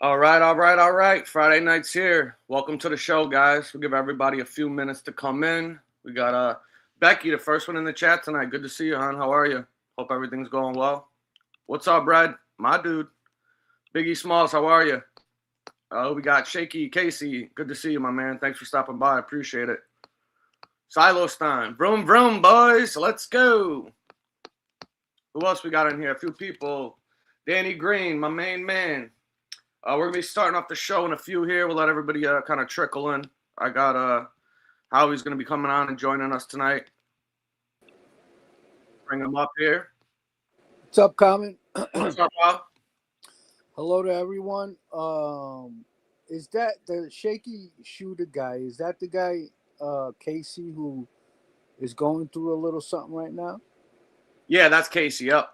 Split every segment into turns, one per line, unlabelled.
All right, all right, all right. Friday night's here. Welcome to the show, guys. We'll give everybody a few minutes to come in. We got Becky, the first one in the chat tonight. Good to see you, hon. How are you? Hope everything's going well. What's up, Brad? My dude. Biggie Smalls, how are you? We got Shaky Casey. Good to see you, my man. Thanks for stopping by. I appreciate it. Silo Stein. Vroom, vroom, boys. Let's go. Who else we got in here? A few people. Danny Green, my main man. We're going to be starting off the show in a few here. We'll let everybody kind of trickle in. I got Howie's going to be coming on and joining us tonight. Bring him up here.
What's up, Common?
What's up, Bob?
Hello to everyone. Is that the shaky shooter guy? Is that the guy, Casey, who is going through a little something right now?
Yeah, that's Casey. Yep.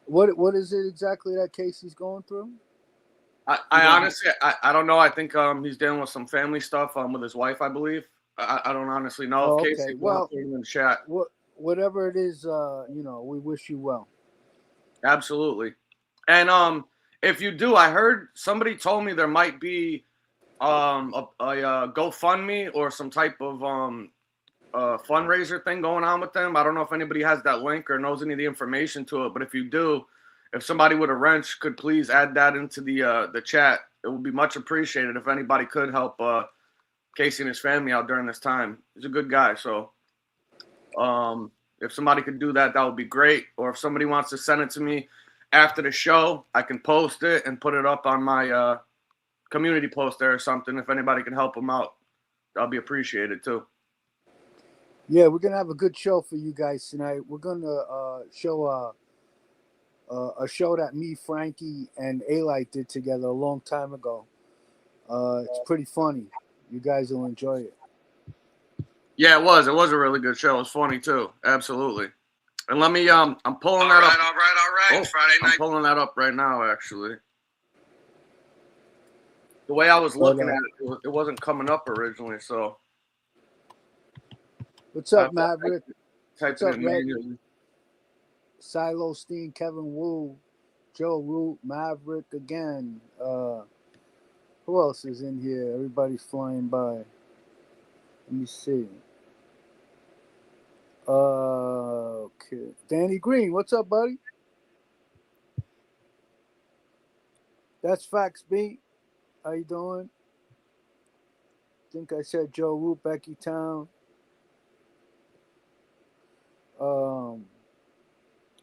What is it exactly that Casey's going through?
I honestly, I don't know. I think he's dealing with some family stuff with his wife, I believe. I don't honestly know.
Oh,
Casey,
okay. Well,
in the chat.
Whatever it is, we wish you well.
Absolutely. And if you do, I heard somebody told me there might be a GoFundMe or some type of fundraiser thing going on with them. I don't know if anybody has that link or knows any of the information to it, but if you do, if somebody with a wrench could please add that into the chat, it would be much appreciated if anybody could help Casey and his family out during this time. He's a good guy, so if somebody could do that, that would be great. Or if somebody wants to send it to me after the show, I can post it and put it up on my community post there or something. If anybody can help them out, that'll be appreciated too.
Yeah, we're gonna have a good show for you guys tonight. We're gonna show a show that me, Frankie, and Alite did together a long time ago. It's pretty funny. You guys will enjoy it.
Yeah, it was. It was a really good show. It was funny too. Absolutely. And let me I'm pulling that up. All right. Oh, Friday night. I'm pulling that up right now, actually. The way I was looking at it, it wasn't coming up originally, so.
What's up, Maverick?
What's up, Red?
Silo Steen, Kevin Wu, Joe Root, Maverick again. Who else is in here? Everybody's flying by. Let me see. Okay. Danny Green, what's up, buddy? That's Facts Beat. How you doing? I think I said Joe Root, Becky Town.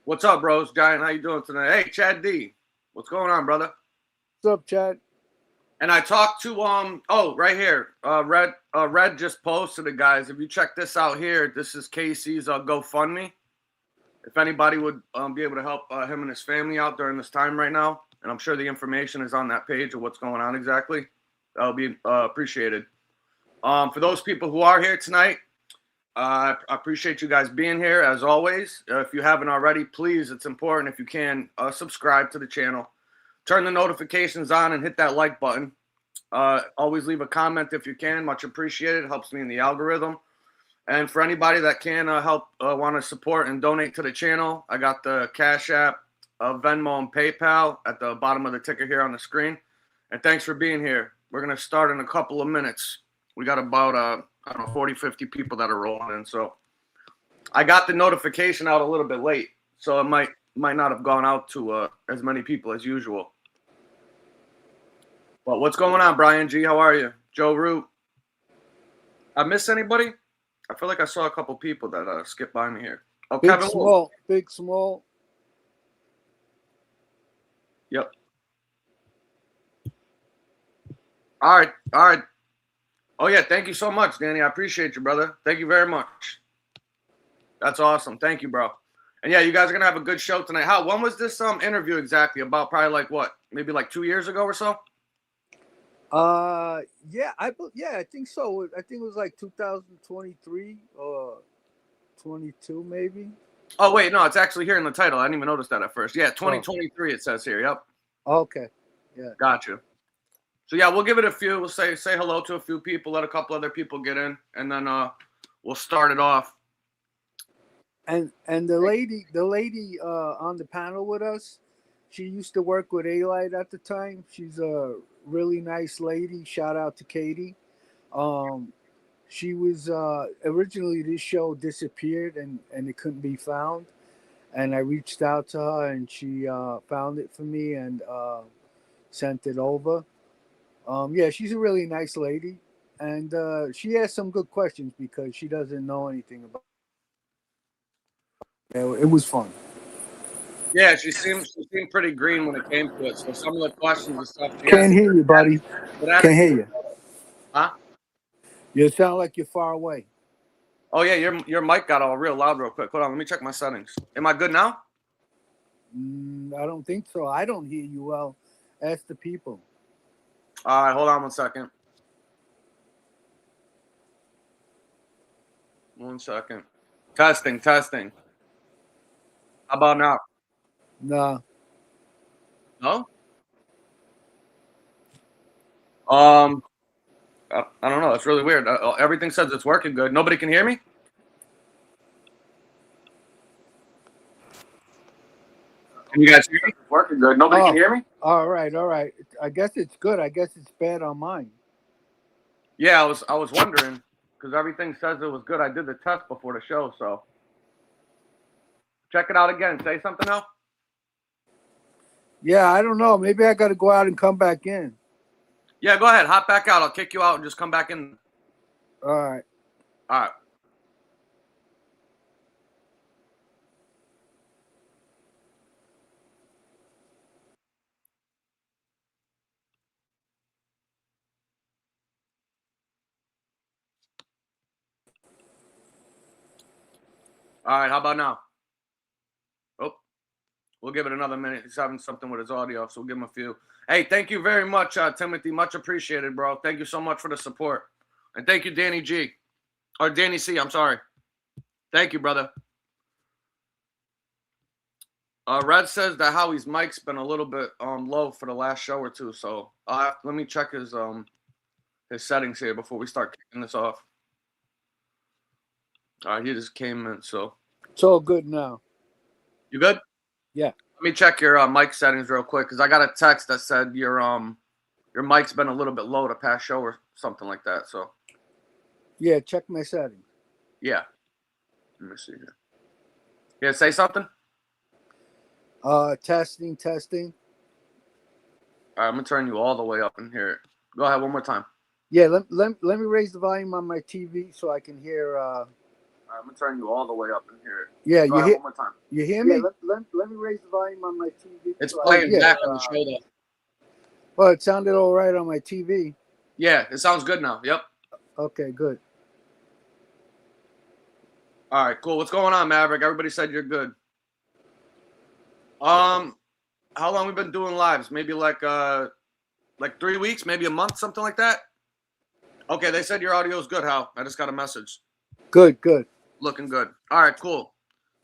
What's up, bros? Giant, how you doing tonight? Hey, Chad D. What's going on, brother?
What's up, Chad?
And I talked to right here. Red just posted it, guys. If you check this out here, this is Casey's GoFundMe. If anybody would be able to help him and his family out during this time right now, and I'm sure the information is on that page of what's going on exactly, that'll be appreciated. For those people who are here tonight, I appreciate you guys being here as always. If you haven't already, please, it's important if you can subscribe to the channel, turn the notifications on, and hit that like button. Always leave a comment if you can, much appreciated. It helps me in the algorithm. And for anybody that can help, want to support and donate to the channel, I got the Cash App, Venmo, and PayPal at the bottom of the ticker here on the screen. And thanks for being here. We're going to start in a couple of minutes. We got about 40, 50 people that are rolling in. So I got the notification out a little bit late, so it might not have gone out to as many people as usual. But what's going on, Brian G? How are you? Joe Root. I miss anybody? I feel like I saw a couple people that skipped by me here. Oh,
Big
Kevin
Small.
Wolf.
Big Small.
Yep. All right. Oh, yeah, thank you so much, Danny. I appreciate you, brother. Thank you very much. That's awesome. Thank you, bro. And, yeah, you guys are going to have a good show tonight. When was this interview exactly? About probably like what? Maybe like 2 years ago or so?
I think so. I think it was like 2023 or 22 maybe.
Oh, wait, no, it's actually here in the title. I didn't even notice that at first. Yeah, 2023 it says here. Yep.
Okay. Yeah.
Gotcha. So, yeah, we'll give it a few. We'll say hello to a few people, let a couple other people get in, and then we'll start it off.
And the lady on the panel with us, She used to work with Alite at the time. She's a really nice lady. Shout out to Katie. Um, she was originally, this show disappeared and it couldn't be found. And I reached out to her and she found it for me and sent it over. Yeah, she's a really nice lady, and she asked some good questions because she doesn't know anything about. It was fun.
Yeah, she seemed pretty green when it came to it. So some of the questions and stuff she
Can't
asked,
hear you, buddy.
it had
Can't
to
hear
do,
you.
huh?
You sound like you're far away.
Oh yeah, your mic got all real loud real quick. Hold on, let me check my settings. Am I good now?
I don't think so. I don't hear you well. Ask the people.
All right, hold on 1 second. 1 second. Testing, testing. How about now?
Nah.
No. Um, I don't know. It's really weird. Everything says it's working good. Nobody can hear me. Can you guys hear me? It's working good. Nobody can hear me.
All right, all right. I guess it's good. I guess it's bad on mine.
Yeah, I was wondering because everything says it was good. I did the test before the show, so check it out again. Say something else.
Yeah, I don't know. Maybe I got to go out and come back in.
Yeah, go ahead. Hop back out. I'll kick you out and just come back in.
All right.
All right. All right. How about now? Oh, we'll give it another minute. He's having something with his audio, so we'll give him a few. Hey, thank you very much, Timothy. Much appreciated, bro. Thank you so much for the support. And thank you, Danny G. Or Danny C. I'm sorry. Thank you, brother. Red says that Howie's mic's been a little bit low for the last show or two, so let me check his settings here before we start kicking this off. All right, he just came in, so
It's all good now.
you good?
Yeah.
Let me check your mic settings real quick because I got a text that said your mic's been a little bit low the past show or something like that. So
Yeah, check my settings.
yeah, let me see here. Yeah, say something.
Testing.
All right, I'm gonna turn you all the way up in here. Go ahead one more time.
Yeah, let me raise the volume on my TV so I can hear.
All right, I'm gonna turn you all the way up in here.
Yeah,
Go ahead one more time.
You hear me? Yeah, let me raise the volume on my TV.
It's playing back on the show though.
Well, it sounded all right on my TV.
Yeah, it sounds good now. Yep.
Okay, good.
All right, cool. What's going on, Maverick? Everybody said you're good. How long we been doing lives? Maybe like 3 weeks, maybe a month, something like that. Okay, they said your audio is good, Hal. I just got a message.
Good.
Looking good. All right, cool.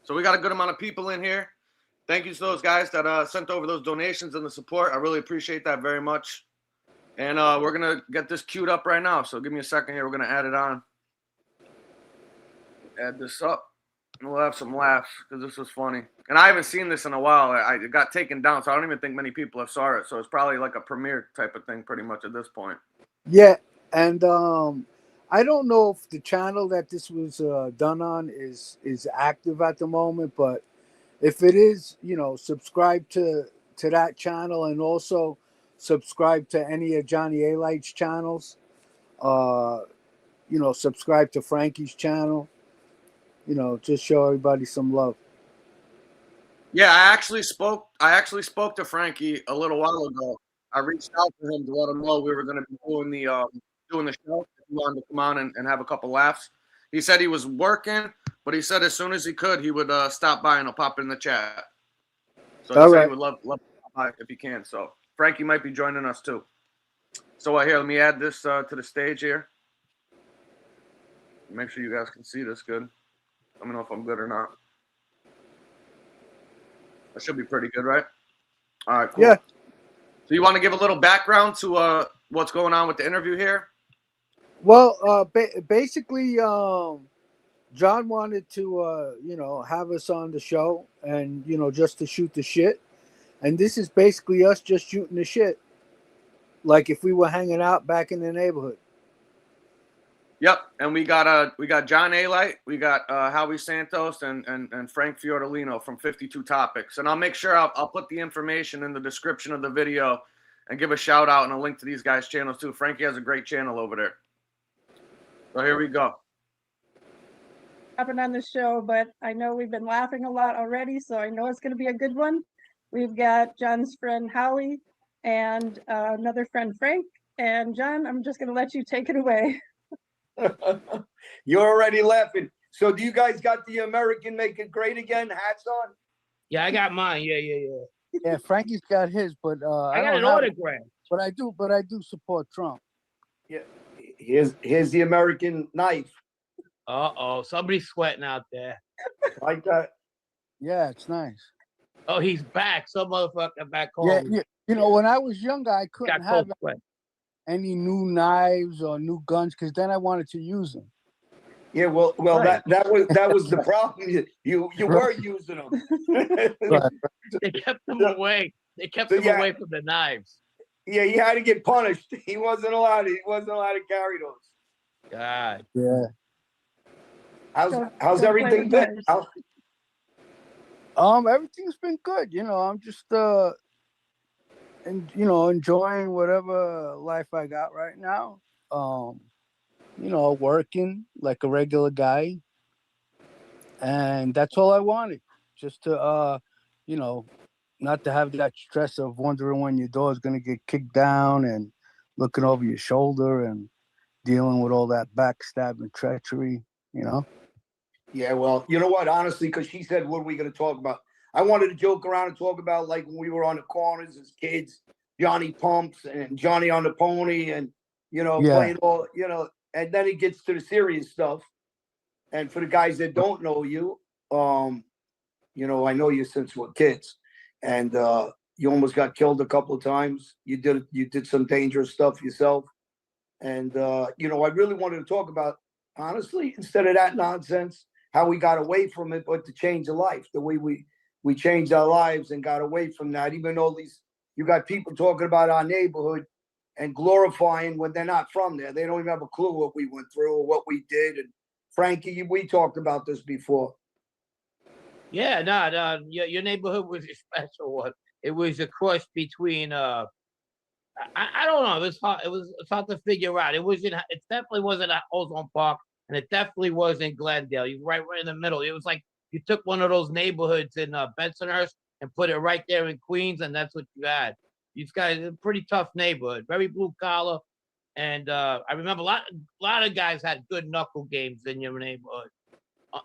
So we got a good amount of people in here. Thank you to those guys that sent over those donations and the support. I really appreciate that very much. And we're gonna get this queued up right now. So give me a second here. We're gonna add it on. Add this up. And we'll have some laughs because this was funny. And I haven't seen this in a while. It got taken down, so I don't even think many people have saw it. So it's probably like a premiere type of thing pretty much at this point.
Yeah, and I don't know if the channel that this was done on is active at the moment, but if it is, subscribe to that channel and also subscribe to any of Johnny Alite's channels. Subscribe to Frankie's channel. Just show everybody some love.
Yeah, I actually spoke to Frankie a little while ago. I reached out to him to let him know we were going to be doing the show. He wanted to come on and have a couple laughs. He said he was working, but he said as soon as he could, he would stop by and I'll pop in the chat. So he said he would love to stop by if he can. So Frankie might be joining us too. So here, let me add this to the stage here. Make sure you guys can see this good. Let me know if I'm good or not. That should be pretty good, right? All right, cool.
Yeah.
So you want to give a little background to what's going on with the interview here?
Well, basically, John wanted to, have us on the show and, just to shoot the shit. And this is basically us just shooting the shit, like if we were hanging out back in the neighborhood.
Yep, and we got John Alite, we got Howie Santos, and Frank Fiordilino from 52 Topics. And I'll make sure I'll put the information in the description of the video and give a shout out and a link to these guys' channels too. Frankie has a great channel over there. So here we go.
Happened on the show, but I know we've been laughing a lot already, so I know it's going to be a good one. We've got John's friend Howie and another friend Frank. And John, I'm just going to let you take it away.
You're already laughing. So do you guys got the American Make It Great Again hats on?
Yeah, I got mine. Yeah.
Yeah, Frankie's got his, but
I got an autograph.
But I do support Trump.
Yeah. Here's the American knife.
Uh-oh, somebody's sweating out there.
Like that.
Yeah, it's nice.
Oh, he's back. Some motherfucker back home.
Yeah, you know, when I was younger, I couldn't have
sweat.
any new knives or new guns because then I wanted to use them.
Yeah, well,
Right.
that was the problem. You were using them.
Right.
They kept them away. They kept them away from the knives.
Yeah, he had to get punished. He wasn't allowed to carry those.
God.
Yeah.
How's everything been?
Everything's been good. You know, I'm just enjoying whatever life I got right now. You know, working like a regular guy. And that's all I wanted. Just to you know, not to have that stress of wondering when your door is gonna get kicked down and looking over your shoulder and dealing with all that backstabbing treachery, you know.
Yeah, well, you know what? Honestly, because she said, what are we going to talk about? I wanted to joke around and talk about like when we were on the corners as kids, Johnny Pumps and Johnny on the Pony and, you know, playing all, you know, and then it gets to the serious stuff. And for the guys that don't know you, you know, I know you since we're kids and you almost got killed a couple of times. You did some dangerous stuff yourself. And, you know, I really wanted to talk about, honestly, instead of that nonsense, how we got away from it, but to change the life, the way we changed our lives and got away from that. Even though you got people talking about our neighborhood and glorifying when they're not from there. They don't even have a clue what we went through or what we did. And Frankie, we talked about this before.
Yeah, no, your neighborhood was a special one. It was a cross between I don't know. It was hard to figure out. It definitely wasn't at Ozone Park, and it definitely wasn't Glendale. You were right in the middle. It was like you took one of those neighborhoods in Bensonhurst and put it right there in Queens, and that's what you had. These guys, a pretty tough neighborhood, very blue collar, and I remember a lot of guys had good knuckle games in your neighborhood.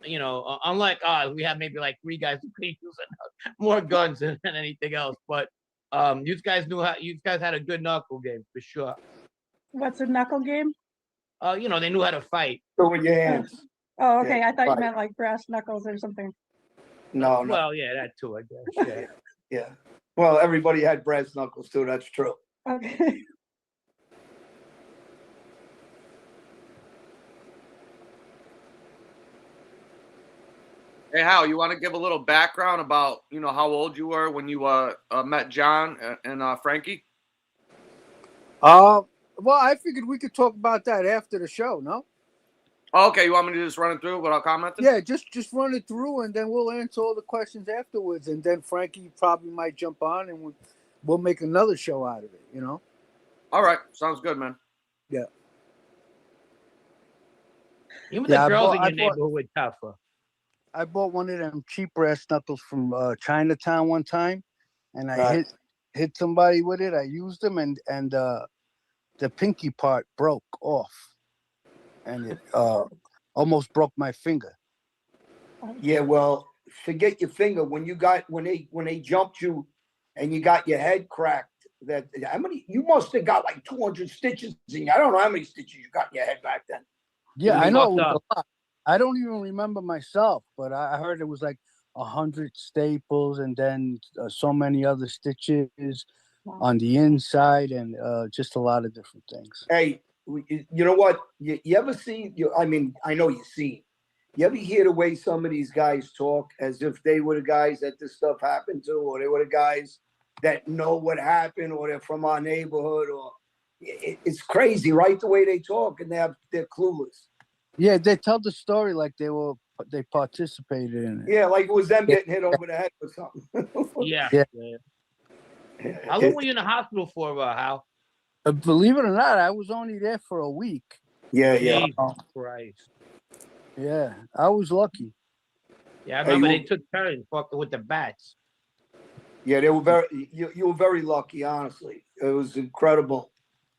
You know, unlike ours, we had maybe like 3 guys who could use more guns than anything else, but. You guys had a good knuckle game for sure.
What's a knuckle game?
You know, they knew how to fight.
So with your hands.
Oh, okay.
Yeah,
I thought
right.
you meant like brass knuckles or something.
No.
Well, yeah, that too, I guess. Yeah.
Yeah. Well, everybody had brass knuckles too. That's true.
Okay.
Hey, Hal, you want to give a little background about, you know, how old you were when you met John and Frankie?
Well, I figured we could talk about that after the show, no?
Okay, you want me to just run it through without commenting?
Yeah, just run it through, and then we'll answer all the questions afterwards, and then Frankie probably might jump on, and we'll make another show out of it, you know?
All right, sounds good, man.
Yeah.
Even the girls in your neighborhood were tougher.
I bought one of them cheap brass knuckles from Chinatown one time, and I hit somebody with it. I used them, and the pinky part broke off, and it almost broke my finger.
Yeah, well, forget your finger. When they jumped you, and you got your head cracked. You must have got like 200 stitches in you. I don't know how many stitches you got in your head back then.
Yeah, I know it was a lot. I don't even remember myself, but I heard it was like 100 staples and then so many other stitches on the inside and just a lot of different things.
Hey, you know what? You ever see? I mean, I know you see. You ever hear the way some of these guys talk as if they were the guys that this stuff happened to, or they were the guys that know what happened, or they're from our neighborhood, or it's crazy, right? The way they talk, and they're clueless.
Yeah, they tell the story like they participated in it.
Yeah, like it was them getting hit over the head or something.
Yeah.
Yeah.
How long were you in the hospital for, Hal?
Believe it or not, I was only there for a week.
Yeah.
Jesus Christ.
Yeah, I was lucky.
Yeah, I remember they took turns fucking with the bats.
Yeah, they were you were very lucky, honestly. It was incredible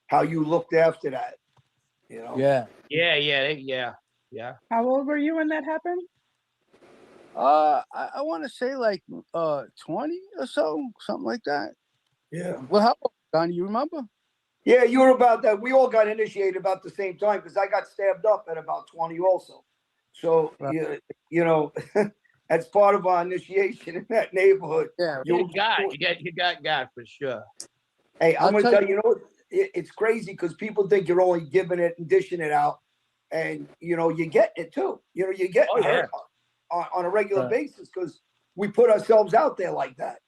how you looked after that. You know.
Yeah.
Yeah.
How old were you when that happened?
I want to say like 20 or so, something like that.
Yeah.
Well, how old, Donnie? You remember?
Yeah, you were about that. We all got initiated about the same time because I got stabbed up at about 20 also. So
Right.
you know, that's part of our initiation in that neighborhood.
Yeah.
You got God for sure.
Hey, I'm
I'll
gonna
tell
tell you, it's crazy because people think you're only giving it and dishing it out, and you're getting it too. You're getting hurt on a regular basis because we put ourselves out there like that.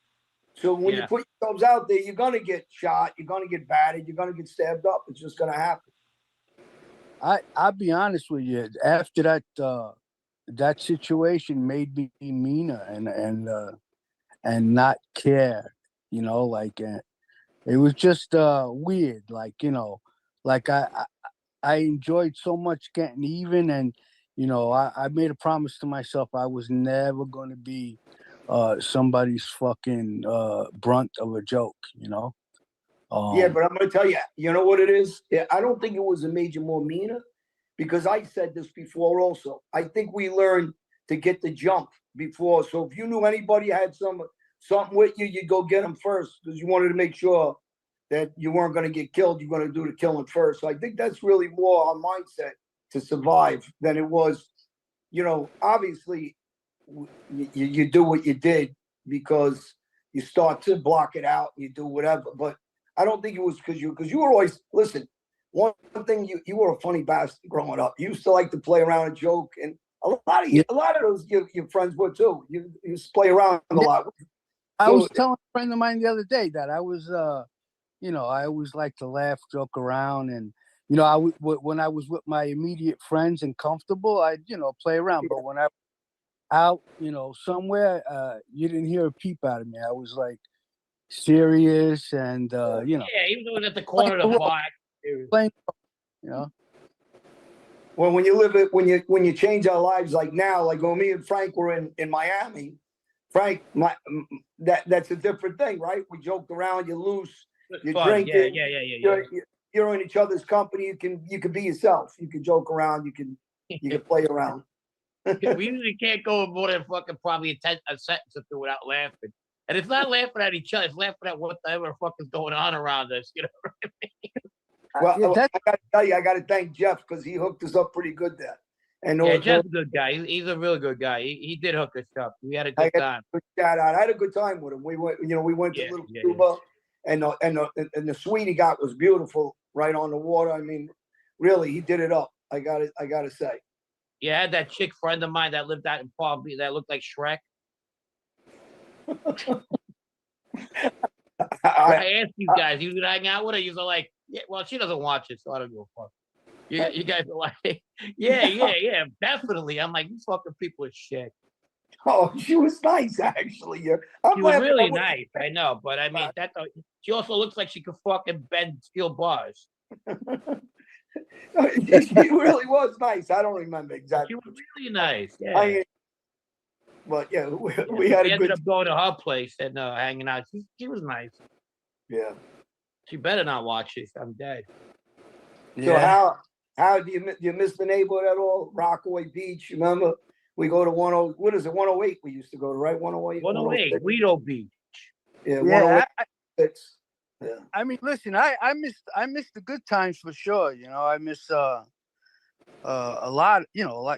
So when you put yourselves out there, you're gonna get shot, you're gonna get battered, you're gonna get stabbed up. It's just gonna happen.
I'll be honest with you. After that situation made me meaner and not care. Like it was just weird. Like like I enjoyed so much getting even, and I made a promise to myself I was never going to be somebody's fucking brunt of a joke.
Yeah, but I'm gonna tell you, you know what it is? I don't think it was a major more meaner because I said this before also. I think we learned to get the jump before. So if you knew anybody had something with you, you'd go get them first because you wanted to make sure that you weren't going to get killed. You're going to do the killing first. So I think that's really more our mindset to survive than it was. Obviously, you do what you did because you start to block it out. You do whatever, but I don't think it was because you were always listen. One thing you were a funny bastard growing up. You used to like to play around and joke, and a lot of those your friends were too. You used to play around a lot.
I was telling a friend of mine the other day that I was, I always like to laugh, joke around, and when I was with my immediate friends and comfortable, I'd play around. But when I out, somewhere, you didn't hear a peep out of me. I was like serious and
Yeah, even though it's at the corner of the bar.
Playing,
Well, when you live it, when you change our lives like now, like when me and Frank were in Miami, Frank, that's a different thing, right? We joked around, you loose, you drink it, you're in each other's company. You can be yourself. You can joke around. You can play around.
We usually can't go more than fucking probably a sentence or two without laughing. And it's not laughing at each other. It's laughing at whatever fucking going on around us. You know what I mean?
Well, I gotta tell you, I gotta thank Jeff because he hooked us up pretty good there. And
Jeff's a good guy. He's a real good guy. He did hook us up. We had a good time.
I had a good time with him. We went to little Cuba, and the suite he got was beautiful, right on the water. I mean, really, he did it up. I gotta say.
Yeah, I had that chick friend of mine that lived out in Palm Beach that looked like Shrek. I asked you guys, you gonna hang out with her? You're like, yeah, well, she doesn't watch it, so I don't give a fuck. You guys are like, yeah, definitely. I'm like, you fucking people are shit.
Oh, she was nice, actually.
She was really nice, I know, but I mean, she also looks like she could fucking bend steel bars.
She really was nice. I don't remember exactly.
She was really nice, yeah.
But yeah, we had a good.
Ended up going to her place and hanging out. She was nice.
Yeah.
She better not watch this. I'm dead.
So how do you miss the neighborhood at all? Rockaway Beach, remember? We go to 108 we used to go to, right? 108.
108, Guido Beach.
Yeah, 106. Yeah.
I mean, listen, I miss the good times for sure. I miss a lot,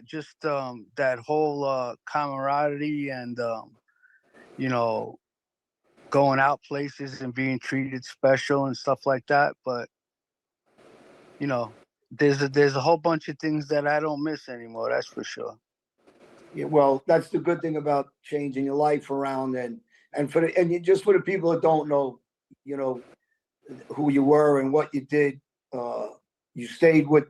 just that whole camaraderie and going out places and being treated special and stuff like that. But there's a whole bunch of things that I don't miss anymore. That's for sure.
Yeah, well, that's the good thing about changing your life around and And just for the people that don't know, who you were and what you did, you stayed with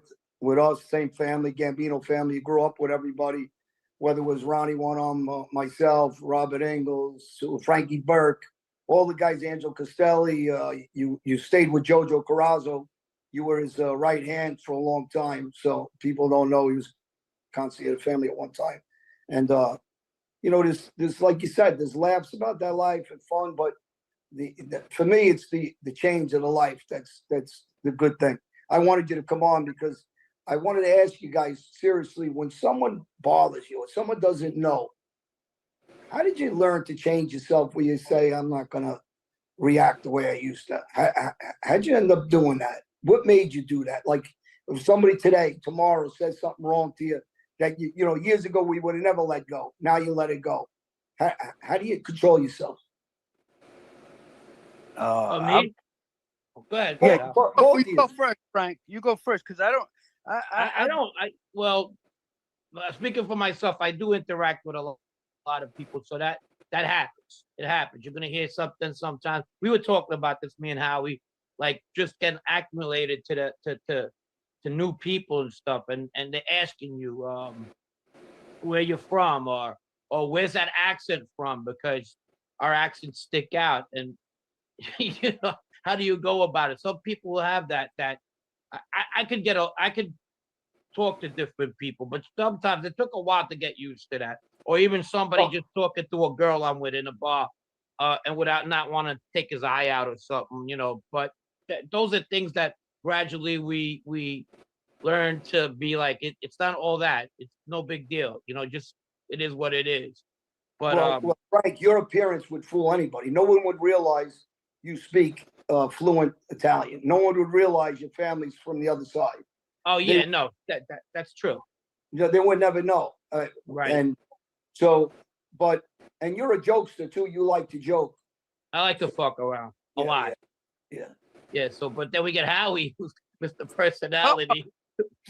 us, same family, Gambino family. You grew up with everybody, whether it was Ronnie One myself, Robert Ingalls, Frankie Burke, all the guys, Angelo Castelli. You stayed with Jojo Carrazzo. You were his right hand for a long time. So people don't know he was constantly at a family at one time. And there's like you said, there's laughs about that life and fun, but for me, it's the change of the life. That's the good thing. I wanted you to come on because I wanted to ask you guys seriously, when someone bothers you or someone doesn't know, how did you learn to change yourself where you say, I'm not going to react the way I used to? How'd you end up doing that? What made you do that? Like if somebody tomorrow says something wrong to you that, years ago we would have never let go. Now you let it go. How do you control yourself?
Me? Go ahead.
Yeah,
Both
you go first, Frank. You go first, because I don't.
Well, speaking for myself, I do interact with a lot of people, so that happens. It happens. You're gonna hear something sometimes. We were talking about this, me and Howie, like just getting acclimated to new people and stuff, and they're asking you where you're from or where's that accent from, because our accents stick out, and how do you go about it? Some people will have that I could talk to different people, but sometimes it took a while to get used to that. Or even somebody just talking to a girl I'm with in a bar, and without not want to take his eye out or something, But those are things that gradually we learn to be like, it's not all that. It's no big deal, just it is what it is. But
Frank, your appearance would fool anybody. No one would realize you speak fluent Italian. No one would realize your family's from the other side.
Oh yeah, no, that's true.
They would never know.
Right.
And so, and you're a jokester too. You like to joke.
I like to fuck around a lot. Yeah. So, but then we get Howie, who's Mr. Personality.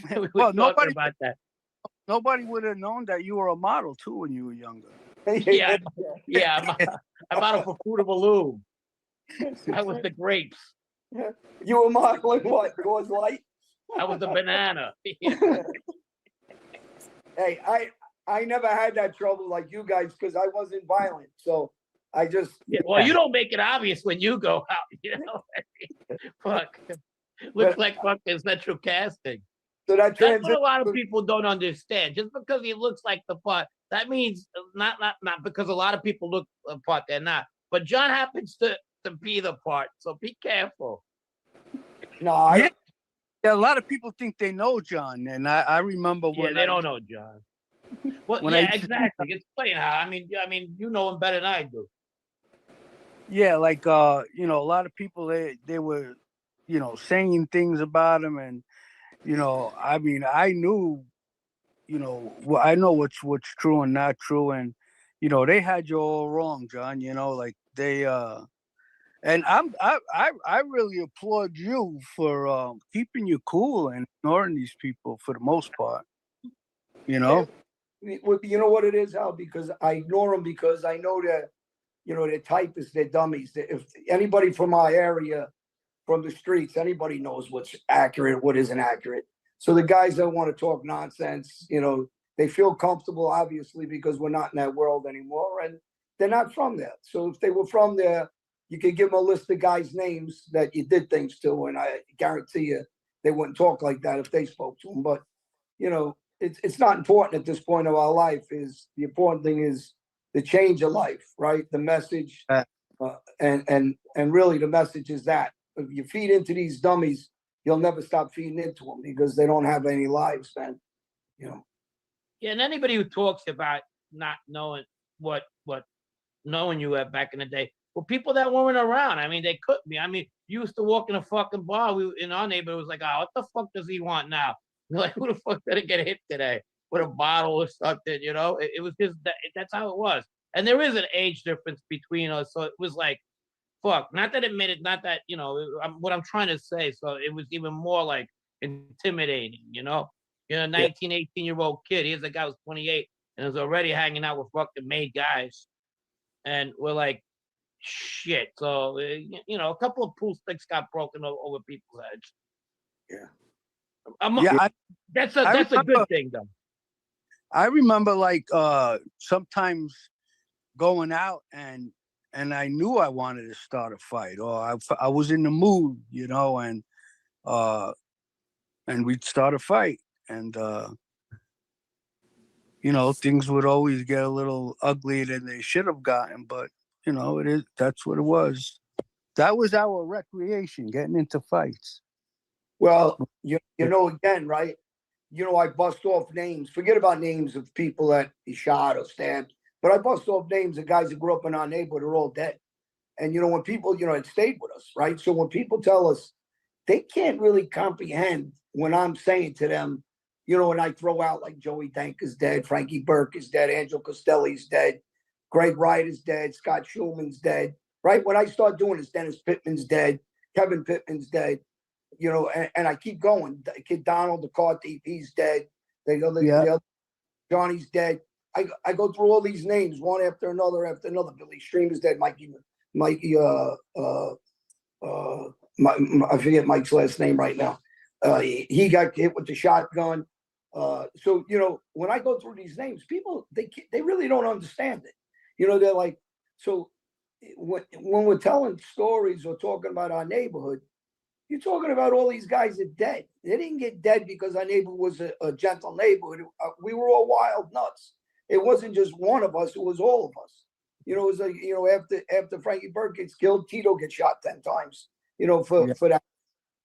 We were talking about that.
Nobody would have known that you were a model too when you were younger.
Yeah. I'm out of Fruit of a Loom. I was the grapes.
You were modeling what? Yours Light?
I was the banana.
Hey, I never had that trouble like you guys because I wasn't violent. So I just
well, you don't make it obvious when you go out, Fuck. Looks like fucking central casting.
So that's
what a lot of people don't understand. Just because he looks like the part, that means not because a lot of people look the part they're not. But John happens to be the part, so be careful.
No,
yeah, a lot of people think they know John, and I remember when
they don't know John. Well, exactly. Explain how. I mean, you know him better than I do.
Yeah, like a lot of people they were, saying things about him, and I mean, I knew, I know what's true and not true, and they had you all wrong, John. Like they and I really applaud you for keeping you cool and ignoring these people for the most part.
You know what it is, Al? Because I ignore them because I know that they're typists, they're dummies. If anybody from our area, from the streets, anybody knows what's accurate, what isn't accurate. So the guys that want to talk nonsense, they feel comfortable, obviously, because we're not in that world anymore, and they're not from there. So if they were from there, you could give them a list of guys' names that you did things to, and I guarantee you they wouldn't talk like that if they spoke to them. But, it's not important at this point of our life. The important thing is the change of life, right? The message, and really the message is that if you feed into these dummies, you'll never stop feeding into them because they don't have any lives, man.
Yeah, and anybody who talks about not knowing what knowing you back in the day, well, people that weren't around. I mean, they couldn't be. I mean, you used to walk in a fucking bar. In our neighborhood, it was like, oh, what the fuck does he want now? You're like, who the fuck did it get hit today with a bottle or something? It was just that's how it was. And there is an age difference between us, so it was like, fuck. Not that it made it. Not that what I'm trying to say. So it was even more like intimidating. 19, 18-year-old kid. Here's a guy who's 28 and is already hanging out with fucking made guys, and we're like, shit. So a couple of pool sticks got broken over people's heads.
Yeah,
That's
I
a
remember,
good thing though.
I remember like sometimes going out and I knew I wanted to start a fight, or I was in the mood, and we'd start a fight, and things would always get a little uglier than they should have gotten, but that's what it was. That was our recreation, getting into fights.
Well, again, right? I bust off names. Forget about names of people that he shot or stabbed, but I bust off names of guys that grew up in our neighborhood are all dead. And when people, it stayed with us, right? So when people tell us, they can't really comprehend when I'm saying to them, and I throw out like Joey Dank is dead, Frankie Burke is dead, Angelo Costelli's dead, Greg Wright is dead, Scott Schulman's dead, right? When I start doing this, Dennis Pittman's dead, Kevin Pittman's dead, and I keep going. The kid Donald McCarthy, he's dead. The other, Johnny's dead. I go through all these names one after another. Billy Stream is dead. Mikey, I forget Mike's last name right now. He got hit with the shotgun. So when I go through these names, people they really don't understand it. They're like, so when we're telling stories or talking about our neighborhood, you're talking about all these guys are dead. They didn't get dead because our neighborhood was a gentle neighborhood. We were all wild nuts. It wasn't just one of us; it was all of us. It was like after Frankie Burke gets killed, Tito gets shot 10 times. For that.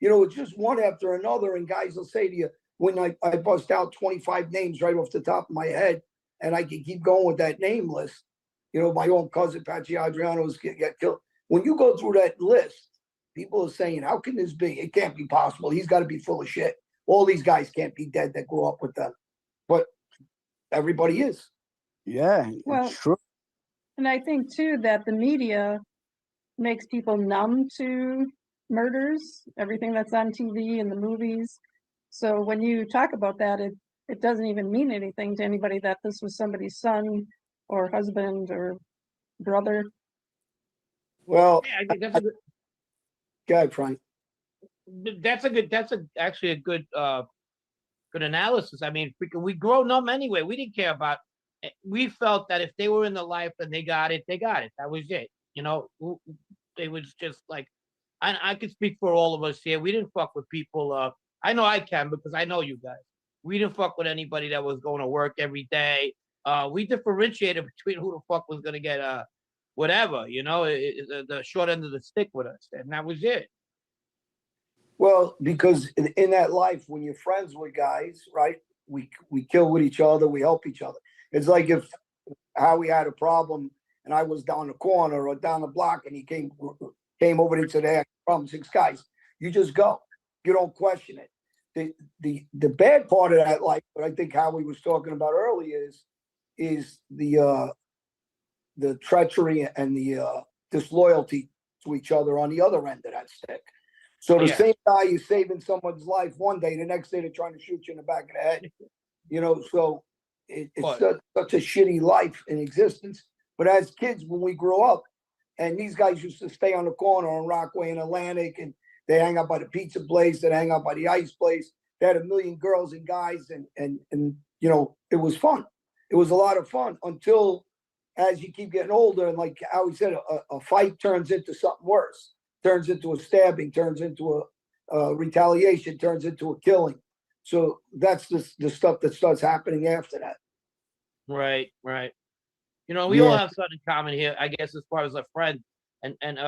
It's just one after another. And guys will say to you, when I bust out 25 names right off the top of my head, and I can keep going with that name list. My own cousin Patsy Adriano's get killed. When you go through that list, people are saying, how can this be? It can't be possible. He's got to be full of shit. All these guys can't be dead that grew up with them. But everybody is.
Yeah,
Well,
it's true.
And I think too that the media makes people numb to murders, everything that's on TV and the movies. So when you talk about that, it doesn't even mean anything to anybody that this was somebody's son or husband or brother.
Well,
Yeah, I think that's a good.
go ahead, Frank.
That's actually a good analysis. I mean, we grow numb anyway. We didn't care about. We felt that if they were in the life and they got it, they got it. That was it. It was just like, I could speak for all of us here. We didn't fuck with people. I know I can because I know you guys. We didn't fuck with anybody that was going to work every day. We differentiated between who the fuck was going to get whatever, the short end of the stick with us, and that was it.
Well, because in that life, when you're friends with guys, right, we kill with each other, we help each other. It's like if Howie had a problem and I was down the corner or down the block and he came over into the problem, 6 guys, you just go. You don't question it. The bad part of that life, what I think Howie was talking about earlier is the treachery and the disloyalty to each other on the other end of that stick. So the same guy is saving someone's life one day, the next day they're trying to shoot you in the back of the head. So it's such a shitty life in existence. But as kids, when we grow up, and these guys used to stay on the corner on Rockaway and Atlantic, and they hang out by the pizza place, they hang out by the ice place. They had a million girls and guys, and it was fun. It was a lot of fun until as you keep getting older, and like Howie said, a fight turns into something worse, turns into a stabbing, turns into a retaliation, turns into a killing. So that's the stuff that starts happening after that.
Right. We all have something in common here, I guess, as far as a friend and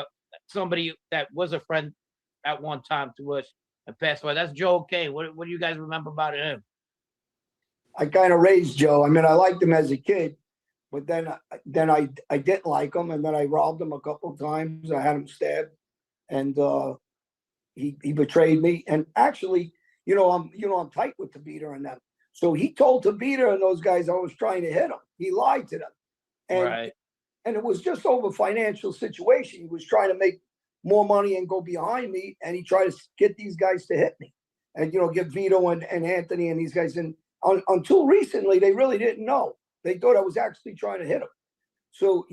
somebody that was a friend at one time to us and passed away. That's Joe Kane. What do you guys remember about him?
I kind of raised Joe. I mean, I liked him as a kid, but then I didn't like him, and then I robbed him a couple of times. I had him stabbed, and he betrayed me. And actually, I'm tight with Tabita and them. So he told Tabita and those guys I was trying to hit him. He lied to them. And it was just over financial situation. He was trying to make more money and go behind me. And he tried to get these guys to hit me and, get Vito and Anthony and these guys. And until recently, they really didn't know. They thought I was actually trying to hit them. So,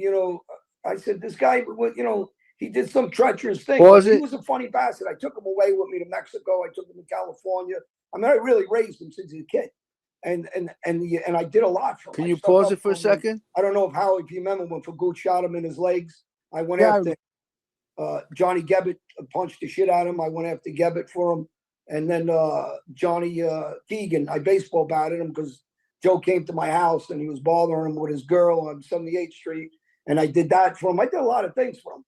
I said, this guy, you know, he did some treacherous thing.
Was
He
it?
was a funny bastard. I took him away with me to Mexico. I took him to California. I mean, I really raised him since he was a kid. And I did a lot for him.
Can
I
you
stuck
pause
up
it for a
him.
second?
I don't know if you remember when Fagut shot him in his legs. I went
Yeah,
after Johnny Gebbett, punched the shit out of him. I went after Gebbett for him. And then Johnny Keegan, I baseball batted him because Joe came to my house and he was bothering him with his girl on 78th Street. And I did that for him. I did a lot of things for him.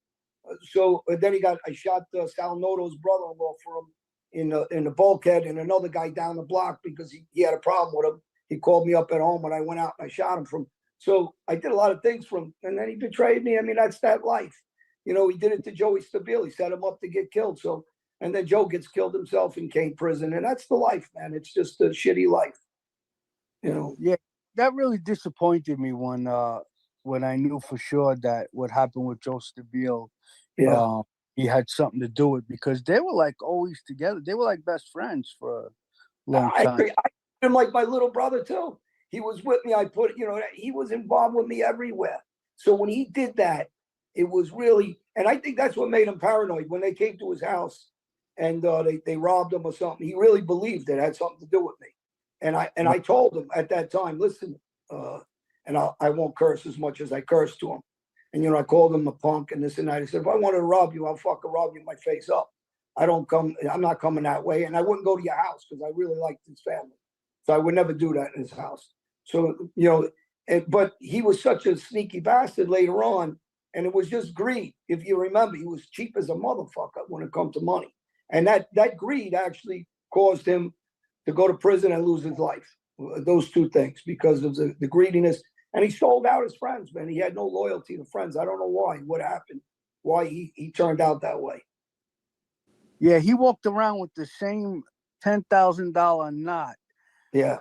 So then I shot Sal Noto's brother-in-law for him in the bulkhead, and another guy down the block because he had a problem with him. He called me up at home and I went out and I shot him from. So I did a lot of things for him, and then he betrayed me. I mean, that's that life. You know, he did it to Joey Stabile. He set him up to get killed. So, and then Joe gets killed himself in Kane prison, and that's the life, man. It's just a shitty life. You know.
Yeah, that really disappointed me when I knew for sure that what happened with Joe Stabile,
Yeah.
he had something to do with it, because they were like always together. They were like best friends for a long
I
time.
agree. I treated him like my little brother too. He was with me. He was involved with me everywhere. So when he did that, it was really, and I think that's what made him paranoid when they came to his house and they robbed him or something. He really believed it had something to do with me. And I told him at that time, listen, and I won't curse as much as I cursed to him. And, you know, I called him a punk and this and that. I said, if I wanted to rob you, I'll fucking rob you my face up. I'm not coming that way. And I wouldn't go to your house because I really liked his family. So I would never do that in his house. So, you know, but he was such a sneaky bastard later on. And it was just greed. If you remember, he was cheap as a motherfucker when it comes to money. And that greed actually caused him to go to prison and lose his life. Those two things, because of the greediness. And he sold out his friends, man. He had no loyalty to friends. I don't know why, what happened, why he turned out that way.
Yeah, he walked around with the same $10,000 knot.
Yeah.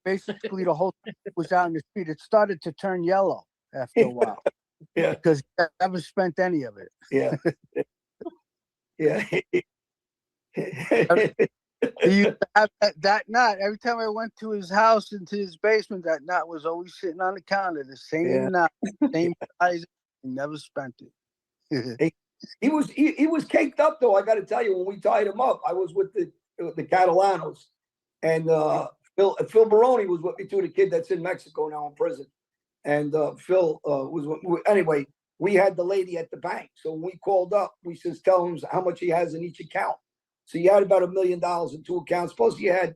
Basically, the whole thing was out in the street. It started to turn yellow after a while.
Yeah.
Because he never spent any of it.
Yeah. Yeah.
He used to have that knot. Every time I went to his house, into his basement, that knot was always sitting on the counter. The same knot, same size. He never spent it.
He was caked up though. I got to tell you, when we tied him up, I was with the Catalanos, and Phil Baroni was with me too, the kid that's in Mexico now in prison. And Phil was with me. Anyway, we had the lady at the bank. So when we called up, we says, tell him how much he has in each account. So he had about $1 million in 2 accounts. Plus he had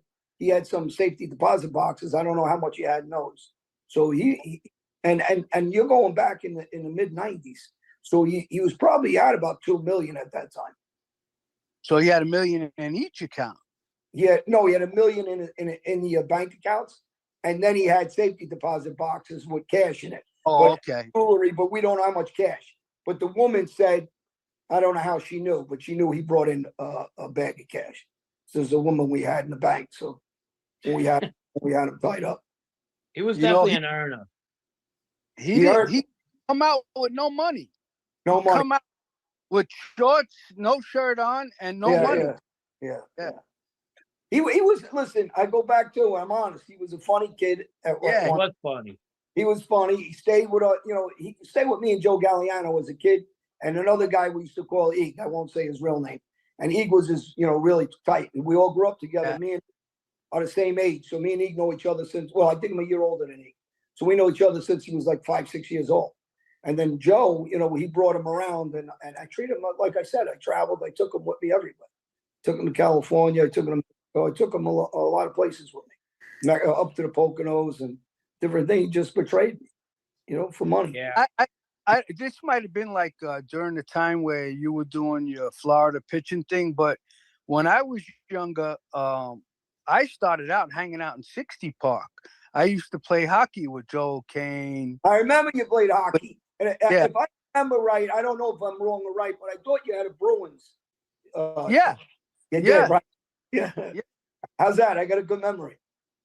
some safety deposit boxes. I don't know how much he had in those. So and you're going back in the mid 90s. So he was probably at about 2 million at that time.
So he had $1 million in each account.
He had $1 million in the bank accounts, and then he had safety deposit boxes with cash in it.
Oh, okay.
Jewelry, but we don't know how much cash. But the woman said, I don't know how she knew, but she knew he brought in a bag of cash. So there's a woman we had in the bank. So we had him tied up.
He was definitely an earner.
He come out with no money.
No money.
Come out with shorts, no shirt on, and no money.
Yeah. He was, listen, I go back to, I'm honest, he was a funny kid.
He was funny.
He was funny. He stayed with he stayed with me and Joe Galliano as a kid, and another guy we used to call Eeg. I won't say his real name. And Eeg was his, really tight. And we all grew up together. Me and are the same age. So me and Eeg know each other since, I think I'm a year older than Eeg. So we know each other since he was like 5, 6 years old. And then Joe, he brought him around, and I treated him like I said. I traveled. I took him with me everywhere. Took him to California. I took him a lot of places with me, up to the Poconos and different things. He just betrayed me, for money.
Yeah.
This might have been like during the time where you were doing your Florida pitching thing, but when I was younger, I started out hanging out in 60 Park. I used to play hockey with Joe Kane.
I remember you played hockey. And if I remember right, I don't know if I'm wrong or right, but I thought you had a Bruins.
Yeah.
You did, right? Yeah. How's that? I got a good memory.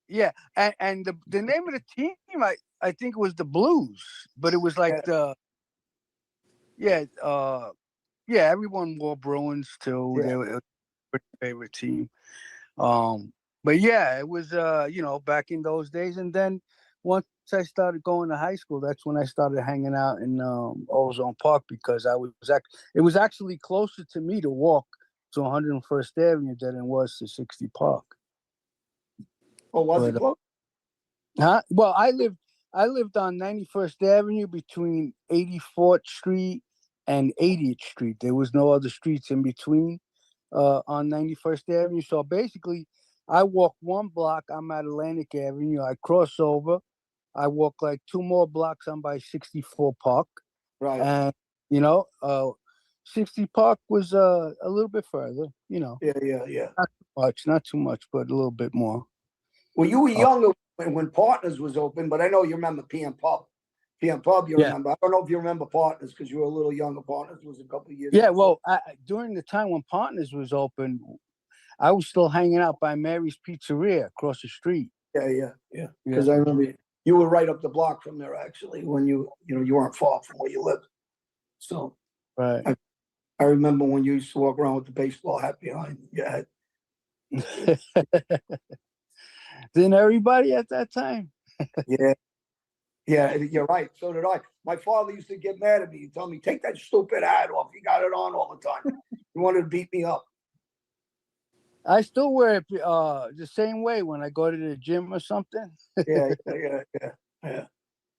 Yeah. And the name of the team, I think it was the Blues, but it was like everyone wore Bruins too. They were my favorite team. But yeah, it was back in those days. And then once I started going to high school, that's when I started hanging out in Ozone Park because it was actually closer to me to walk to 101st Avenue than it was to 60 Park.
Oh, was it close?
Well, I lived on 91st Avenue between 84th Street and 80th Street. There was no other streets in between on 91st Avenue. So basically, I walk one block, I'm at Atlantic Avenue. I cross over. I walk like 2 more blocks, I'm by 64 Park.
Right.
And, 60 Park was a little bit further,
Yeah.
Not too much, but a little bit more.
Well, you were younger when Partners was open, but I know you remember PM Pub. PM Pub, you remember. I don't know if you remember Partners because you were a little younger. Partners was a couple of years ago.
Well, during the time when Partners was open, I was still hanging out by Mary's Pizzeria across the street.
Yeah. Because I remember you were right up the block from there, actually, when you weren't far from where you lived. So
right.
I remember when you used to walk around with the baseball hat behind your head.
Didn't everybody at that time?
Yeah, you're right. So did I. My father used to get mad at me. He'd tell me, take that stupid hat off. You got it on all the time. He wanted to beat me up.
I still wear it the same way when I go to the gym or something.
Yeah.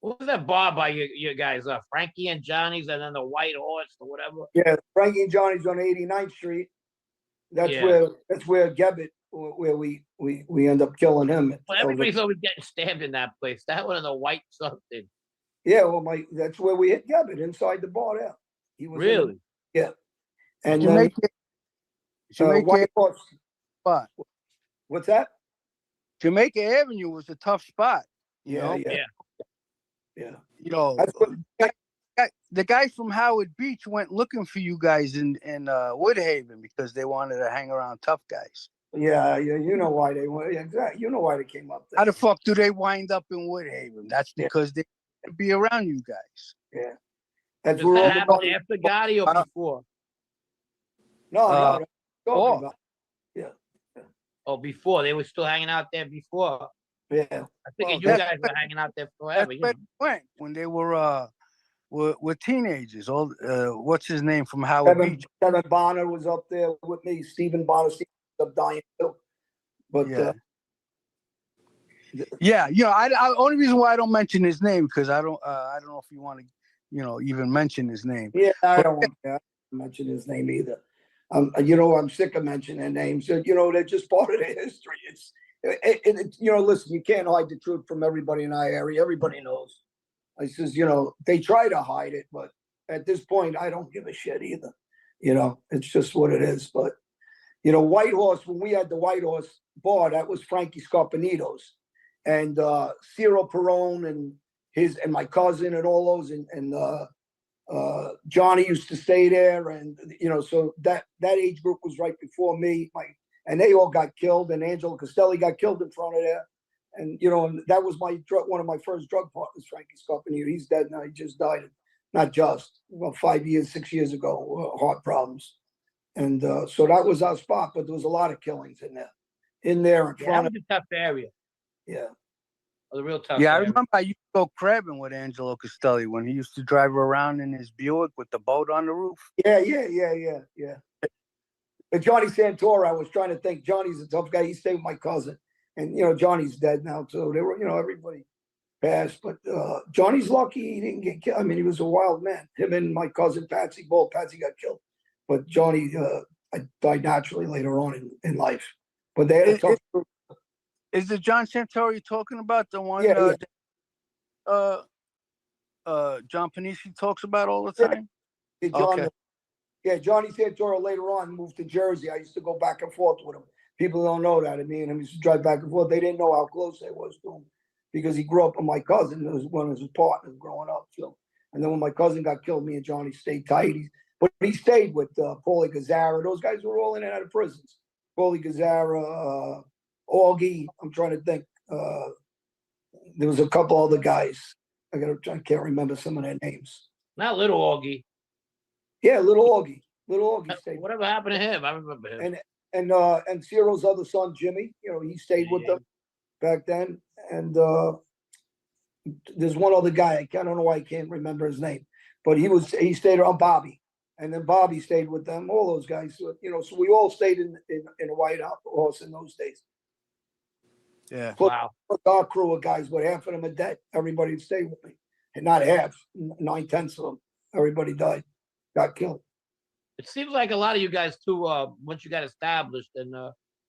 What was that bar by you guys? Frankie and Johnny's, and then the White Horse or whatever.
Yeah, Frankie and Johnny's on 89th Street. That's where Gebbit, where we end up killing him.
Well, everybody's always getting stabbed in that place. That one and the White something.
Yeah, well, that's where we hit Gebbit inside the bar there. He was
really.
And
Jamaica
White Horse
spot.
What's that?
Jamaica Avenue was a tough spot.
Yeah.
The guys from Howard Beach went looking for you guys in Woodhaven because they wanted to hang around tough guys.
Yeah, you know why they went. Exactly, you know why they came up there.
How the fuck do they wind up in Woodhaven? That's because they be around you guys.
Yeah, that's
where that happened after Gotti or before.
No.
Oh, before they were still hanging out there before.
Yeah,
I think you guys were hanging out there forever.
That's where they went when they were teenagers. What's his name from Howard Beach?
Kevin Bonner was up there with me. Stephen Bonner was up dying too. But
I only reason why I don't mention his name because I don't know if you want to even mention his name.
Yeah, I don't want to mention his name either. I'm sick of mentioning names. They're just part of their history. Listen, you can't hide the truth from everybody in our area. Everybody knows. I says, they try to hide it, but at this point, I don't give a shit either. It's just what it is. But, White Horse, when we had the White Horse bar, that was Frankie Scarpanito's. And Ciro Perone and my cousin and all those. And Johnny used to stay there. And, so that age group was right before me. And they all got killed. And Angelo Castelli got killed in front of there. And, that was one of my first drug partners, Frankie Scarpanito. He's dead now. He just died. Not just, 6 years ago, heart problems. And so that was our spot. But there was a lot of killings in there. In front
that was a tough area.
Yeah.
It was a real tough
area.
I
remember I used to go crabbing with Angelo Castelli when he used to drive around in his Buick with the boat on the roof.
Yeah. But Johnny Santora, I was trying to think. Johnny's a tough guy. He stayed with my cousin. And, Johnny's dead now, too. They were, everybody passed. But Johnny's lucky he didn't get killed. I mean, he was a wild man. Him and my cousin, Patsy got killed. But Johnny died naturally later on in life. But they had a tough group.
Is the John Santori talking about the one John Panisi talks about all the time?
Yeah, Johnny Santora later on moved to Jersey. I used to go back and forth with him. People don't know that. I mean, I used to drive back and forth. They didn't know how close I was to him because he grew up with my cousin. It was one of his partners growing up. So, and then when my cousin got killed, me and Johnny stayed tight. But he stayed with Paulie Gazzara. Those guys were all in and out of prisons. Paulie Gazzara, Augie. I'm trying to think. There was a couple other guys. I can't remember some of their names.
Not Little Augie.
Yeah, Little Augie. Little Augie stayed.
Whatever happened to him? I remember him.
And Ciro's other son, Jimmy, he stayed with them back then. And there's one other guy. I don't know why I can't remember his name, but he stayed around Bobby, and then Bobby stayed with them. All those guys, so, so we all stayed in a White House in those days.
Yeah.
Wow.
Plus our crew of guys, but half of them are dead. Everybody would stay with me, and not half, 9/10 of them. Everybody died, got killed.
It seems like a lot of you guys too, once you got established and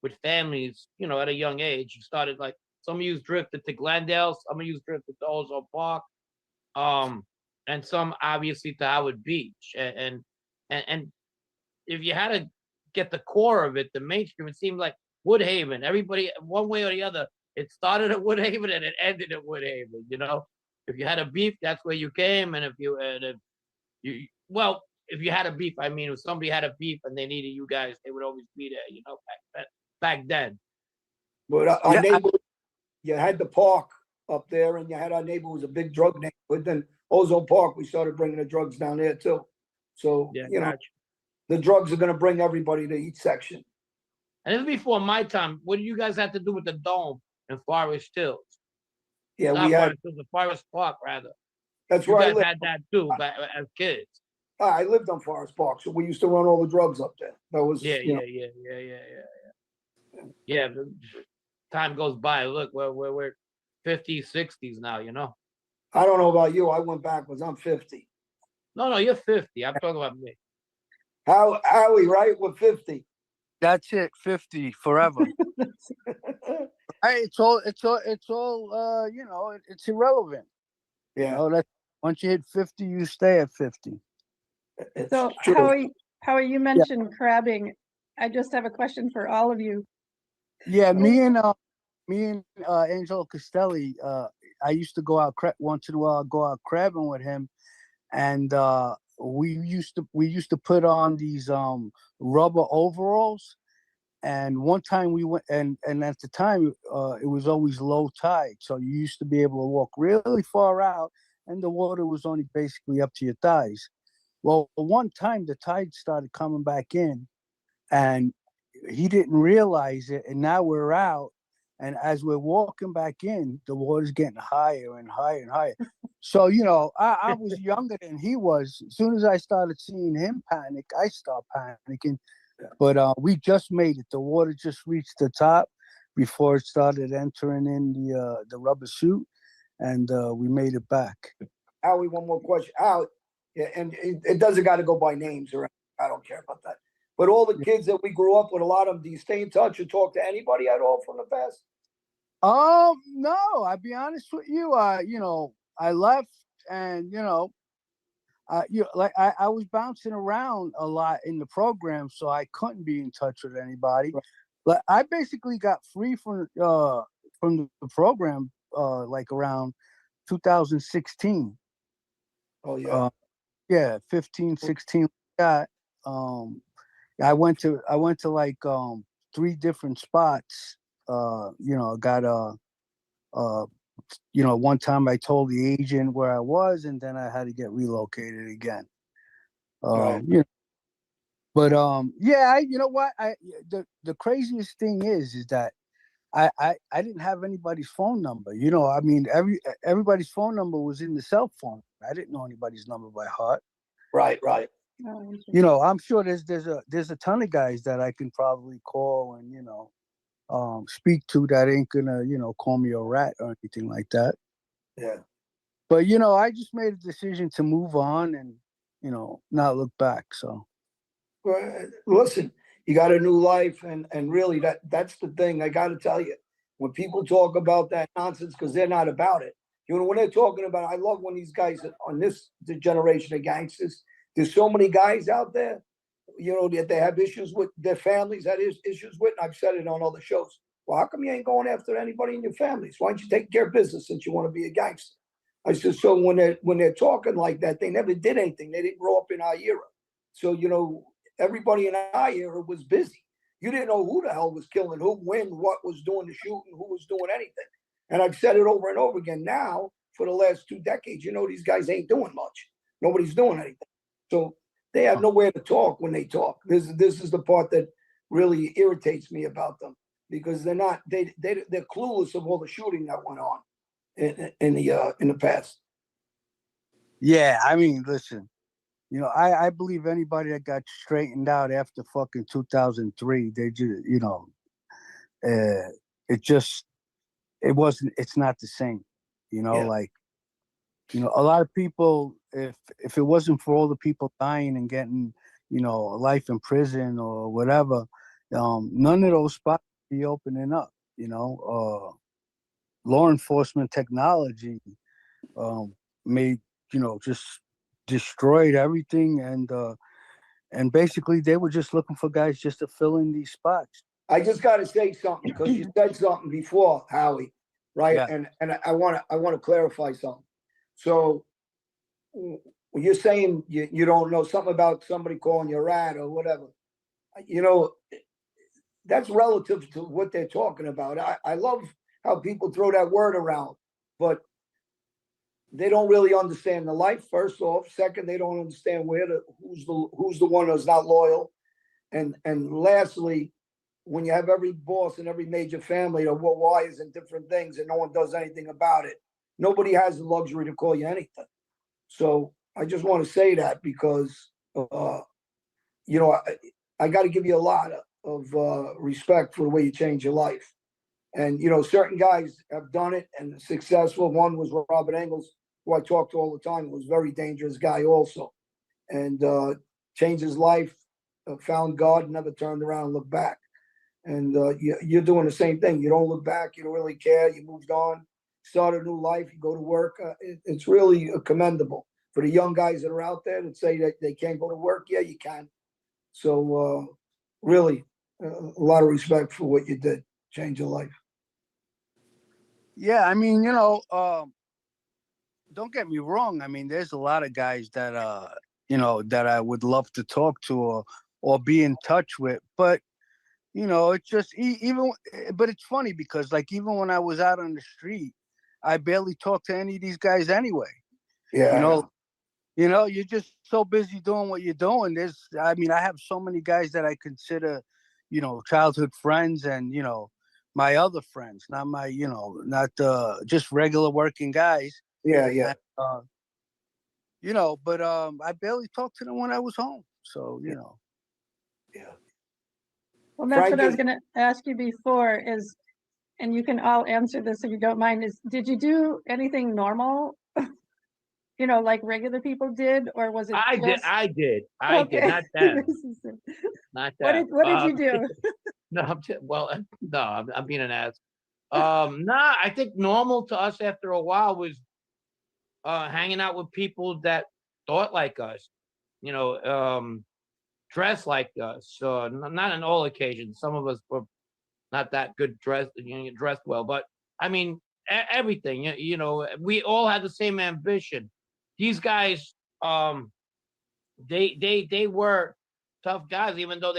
with families, at a young age, you started like some of you drifted to Glendale, some of you drifted to Ozone Park, and some obviously to Howard Beach. And if you had to get the core of it, the mainstream, it seemed like Woodhaven. Everybody, one way or the other, it started at Woodhaven and it ended at Woodhaven. If you had a beef, that's where you came, and if you had a beef, I mean, if somebody had a beef and they needed you guys, they would always be there, back then.
But our neighbor, you had the park up there, and you had our neighbor who was a big drug neighborhood. Then Ozone Park, we started bringing the drugs down there too. So,
Gotcha.
the drugs are going to bring everybody to each section.
And this is before my time. What do you guys have to do with the Dome in Forest Hills?
Yeah,
Not
we had.
Forest Hills, the Forest Park, rather.
That's
You
where I
guys
lived.
had that too, as kids.
I lived on Forest Park, so we used to run all the drugs up there. That was,
Yeah. The time goes by. Look, we're 50s, 60s now.
I don't know about you. I went backwards. I'm 50.
No, you're 50. I'm talking about me.
Howie, right? We're 50.
That's it. 50 forever. Hey, it's all it's irrelevant.
Yeah.
That once you hit 50, you stay at 50.
It's
So
true.
Howie, you mentioned crabbing. I just have a question for all of you.
Yeah, me and Angelo Castelli, I used to go out once in a while, go out crabbing with him, and we used to put on these rubber overalls. And one time we went, and at the time it was always low tide, so you used to be able to walk really far out, and the water was only basically up to your thighs. Well, one time the tide started coming back in, and he didn't realize it, and now we're out, and as we're walking back in, the water's getting higher and higher and higher. So I was younger than he was. As soon as I started seeing him panic, I started panicking. But we just made it. The water just reached the top before it started entering in the rubber suit, and we made it back.
Howie, one more question. Howie, and it doesn't got to go by names or anything. I don't care about that. But all the kids that we grew up with, a lot of them, do you stay in touch or talk to anybody at all from the past?
No, I'll be honest with you. I left, and I was bouncing around a lot in the program, so I couldn't be in touch with anybody. Right. But I basically got free from the program like around 2016.
Oh yeah.
Yeah, 15, 16. I went to like 3 different spots. Got one time I told the agent where I was, and then I had to get relocated again.
Right.
But you know what? The craziest thing is that I didn't have anybody's phone number. I mean, everybody's phone number was in the cell phone. I didn't know anybody's number by heart.
Right.
I'm sure there's a ton of guys that I can probably call and speak to that ain't gonna call me a rat or anything like that.
Yeah.
But I just made a decision to move on and not look back. So
well, listen, you got a new life, and really that's the thing. I got to tell you, when people talk about that nonsense, because they're not about it. When they're talking about, I love when these guys on the generation of gangsters. There's so many guys out there, that they have issues with their families, that is issues with. And I've said it on other shows. Well, how come you ain't going after anybody in your families? Why don't you take care of business since you want to be a gangster? I said, so when they're talking like that, they never did anything. They didn't grow up in our era. So, everybody in our era was busy. You didn't know who the hell was killing who, when, what was doing the shooting, who was doing anything. And I've said it over and over again. Now, for the last 2 decades, these guys ain't doing much. Nobody's doing anything. So they have nowhere to talk when they talk. This is the part that really irritates me about them, because they're clueless of all the shooting that went on. in the past.
Yeah, I mean, listen, you know, I believe anybody that got straightened out after fucking 2003, they just, you know, it just, it's not the same, you know,
Yeah.
like, you know, a lot of people, if it wasn't for all the people dying and getting, you know, life in prison or whatever, none of those spots would be opening up, you know. Law enforcement technology made, you know, just destroyed everything, and basically they were just looking for guys just to fill in these spots.
I just got to say something because you said something before, Howie, right?
Yeah.
And I want to clarify something. So when you're saying you don't know something about somebody calling you a rat or whatever, you know, that's relative to what they're talking about. I love how people throw that word around, but they don't really understand the life. First off, second, they don't understand who's the one that's not loyal, and lastly, when you have every boss in every major family or what wires and different things, and no one does anything about it, nobody has the luxury to call you anything. So I just want to say that because you know, I got to give you a lot of respect for the way you change your life. And, you know, certain guys have done it and successful. One was Robert Engels, who I talk to all the time. He was a very dangerous guy also. And changed his life, found God, never turned around and looked back. And you're doing the same thing. You don't look back. You don't really care. You moved on, start a new life. You go to work. It's really commendable. For the young guys that are out there that say that they can't go to work, yeah, you can. So really, a lot of respect for what you did. Change your life.
Yeah, I mean, you know, don't get me wrong. I mean, there's a lot of guys that you know, that I would love to talk to or be in touch with, but you know, it's just even. But it's funny because, like, even when I was out on the street, I barely talked to any of these guys anyway.
Yeah.
You know, you're just so busy doing what you're doing. I mean, I have so many guys that I consider, you know, childhood friends, and you know, my other friends, not my, you know, not just regular working guys.
Yeah. Yeah.
And, you know, but I barely talked to them when I was home. So, you know.
Yeah.
Well, that's what I was
Frankie,
going to ask you before is, and you can all answer this if you don't mind, is did you do anything normal? You know, like regular people did, or was it
I did.
just
I did.
okay?
Not them. Not
What
them.
what did you do?
No, well, no, I'm being an ass. Nah, I think normal to us after a while was hanging out with people that thought like us, you know, dressed like us. Not on all occasions. Some of us were not that good dressed, you know, dressed well, but I mean, everything. You know, we all had the same ambition. These guys, they were tough guys, even though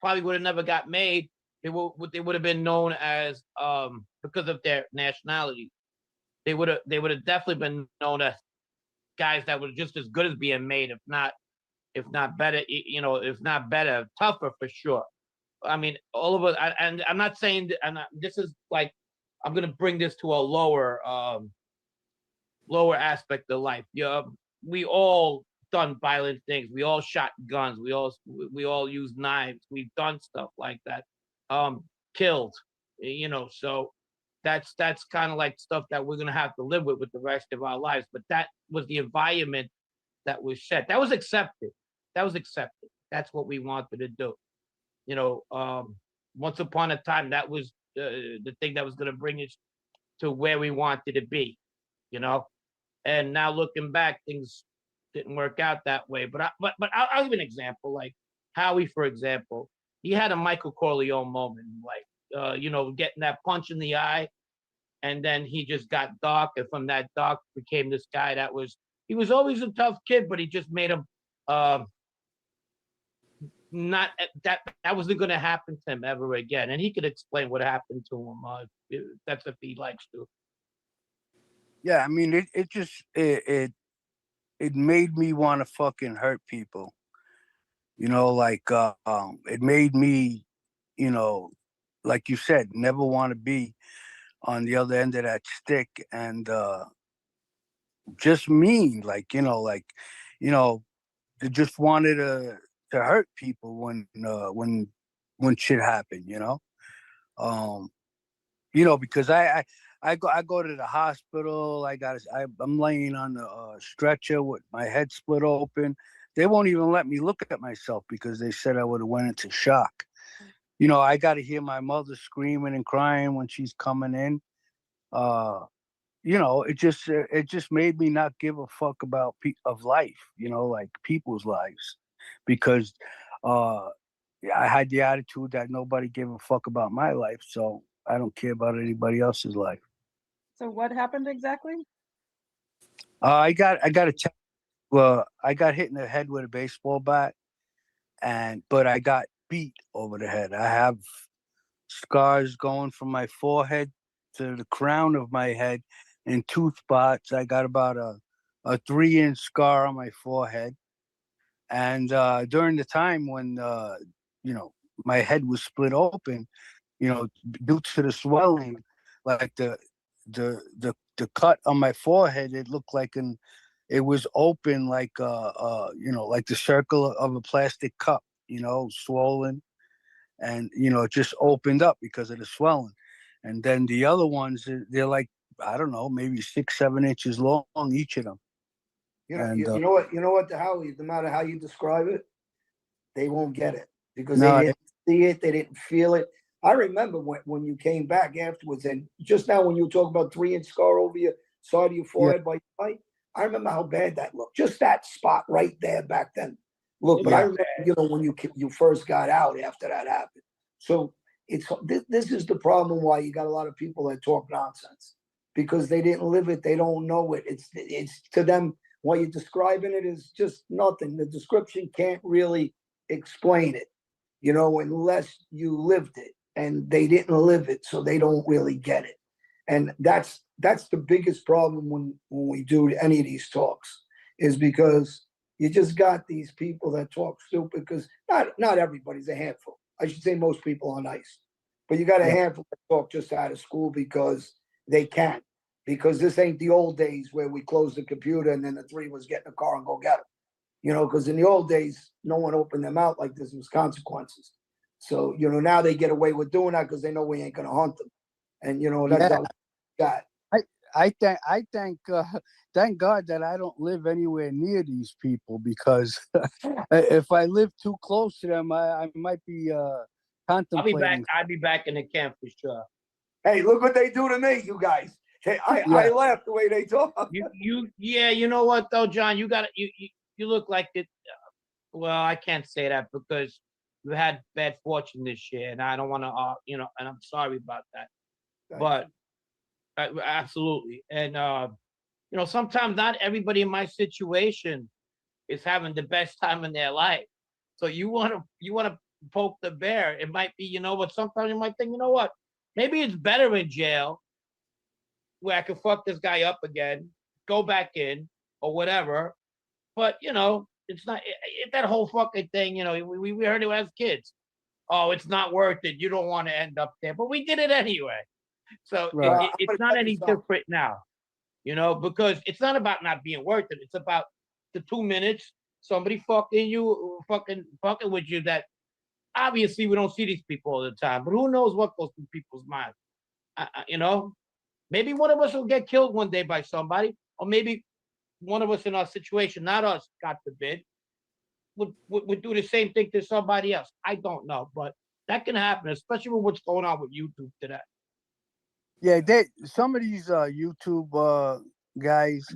probably would have never got made. They would have been known as because of their nationality. They would have definitely been known as guys that were just as good as being made, if not better. You know, if not better, tougher for sure. I mean, all of us, and I'm not saying that. This is like I'm gonna bring this to a lower aspect of life. Yeah, we all done violent things. We all shot guns. We all used knives. We've done stuff like that. Killed. You know, so that's kind of like stuff that we're gonna have to live with the rest of our lives. But that was the environment that was set. That was accepted. That was accepted. That's what we wanted to do. You know, once upon a time, that was the thing that was going to bring us to where we wanted to be. You know, and now looking back, things didn't work out that way. But I'll give an example. Like Howie, for example, he had a Michael Corleone moment, like you know, getting that punch in the eye, and then he just got dark, and from that dark became this guy that was. He was always a tough kid, but he just made him not that wasn't going to happen to him ever again, and he could explain what happened to him. That's if he likes to.
Yeah, I mean, it made me want to fucking hurt people. You know, like it made me, you know, like you said, never want to be on the other end of that stick, and just mean, like, they just wanted to hurt people when shit happened, because I go to the hospital. I'm laying on the stretcher with my head split open. They won't even let me look at myself because they said I would have went into shock. I got to hear my mother screaming and crying when she's coming in. It just made me not give a fuck about of life, like people's lives, because I had the attitude that nobody gave a fuck about my life, so I don't care about anybody else's life.
So what happened exactly?
I got I got hit in the head with a baseball bat, but I got beat over the head. I have scars going from my forehead to the crown of my head in 2 spots. I got about a 3-inch scar on my forehead. And during the time when my head was split open, due to the swelling, like the cut on my forehead, it looked like it was open, like like the circle of a plastic cup, swollen, and it just opened up because of the swelling. And then the other ones, they're like, I don't know, maybe 6-7 inches long, each of them.
You know what, Howie, no matter how you describe it, they won't get it because
No,
they didn't see it, they didn't feel it. I remember when you came back afterwards, and just now when you were talking about 3-inch scar over your side of your forehead by your eye, I remember how bad that looked. Just that spot right there back then. Look, but I remember, when you first got out after that happened. So this is the problem why you got a lot of people that talk nonsense, because they didn't live it, they don't know it. It's to them, what you're describing it is just nothing. The description can't really explain it, unless you lived it, and they didn't live it, so they don't really get it. And that's the biggest problem when we do any of these talks, is because you just got these people that talk stupid, because not everybody's, a handful. I should say most people are nice, but you got a handful that talk just out of school because they can. Because this ain't the old days where we close the computer and then the 3 was get in the car and go get them. Because in the old days, no one opened their mouth like this. There was consequences. So, now they get away with doing that because they know we ain't going to hunt them. And, that's how we got.
Thank God that I don't live anywhere near these people, because if I live too close to them, I might be contemplating.
I'll be back in the camp for sure.
Hey, look what they do to me, you guys. Hey, I laugh the way they talk.
You know what though, John? You look like it. Well, I can't say that because you had bad fortune this year, and I don't want to, and I'm sorry about that. But absolutely, and sometimes not everybody in my situation is having the best time in their life. So you want to poke the bear. It might be, what? Sometimes you might think, what? Maybe it's better in jail, where I can fuck this guy up again, go back in, or whatever. But, it's not that whole fucking thing, we heard it as kids. Oh, it's not worth it. You don't want to end up there. But we did it anyway. So it's not any different now, because it's not about not being worth it. It's about the 2 minutes, somebody fucking with you, that obviously we don't see these people all the time. But who knows what goes through people's minds, Maybe one of us will get killed one day by somebody, or maybe one of us in our situation, not us, God forbid, would do the same thing to somebody else. I don't know, but that can happen, especially with what's going on with YouTube today.
Yeah, some of these YouTube guys,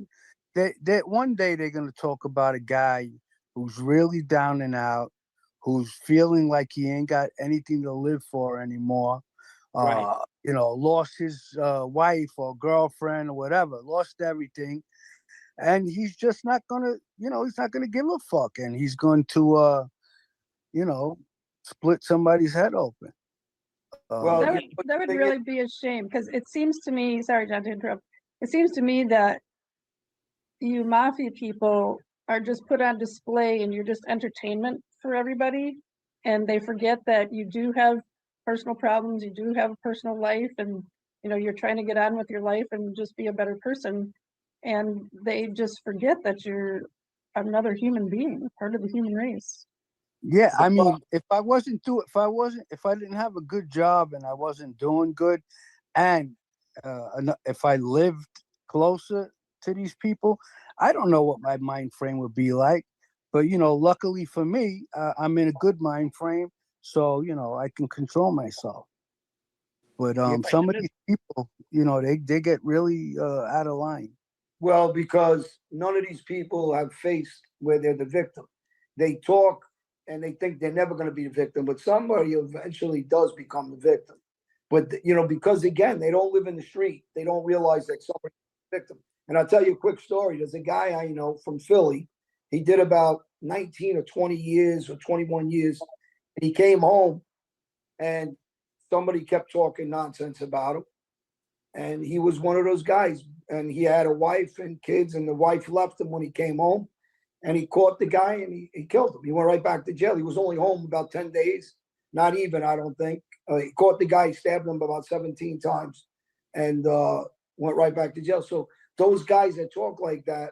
they one day they're gonna talk about a guy who's really down and out, who's feeling like he ain't got anything to live for anymore.
Right.
Lost his wife or girlfriend or whatever, lost everything. And he's just not gonna, he's not gonna give a fuck. And he's going to, split somebody's head open.
That would really be a shame, because it seems to me, sorry, John, to interrupt. It seems to me that you mafia people are just put on display, and you're just entertainment for everybody. And they forget that you do have personal problems, you do have a personal life, and you know, you're trying to get on with your life and just be a better person. And they just forget that you're another human being, part of the human race.
Yeah, I mean, if I didn't have a good job and I wasn't doing good, and if I lived closer to these people, I don't know what my mind frame would be like. But you know, luckily for me, I'm in a good mind frame, so you know I can control myself. But some of these people, you know, they get really out of line.
Well, because none of these people have faced where they're the victim. They talk and they think they're never going to be the victim, but somebody eventually does become the victim. But you know, because again, they don't live in the street, they don't realize that somebody's the victim. And I'll tell you a quick story. There's a guy I know from Philly. He did about 19 or 20 years or 21 years. And he came home and somebody kept talking nonsense about him. And he was one of those guys. And he had a wife and kids, and the wife left him when he came home. And he caught the guy and he killed him. He went right back to jail. He was only home about 10 days. Not even, I don't think. He caught the guy, stabbed him about 17 times, and went right back to jail. So those guys that talk like that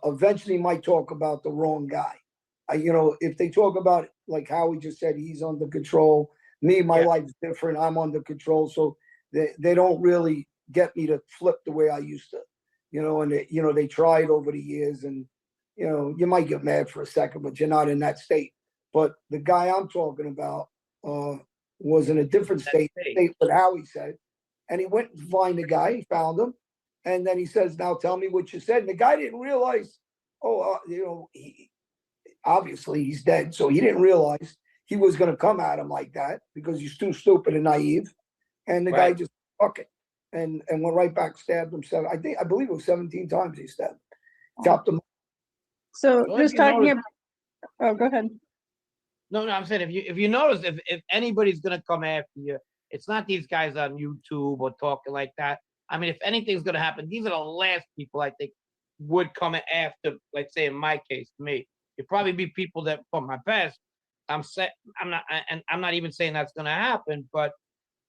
eventually might talk about the wrong guy. You know, if they talk about it, like Howie just said, he's under control. Me, my life's different. I'm under control. So they don't really get me to flip the way I used to, you know, and they tried over the years, and, you know, you might get mad for a second, but you're not in that state. But the guy I'm talking about was in a different state what Howie said. And he went to find the guy, he found him. And then he says, now tell me what you said. And the guy didn't realize, you know, obviously he's dead. So he didn't realize he was going to come at him like that because he's too stupid and naive. And the guy just fuck it and went right back, stabbed him. I believe it was 17 times he stabbed him. Chopped him.
So just talking about, oh, go ahead.
No, I'm saying if you notice, if anybody's gonna come after you, it's not these guys on YouTube or talking like that. I mean, if anything's gonna happen, these are the last people I think would come after, let's say in my case, me. It'd probably be people that, for my best, I'm not even saying that's gonna happen, but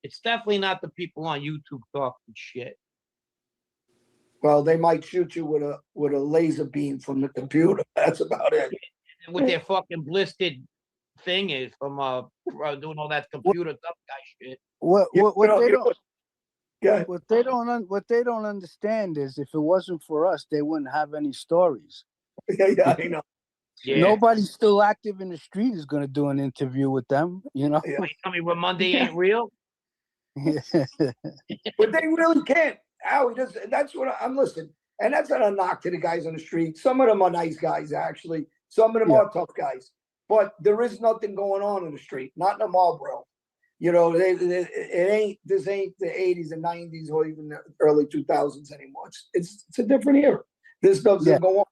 it's definitely not the people on YouTube talking shit.
Well, they might shoot you with a laser beam from the computer. That's about it.
And with their fucking blistered fingers from doing all that computer tough guy shit.
What they don't understand is if it wasn't for us, they wouldn't have any stories.
Yeah, I know.
Yeah.
Nobody still active in the street is going to do an interview with them, you know.
Yeah.
You tell me Monday ain't real?
But they really can't. Howie, that's what I'm listening. And that's not a knock to the guys on the street. Some of them are nice guys, actually. Some of them are tough guys. But there is nothing going on in the street, not in the Marlboro. You know, this ain't the 80s and 90s or even the early 2000s anymore. It's a different era. This stuff doesn't go on.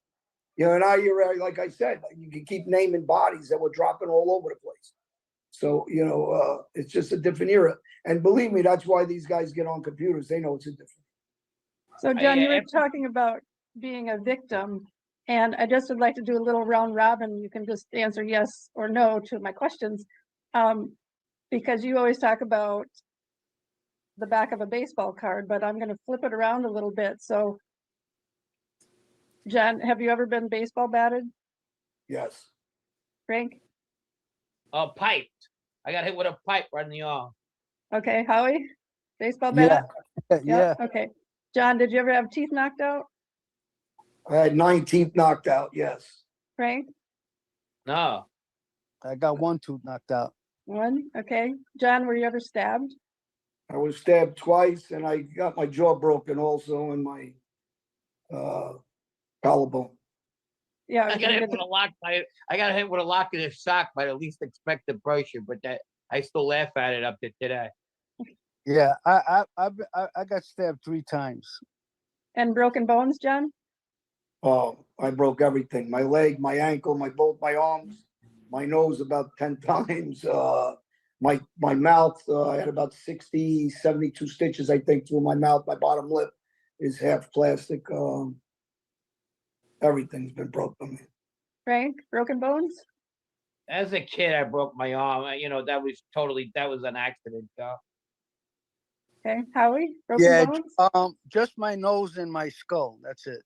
You know, and now you're, like I said, you can keep naming bodies that were dropping all over the place. So, you know, it's just a different era. And believe me, that's why these guys get on computers. They know it's a different.
So, John, you were talking about being a victim, and I just would like to do a little round robin. You can just answer yes or no to my questions, because you always talk about the back of a baseball card, but I'm going to flip it around a little bit. So, John, have you ever been baseball batted?
Yes.
Frank?
Piped. I got hit with a pipe right in the arm.
Okay, Howie? Baseball bat?
Yeah.
Okay. John, did you ever have teeth knocked out?
I had 9 teeth knocked out, yes.
Frank?
No.
I got 1 tooth knocked out.
1, okay. John, were you ever stabbed?
I was stabbed twice, and I got my jaw broken also, and my collarbone.
Yeah,
I got hit with a lock. I got hit with a lock in the sock by the least expected person, but that I still laugh at it up to today.
Yeah, I got stabbed 3 times.
And broken bones, John?
Oh, I broke everything. My leg, my ankle, both my arms, my nose about 10 times. My mouth, I had about 60, 72 stitches, I think, through my mouth. My bottom lip is half plastic. Everything's been broken.
Frank, broken bones?
As a kid, I broke my arm. You know, that was an accident.
Okay, Howie, broken
Yeah,
bones?
just my nose and my skull. That's it.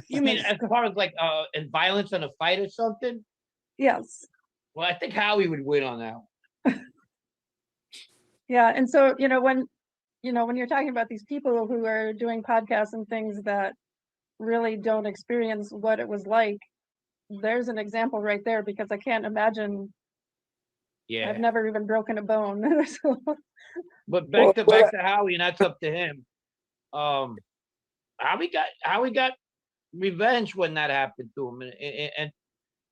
You mean as far as like in violence in a fight or something?
Yes.
Well, I think Howie would win on that.
Yeah, and so, when you're talking about these people who are doing podcasts and things that really don't experience what it was like, there's an example right there, because I can't imagine.
Yeah.
I've never even broken a bone. So,
But
Well,
back to Howie, and that's up to him. Howie got revenge when that happened to him,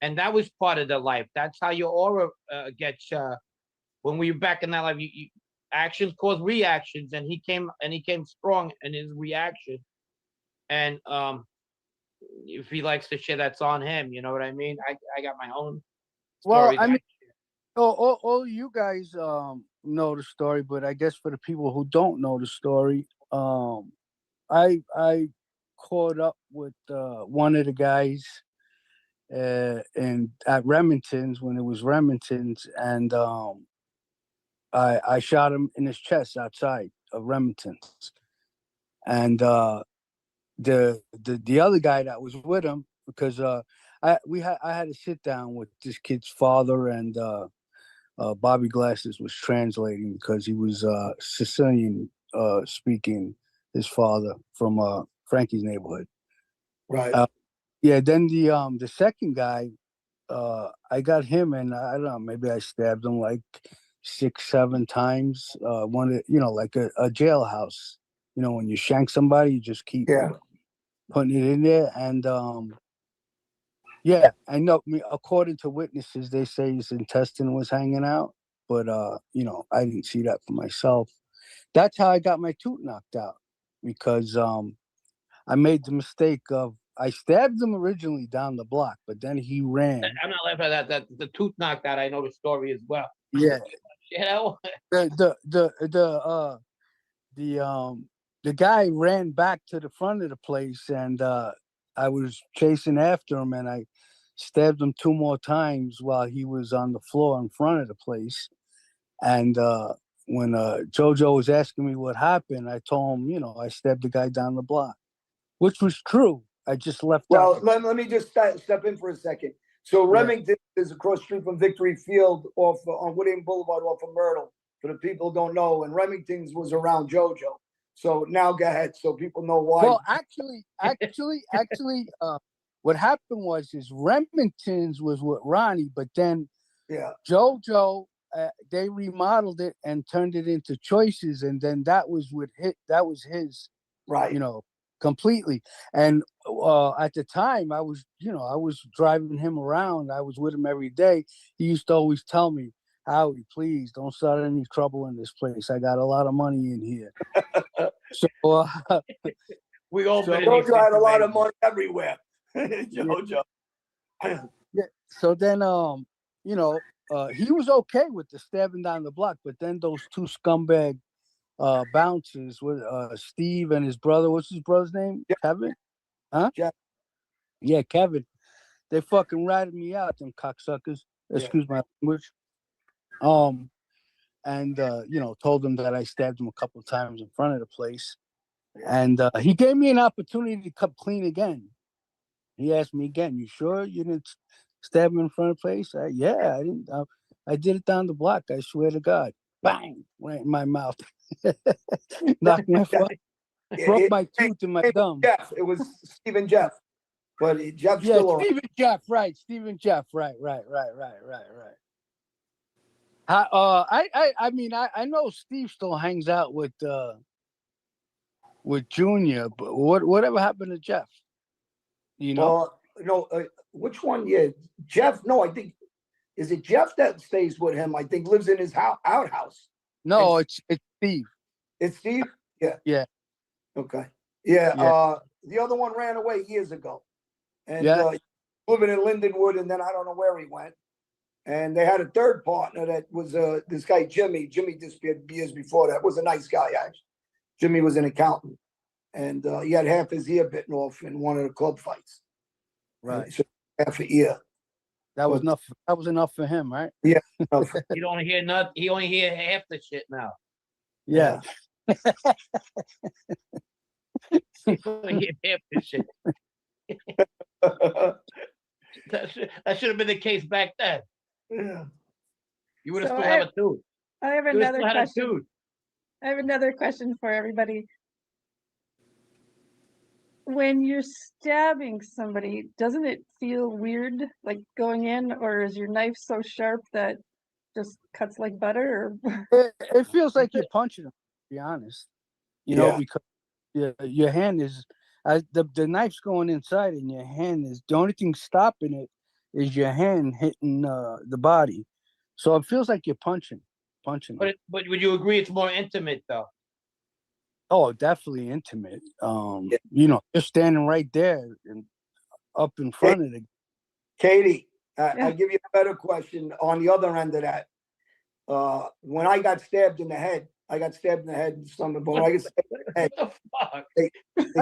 and that was part of the life. That's how your aura gets. When we were back in that life, you actions cause reactions, and he came strong in his reaction. And if he likes to share, that's on him. You know what I mean? I got my own
Well,
stories.
I mean, all you guys know the story, but I guess for the people who don't know the story, I caught up with one of the guys and at Remington's when it was Remington's, and I shot him in his chest outside of Remington's, and the other guy that was with him, because I had to sit down with this kid's father, and Bobby Glasses was translating because he was Sicilian speaking, his father from Frankie's neighborhood.
Right.
Yeah, then the second guy, I got him, and I don't know, maybe I stabbed him like 6-7 times. Like a jailhouse. When you shank somebody, you just keep
Yeah.
putting it in there. And yeah, I know. According to witnesses, they say his intestine was hanging out, but I didn't see that for myself. That's how I got my tooth knocked out, because I made the mistake of I stabbed him originally down the block, but then he ran.
I'm not laughing at that. The tooth knocked out. I know the story as well.
Yeah,
The
the guy ran back to the front of the place, and I was chasing after him, and I stabbed him 2 more times while he was on the floor in front of the place. And when Jojo was asking me what happened, I told him, I stabbed the guy down the block, which was true. I just left
Well,
out.
let me just step in for a second. So Remington is across the street from Victory Field off on Whittier Boulevard off of Myrtle. For the people who don't know, and Remington's was around JoJo. So now go ahead, so people know why.
Well, actually, what happened was Remington's was with Ronnie, but then JoJo, they remodeled it and turned it into Choices, and then that was his,
right?
Completely. And at the time, I was driving him around. I was with him every day. He used to always tell me, "Howie, please don't start any trouble in this place. I got a lot of money in here." So
we all
JoJo had a lot of money everywhere. JoJo.
Yeah. So then, he was okay with the stabbing down the block, but then those 2 scumbag bouncers with Steve and his brother. What's his brother's name?
Yeah.
Kevin? Huh?
Yeah.
Yeah, Kevin. They fucking ratted me out, them cocksuckers. Excuse my language. And told them that I stabbed him a couple of times in front of the place. And he gave me an opportunity to come clean again. He asked me again, "You sure you didn't stab him in front of the place?" Yeah, I didn't. I did it down the block. I swear to God. Bang! Right in my mouth. Knocked my foot. Broke my tooth in my gum.
Jeff. It was Steve and Jeff. But Jeff's
yeah,
still
Steve and Jeff, right. Steve and Jeff, right. I know Steve still hangs out with Junior, but whatever happened to Jeff?
No, which one? Yeah, Jeff. No, I think is it Jeff that stays with him? I think lives in his outhouse.
No, it's Steve.
It's Steve. Yeah.
Yeah.
Okay. Yeah. The other one ran away years ago, and living in Lindenwood, and then I don't know where he went. And they had a third partner that was this guy Jimmy. Jimmy disappeared years before that. Was a nice guy actually. Jimmy was an accountant, and he had half his ear bitten off in one of the club fights.
Right.
So half an ear.
That was enough. That was enough for him, right?
Yeah.
You don't hear nothing. He only hear half the shit now.
Yeah.
Shit. That should have been the case back then.
Yeah.
You would have
So
still had a tooth.
I have
You would have
another
still had a
question.
tooth.
I have another question for everybody. When you're stabbing somebody, doesn't it feel weird, like going in, or is your knife so sharp that just cuts like butter? Or
It feels like you're punching them, to be honest. You know,
Yeah.
because your hand is the knife's going inside, and your hand is the only thing stopping it is your hand hitting the body. So it feels like you're punching them.
But would you agree it's more intimate though?
Oh, definitely intimate.
Yeah.
You know, just standing right there and up in front of the.
Katie,
Yeah.
I'll give you a better question on the other end of that. When I got stabbed in the head, I got stabbed in the head in the stomach, but when I got stabbed in the head,
What the fuck?
they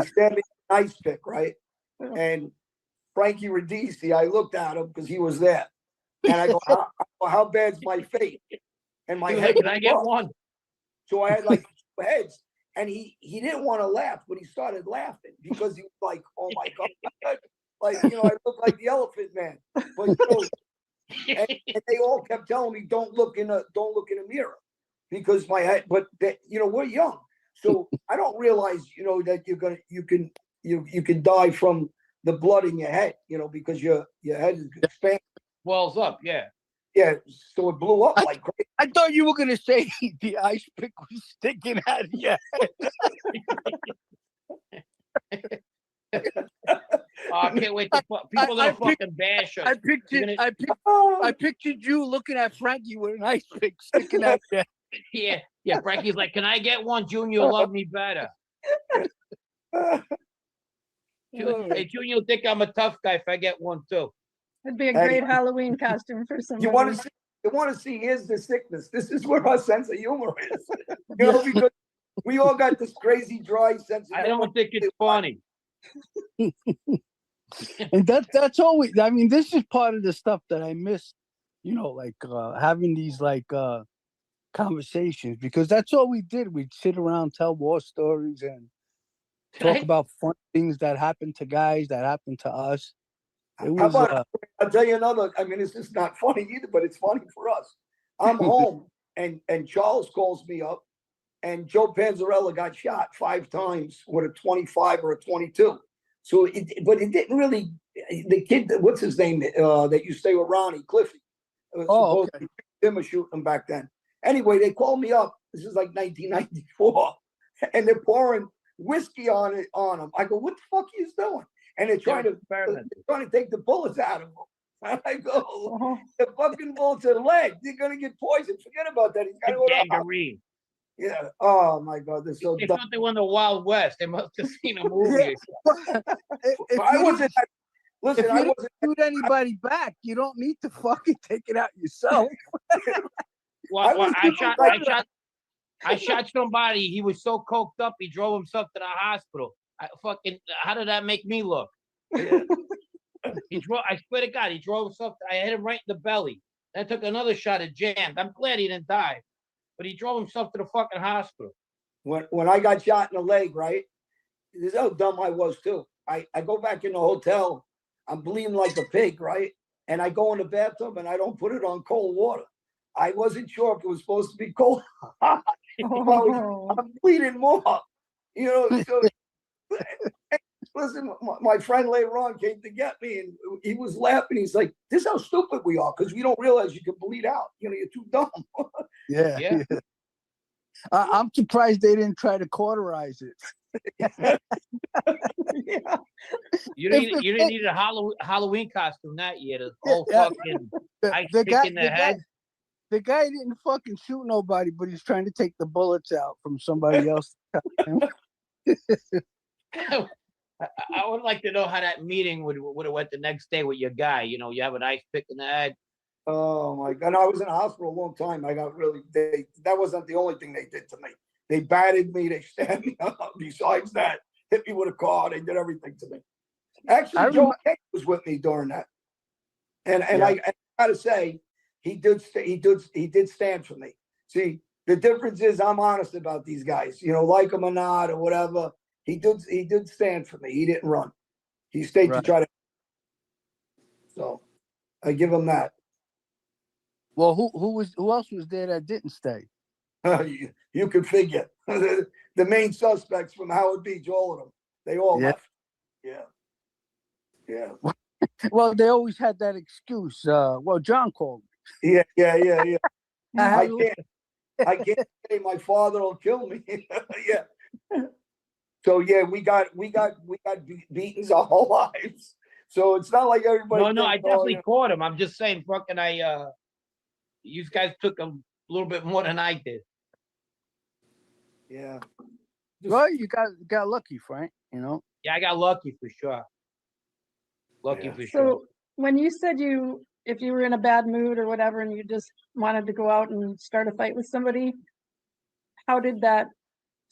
stabbed me with an ice pick, right? And Frankie Radici, I looked at him because he was there. And I go, how bad's my fate? And my
He was
head
like, can
was
I get
rough.
one?
So I had like 2 heads. And he didn't want to laugh, but he started laughing because he was like, oh my God. Like, you know, I look like the Elephant Man. But you know, and they all kept telling me, don't look in a mirror because my head, but they, you know, we're young. So I don't realize, you know, that you can die from the blood in your head, you know, because your head is expanding.
Wells up, yeah.
Yeah, so it blew up like crazy.
I thought you were gonna say the ice pick was sticking out of your head.
Oh, I can't wait to people
I
are fucking bash us.
I pictured you looking at Frankie with an ice pick sticking out there.
Yeah. Frankie's like, can I get one? Junior will love me better. Hey, Junior will think I'm a tough guy if I get one too.
it'd be a
Hey.
great Halloween costume for somebody.
You want to see, here's the sickness. This is where our sense of humor is. You know, because we all got this crazy dry sense of
I
humor.
don't think it's funny.
And that's always, I mean, this is part of the stuff that I miss, you know, like having these like conversations, because that's all we did. We'd sit around, tell war stories, and talk about fun things that happened to guys, that happened to us. It
How
was
about, I'll tell you another, I mean, it's just not funny either, but it's funny for us. I'm home and Charles calls me up and Joe Panzarella got shot 5 times with a 25 or a 22. So but it didn't really, the kid, what's his name, that used to stay with Ronnie, Cliffy.
okay.
Him was shooting him back then. Anyway, they called me up. This is like 1994. And they're pouring whiskey on him. I go, what the fuck are you doing? And they're trying to take the bullets out of him. And I go, the fucking bullets in the leg. They're gonna get poisoned. Forget about that. He's got to go to the hospital.
Gangrene.
Yeah. Oh my God, they're so
They
dumb.
thought they were in the Wild West. They must have seen a movie.
If
I
you
wasn't. Listen,
if
I
you
wasn't.
didn't shoot anybody back, you don't need to fucking take it out yourself.
Well, I shot somebody. He was so coked up, he drove himself to the hospital. How did that make me look? I swear to God, he drove himself. I hit him right in the belly. I took another shot at jammed. I'm glad he didn't die, but he drove himself to the fucking hospital.
When I got shot in the leg, right? This is how dumb I was too. I go back in the hotel. I'm bleeding like a pig, right? And I go in the bathtub and I don't put it on cold water. I wasn't sure if it was supposed to be cold. I'm bleeding more, you know. So listen, my friend later on came to get me, and he was laughing. He's like, "This is how stupid we are because we don't realize you can bleed out. You know, you're too dumb."
Yeah. I'm surprised they didn't try to cauterize it.
Yeah.
You didn't need a Halloween costume that year. The whole fucking ice pick in the head.
The guy didn't fucking shoot nobody, but he's trying to take the bullets out from somebody else.
I would like to know how that meeting would have went the next day with your guy. You know, you have an ice pick in the head.
Oh my God! I was in the hospital a long time. I got really. That wasn't the only thing they did to me. They battered me. They stabbed me up. Besides that, hit me with a car. They did everything to me. Actually, Joe Kane was with me during that, and I gotta say, he did stand for me. See, The difference is I'm honest about these guys. You know, like him or not or whatever. He did stand for me. He didn't run. He stayed to
Right.
try to. So I give him that.
Well, who else was there that didn't stay?
You could figure. The main suspects from Howard Beach, all of them, they all left. Yeah. Yeah.
Well, they always had that excuse. Well, John called me.
Yeah.
I
I can't say my father will kill me. Yeah. So yeah, we got beatings our whole lives. So it's not like everybody.
No, I
thinks,
definitely
you know,
caught him. I'm just saying, fucking, you guys took a little bit more than I did.
Yeah.
Well, you got lucky, Frank. You know.
Yeah, I got lucky for sure. Lucky
Yeah.
for sure.
So when you said if you were in a bad mood or whatever, and you just wanted to go out and start a fight with somebody, how did that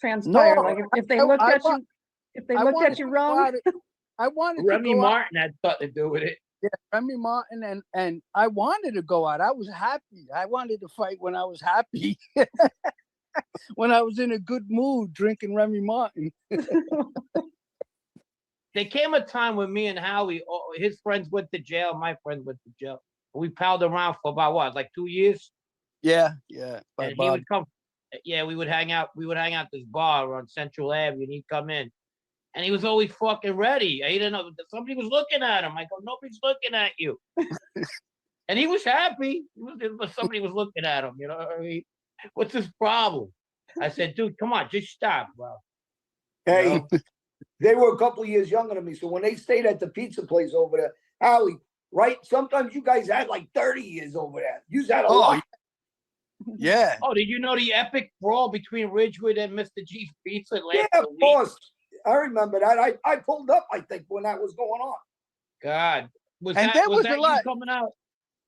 transpire?
No,
Like if they looked at you, if they looked at you wrong.
I wanted
Remy
to go
Martin had something to do with it.
Yeah, Remy Martin, and I wanted to go out. I was happy. I wanted to fight when I was happy. When I was in a good mood, drinking Remy Martin.
There came a time when me and Howie, his friends went to jail, my friends went to jail. We palled around for about what, like 2 years?
Yeah.
And he would come. Yeah, we would hang out. We would hang out this bar on Central Avenue, and he'd come in, and he was always fucking ready. He didn't know somebody was looking at him. I go, nobody's looking at you, and he was happy. Somebody was looking at him. You know, I mean, what's his problem? I said, dude, come on, just stop, bro.
Hey,
You know?
they were a couple of years younger than me. So when they stayed at the pizza place over there, Howie, right? Sometimes you guys had like 30 years over there. You had a lot.
Yeah.
Oh, did you know the epic brawl between Ridgewood and Mr. G's Pizza?
Yeah, of course. I remember that. I pulled up, I think, when that was going on.
God. Was
And
that,
there
was
was
that
a lot-
you coming out?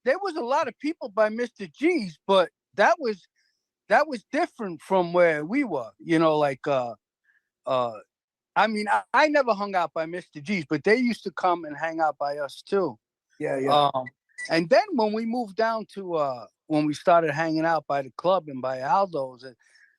There was a lot of people by Mr. G's, but that was different from where we were. You know, like I mean, I never hung out by Mr. G's, but they used to come and hang out by us too.
Yeah.
And then when we moved down to when we started hanging out by the club and by Aldo's,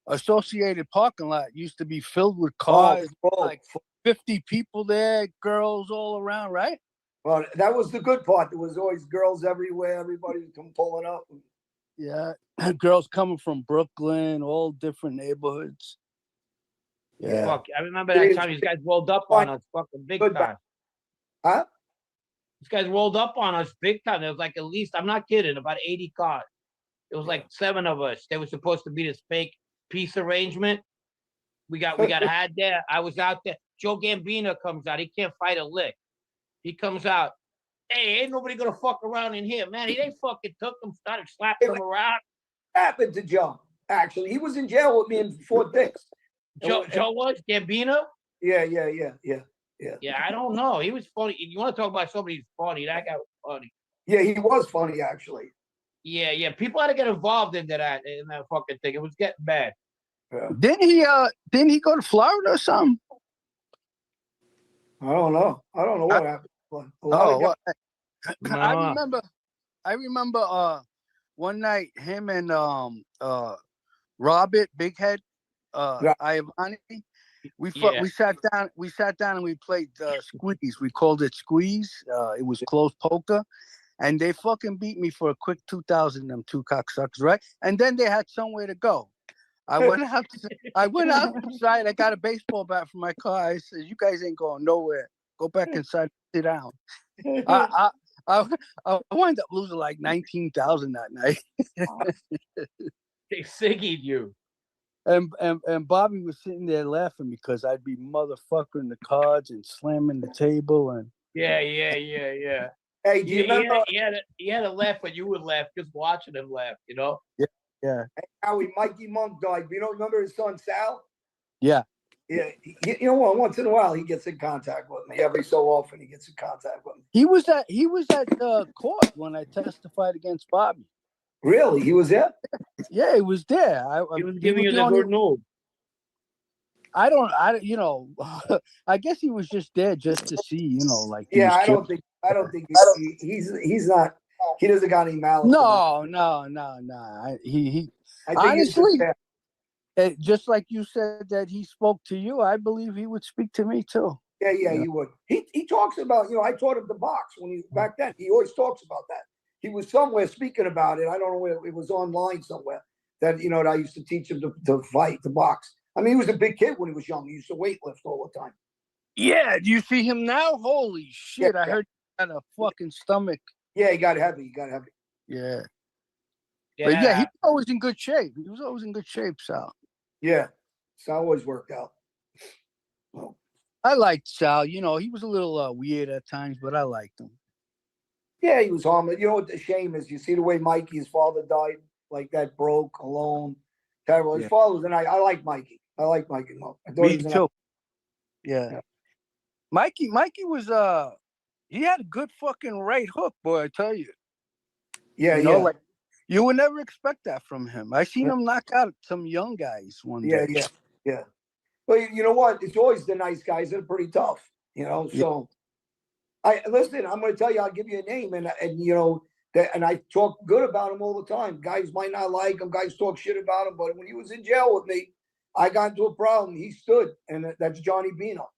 Associated parking lot used to be filled with cars, like 50 people there, girls all around, right?
Well, that was the good part. There was always girls everywhere. Everybody would come pulling up.
Yeah, girls coming from Brooklyn, all different neighborhoods. Yeah.
Fuck, I remember that time these guys rolled up on us fucking big time.
Huh?
These guys rolled up on us big time. There was like at least, I'm not kidding, about 80 cars. It was like 7 of us. They were supposed to be this fake peace arrangement. We got had there. I was out there. Joe Gambino comes out. He can't fight a lick. He comes out. Hey, ain't nobody gonna fuck around in here, man. They fucking took him, started slapping him around.
Happened to Joe, actually. He was in jail with me in Fort Dix.
Joe was Gambino?
Yeah.
Yeah, I don't know. He was funny. You want to talk about somebody who's funny? That guy was funny.
Yeah, he was funny, actually.
Yeah. People had to get involved in that fucking thing. It was getting bad.
Yeah.
Didn't he go to Florida or something?
I don't know what happened.
I remember one night him and Robert Big Head Iavani, we sat down and we played squeeze. We called it squeeze. It was closed poker, and they fucking beat me for a quick 2,000. Them two cocksuckers, right? And then they had somewhere to go. I went outside. I got a baseball bat from my car. I said, "You guys ain't going nowhere. Go back inside, sit down." I wound up losing like 19,000 that night.
They siggied you.
And Bobby was sitting there laughing because I'd be motherfuckering the cards and slamming the table and
Yeah.
Hey, do you remember?
He had to laugh when you would laugh, just watching him laugh, you know?
Yeah.
Howie, Mikey Monk died. You don't remember his son Sal?
Yeah.
Yeah. You know what? Once in a while, he gets in contact with me. Every so often, he gets in contact with me.
He was at court when I testified against Bobby.
Really? He was there?
Yeah, he was there.
He was giving you the good news.
I I guess he was just there just to see, like.
Yeah, I don't think he's not. He doesn't got any malice.
No.
I think it's
Honestly,
fair.
just like you said that he spoke to you, I believe he would speak to me too.
Yeah, he would. He talks about, I taught him to box when he back then. He always talks about that. He was somewhere speaking about it. I don't know where it was online somewhere that that I used to teach him to fight, to box. I mean, he was a big kid when he was young. He used to weightlift all the time.
Yeah, do you see him now? Holy shit!
Yeah.
I heard he had a fucking stomach.
Yeah, he got heavy.
Yeah.
Yeah.
But yeah, he was always in good shape. He was always in good shape, Sal.
Yeah, so I always worked out. Well,
I liked Sal. He was a little weird at times, but I liked him.
yeah, he was harmless. You know what the shame is? You see the way Mikey, his father, died like that, broke, alone, terrible. His
Yeah.
father was, and I like Mikey. I like Mikey. I thought he
Me
was
too. Yeah. Mikey was he had a good fucking right hook, boy, I tell you.
Yeah,
Like you would never expect that from him. I seen him knock out some young guys one day.
yeah. Well, you know what? It's always the nice guys that are pretty tough. So listen. I'm going to tell you. I'll give you a name, and and I talk good about him all the time. Guys might not like him. Guys talk shit about him, but when he was in jail with me, I got into a problem. He stood, and that's Johnny Bino.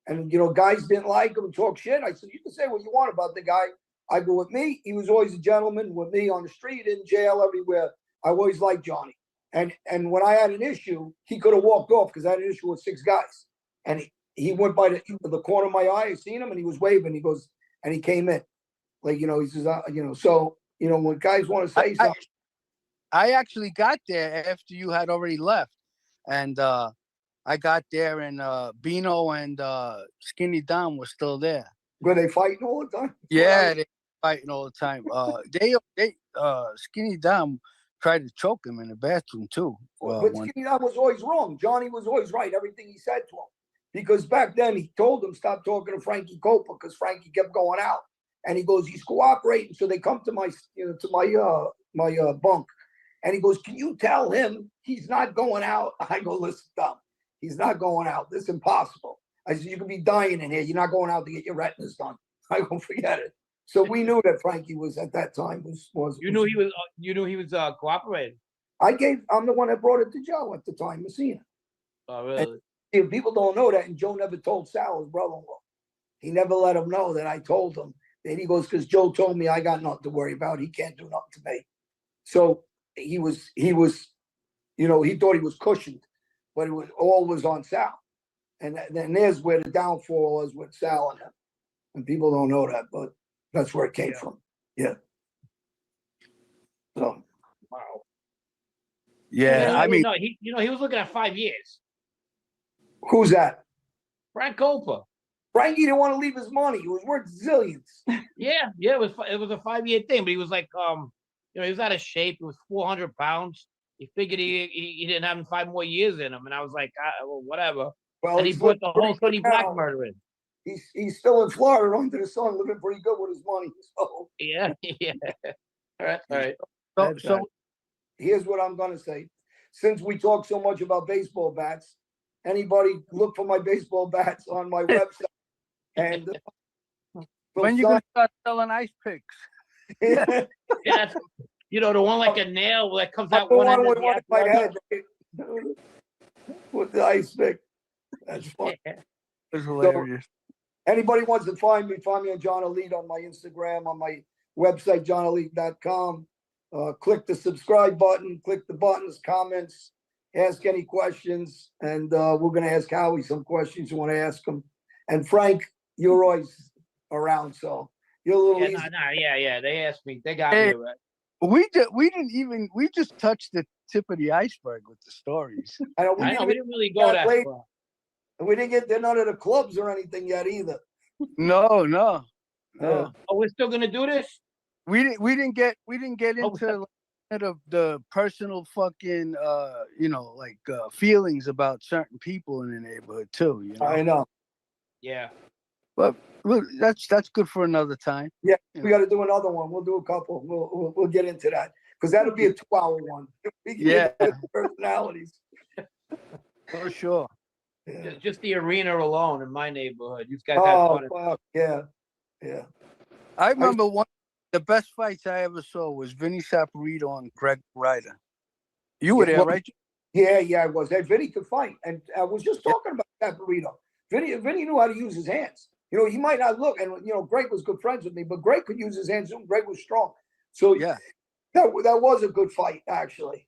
And guys didn't like him and talk shit. I said, you can say what you want about the guy. I go, with me, he was always a gentleman. With me on the street, in jail, everywhere, I always liked Johnny. And when I had an issue, he could have walked off because I had an issue with 6 guys. And he went by the corner of my eye. I seen him, and he was waving. He goes, and he came in, like he says, So when guys want to say something,
I actually got there after you had already left, and I got there, and Bino and Skinny Dom were still there.
were they fighting all the time?
Yeah, they fighting all the time. They Skinny Dom tried to choke him in the bathroom too.
But Skinny Dom was always wrong. Johnny was always right. Everything he said to him, because back then he told him stop talking to Frankie Copa because Frankie kept going out, and he goes, he's cooperating. So they come to my my bunk, and he goes, can you tell him he's not going out? I go, listen, Dom, he's not going out. This is impossible. I said, you could be dying in here. You're not going out to get your retinas done. I go, forget it. So we knew that Frankie was at that time was.
You knew he was cooperating.
I'm the one that brought it to Joe at the time, Messina.
Oh, really?
And people don't know that, and Joe never told Sal, his brother-in-law. He never let him know that I told him. And he goes, because Joe told me I got nothing to worry about. He can't do nothing to me. So he was, he thought he was cushioned, but it was all was on Sal. And then there's where the downfall was with Sal and him. And people don't know that, but that's where it came from. Yeah. So,
Wow.
Yeah, I mean,
he was looking at 5 years.
who's that?
Frank Copa.
Frankie didn't want to leave his money. It was worth zillions.
Yeah, it was a 5-year thing, but he was like, he was out of shape. He was 400 pounds. He figured he didn't have 5 more years in him, and I was like, well, whatever.
Well,
And he brought the whole Sonny Black murder in.
He's still in Florida under the sun, living pretty good with his money. So
Yeah. All right.
so
here's what I'm gonna say. Since we talk so much about baseball bats, anybody look for my baseball bats on my website. And
when you gonna start selling ice picks?
Yeah, that's, the one like a nail that comes out
the
one
one
end.
with one in my head with the ice pick. That's fun.
It's hilarious.
Anybody wants to find me on John Alite on my Instagram, on my website, johnalite.com. Click the subscribe button, click the buttons, comments, ask any questions, and we're going to ask Howie some questions you want to ask him. And Frank, you're always around, so you're a little easy.
Yeah. They asked me. They got me right.
We just touched the tip of the iceberg with the stories.
I know,
We didn't really go that far.
We didn't get to none of the clubs or anything yet either.
No.
Oh, we're still gonna do this?
We didn't get into the personal fucking feelings about certain people in the neighborhood too.
I know.
Yeah.
But look, that's good for another time.
Yeah, we got to do another one. We'll do a couple. We'll get into that because that'll be a 2-hour one. We can get into personalities.
For sure.
Yeah.
Just the arena alone in my neighborhood. You guys had fun.
Fuck. Yeah.
I remember one of the best fights I ever saw was Vinny Saporito and Greg Ryder. You were there,
well,
right?
Yeah, I was. Hey, Vinny could fight, and I was just talking about that burrito. Vinny knew how to use his hands. He might not look, and Greg was good friends with me, but Greg could use his hands too. Greg was strong, so
Yeah.
that was a good fight, actually.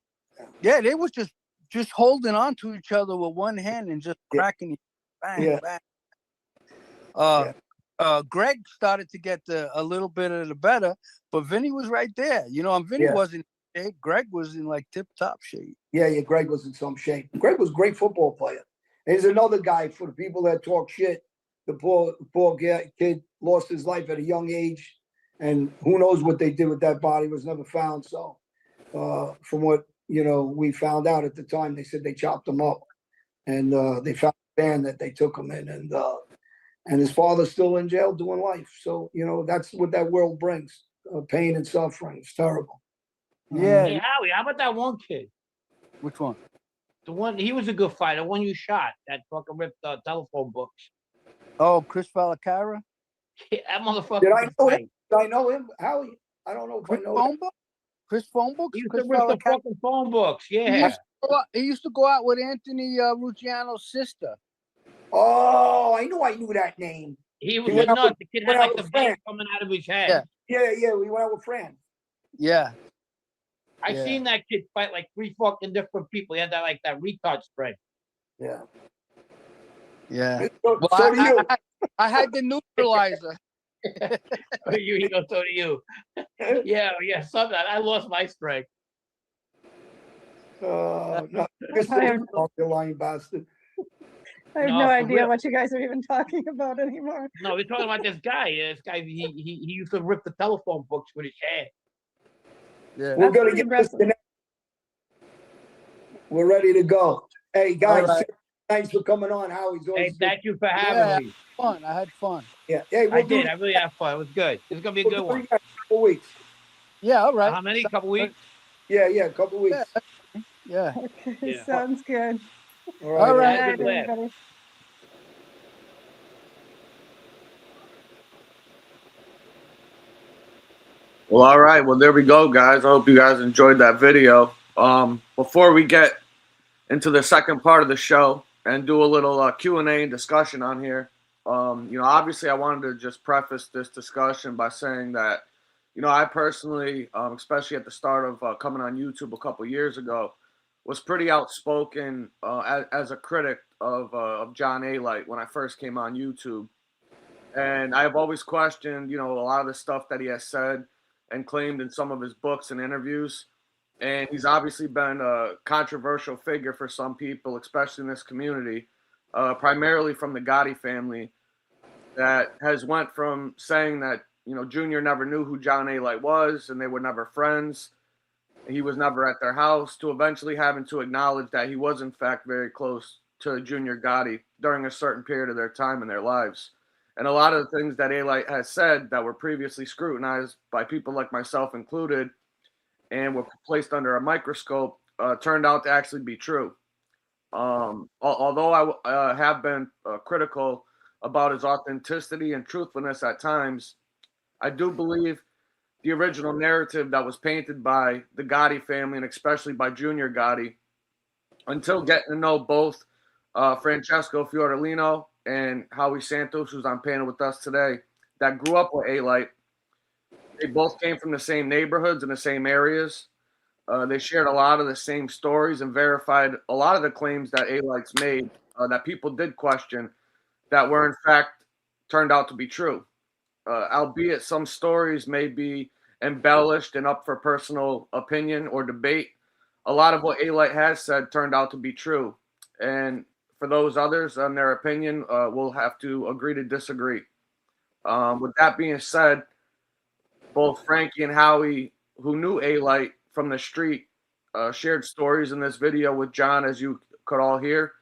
Yeah, they was just holding on to each other with one hand and just cracking, bang, bang. Greg started to get a little bit of the better, but Vinny was right there. And Vinny wasn't in shape. Greg was in like tip-top shape.
Yeah, Greg was in some shape. Greg was a great football player. And he's another guy for the people that talk shit. The poor kid lost his life at a young age, and who knows what they did with that body was never found. So, from what we found out at the time, they said they chopped him up, and they found a van that they took him in, and his father's still in jail doing life. So that's what that world brings: pain and suffering. It's terrible.
Yeah.
Hey, Howie, how about that one kid?
Which one?
The one, he was a good fighter. The one you shot, that fucking ripped telephone books.
Oh, Chris Valacara?
Yeah, that motherfucker.
Did I know him? Did I know him? Howie? I don't know if
Chris
I know
phone book? Chris phone books?
He used
Chris
to rip the
Valacara?
fucking phone books.
He
Yeah.
used to go out with Anthony Ruggiano's sister.
Oh, I knew that name.
He was
went
a
out
nut.
with-
The kid
went
had
out
like the
with
vein
Fran.
coming out of his head.
Yeah.
Yeah, we went out with Fran.
Yeah.
I seen that kid fight like 3 fucking different people. He had that retard spread.
Yeah.
Yeah.
So,
Well,
so do you.
I had the neutralizer.
You go, so do you. Yeah, something. I lost my strength.
No,
I have-
you lying bastard.
I have
No,
no
for
idea
real.
what you guys are even talking about anymore.
No, we're talking about this guy. This guy, he used to rip the telephone books with his hand.
Yeah.
We're
That's
gonna
pretty
get
impressive.
this. We're ready to go. Hey guys,
All right.
thanks for coming on. Howie's
Hey,
always good.
thank you for having me.
Fun. I had fun.
Yeah. Hey,
I did. I really had fun. It was good. It's gonna be a
we'll
good
do it
one.
again in a couple weeks.
Yeah, all right.
How many? Couple weeks?
Yeah, a couple weeks.
Yeah.
Okay,
Yeah.
sounds good.
All right.
Have a
Good
good
night,
laugh.
everybody.
Well, all right. Well, there we go, guys. I hope you guys enjoyed that video. Before we get into the second part of the show and do a little Q&A and discussion on here, obviously I wanted to just preface this discussion by saying that, I personally, especially at the start of coming on YouTube a couple years ago, was pretty outspoken as a critic of John Alite when I first came on YouTube. And I've always questioned, a lot of the stuff that he has said and claimed in some of his books and interviews. And he's obviously been a controversial figure for some people, especially in this community, primarily from the Gotti family, that has went from saying that, Junior never knew who John Alite was and they were never friends. He was never at their house, to eventually having to acknowledge that he was, in fact, very close to Junior Gotti during a certain period of their time in their lives. And a lot of the things that Alite has said that were previously scrutinized by people like myself included and were placed under a microscope turned out to actually be true. Although I have been critical about his authenticity and truthfulness at times, I do believe the original narrative that was painted by the Gotti family and especially by Junior Gotti, until getting to know both Francesco Fiordilino and Howie Santos, who's on panel with us today, that grew up with Alite. They both came from the same neighborhoods and the same areas. They shared a lot of the same stories and verified a lot of the claims that Alite's made that people did question that were in fact turned out to be true. Albeit some stories may be embellished and up for personal opinion or debate, a lot of what Alite has said turned out to be true. And for those others, on their opinion, we'll have to agree to disagree. With that being said, both Frankie and Howie, who knew Alite from the street, shared stories in this video with John, as you could all hear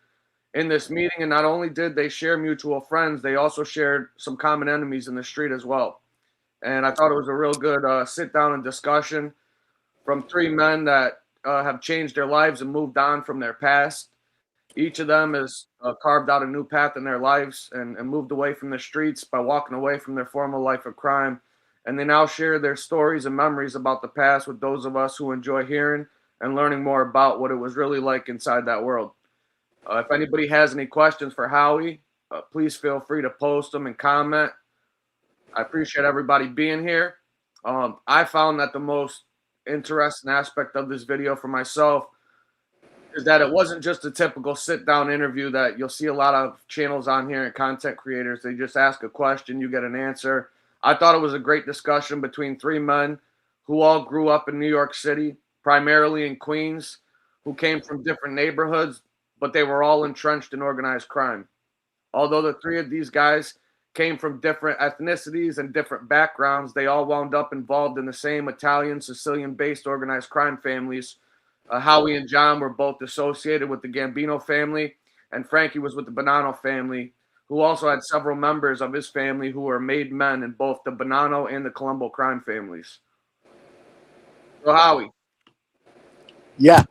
in this meeting. And not only did they share mutual friends, they also shared some common enemies in the street as well. And I thought it was a real good sit down and discussion from three men that have changed their lives and moved on from their past. Each of them has carved out a new path in their lives and moved away from the streets by walking away from their former life of crime. And they now share their stories and memories about the past with those of us who enjoy hearing and learning more about what it was really like inside that world. If anybody has any questions for Howie, please feel free to post them and comment. I appreciate everybody being here. I found that the most interesting aspect of this video for myself is that it wasn't just a typical sit-down interview that you'll see a lot of channels on here and content creators. They just ask a question, you get an answer. I thought it was a great discussion between three men who all grew up in New York City, primarily in Queens, who came from different neighborhoods, but they were all entrenched in organized crime. Although the three of these guys came from different ethnicities and different backgrounds, they all wound up involved in the same Italian, Sicilian-based organized crime families. Howie and John were both associated with the Gambino family, and Frankie was with the Bonanno family, who also had several members of his family who were made men in both the Bonanno and the Colombo crime families. So, Howie,
Yeah.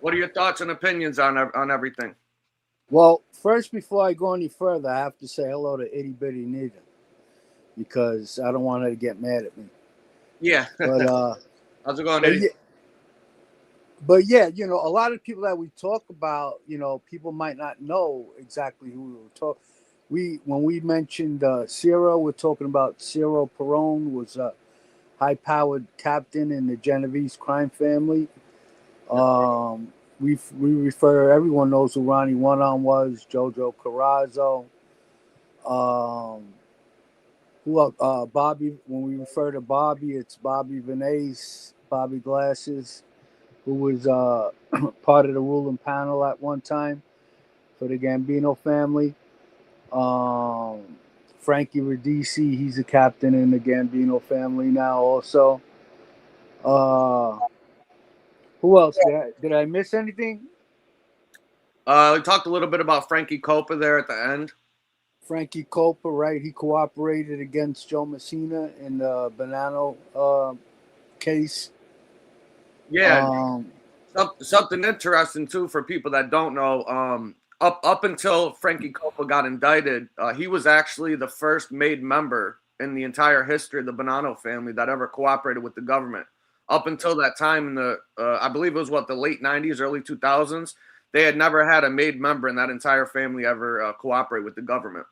what are your thoughts and opinions on everything?
Well, first, before I go any further, I have to say hello to Itty Bitty Nita because I don't want her to get mad at me.
Yeah.
But
how's it going,
but
Eddie?
yeah, but yeah, you know, a lot of people that we talk about, you know, people might not know exactly who we were talking. When we mentioned Ciro, we're talking about Ciro Perone, was a high-powered captain in the Genovese crime family. We refer, everyone knows who Ronnie One-On was, Jojo Carrazzo. Who else? Bobby, when we refer to Bobby, it's Bobby Vinace, Bobby Glasses, who was part of the ruling panel at one time for the Gambino family. Frankie Radici, he's a captain in the Gambino family now also. Who else? Did I miss anything?
We talked a little bit about Frankie Copa there at the end.
Frankie Copa, right? He cooperated against Joe Messina in the Bonanno case.
Yeah. Something interesting too for people that don't know. Up until Frankie Copa got indicted, he was actually the first made member in the entire history of the Bonanno family that ever cooperated with the government. Up until that time in the, I believe it was the late 90s, early 2000s, they had never had a made member in that entire family ever cooperate with the government.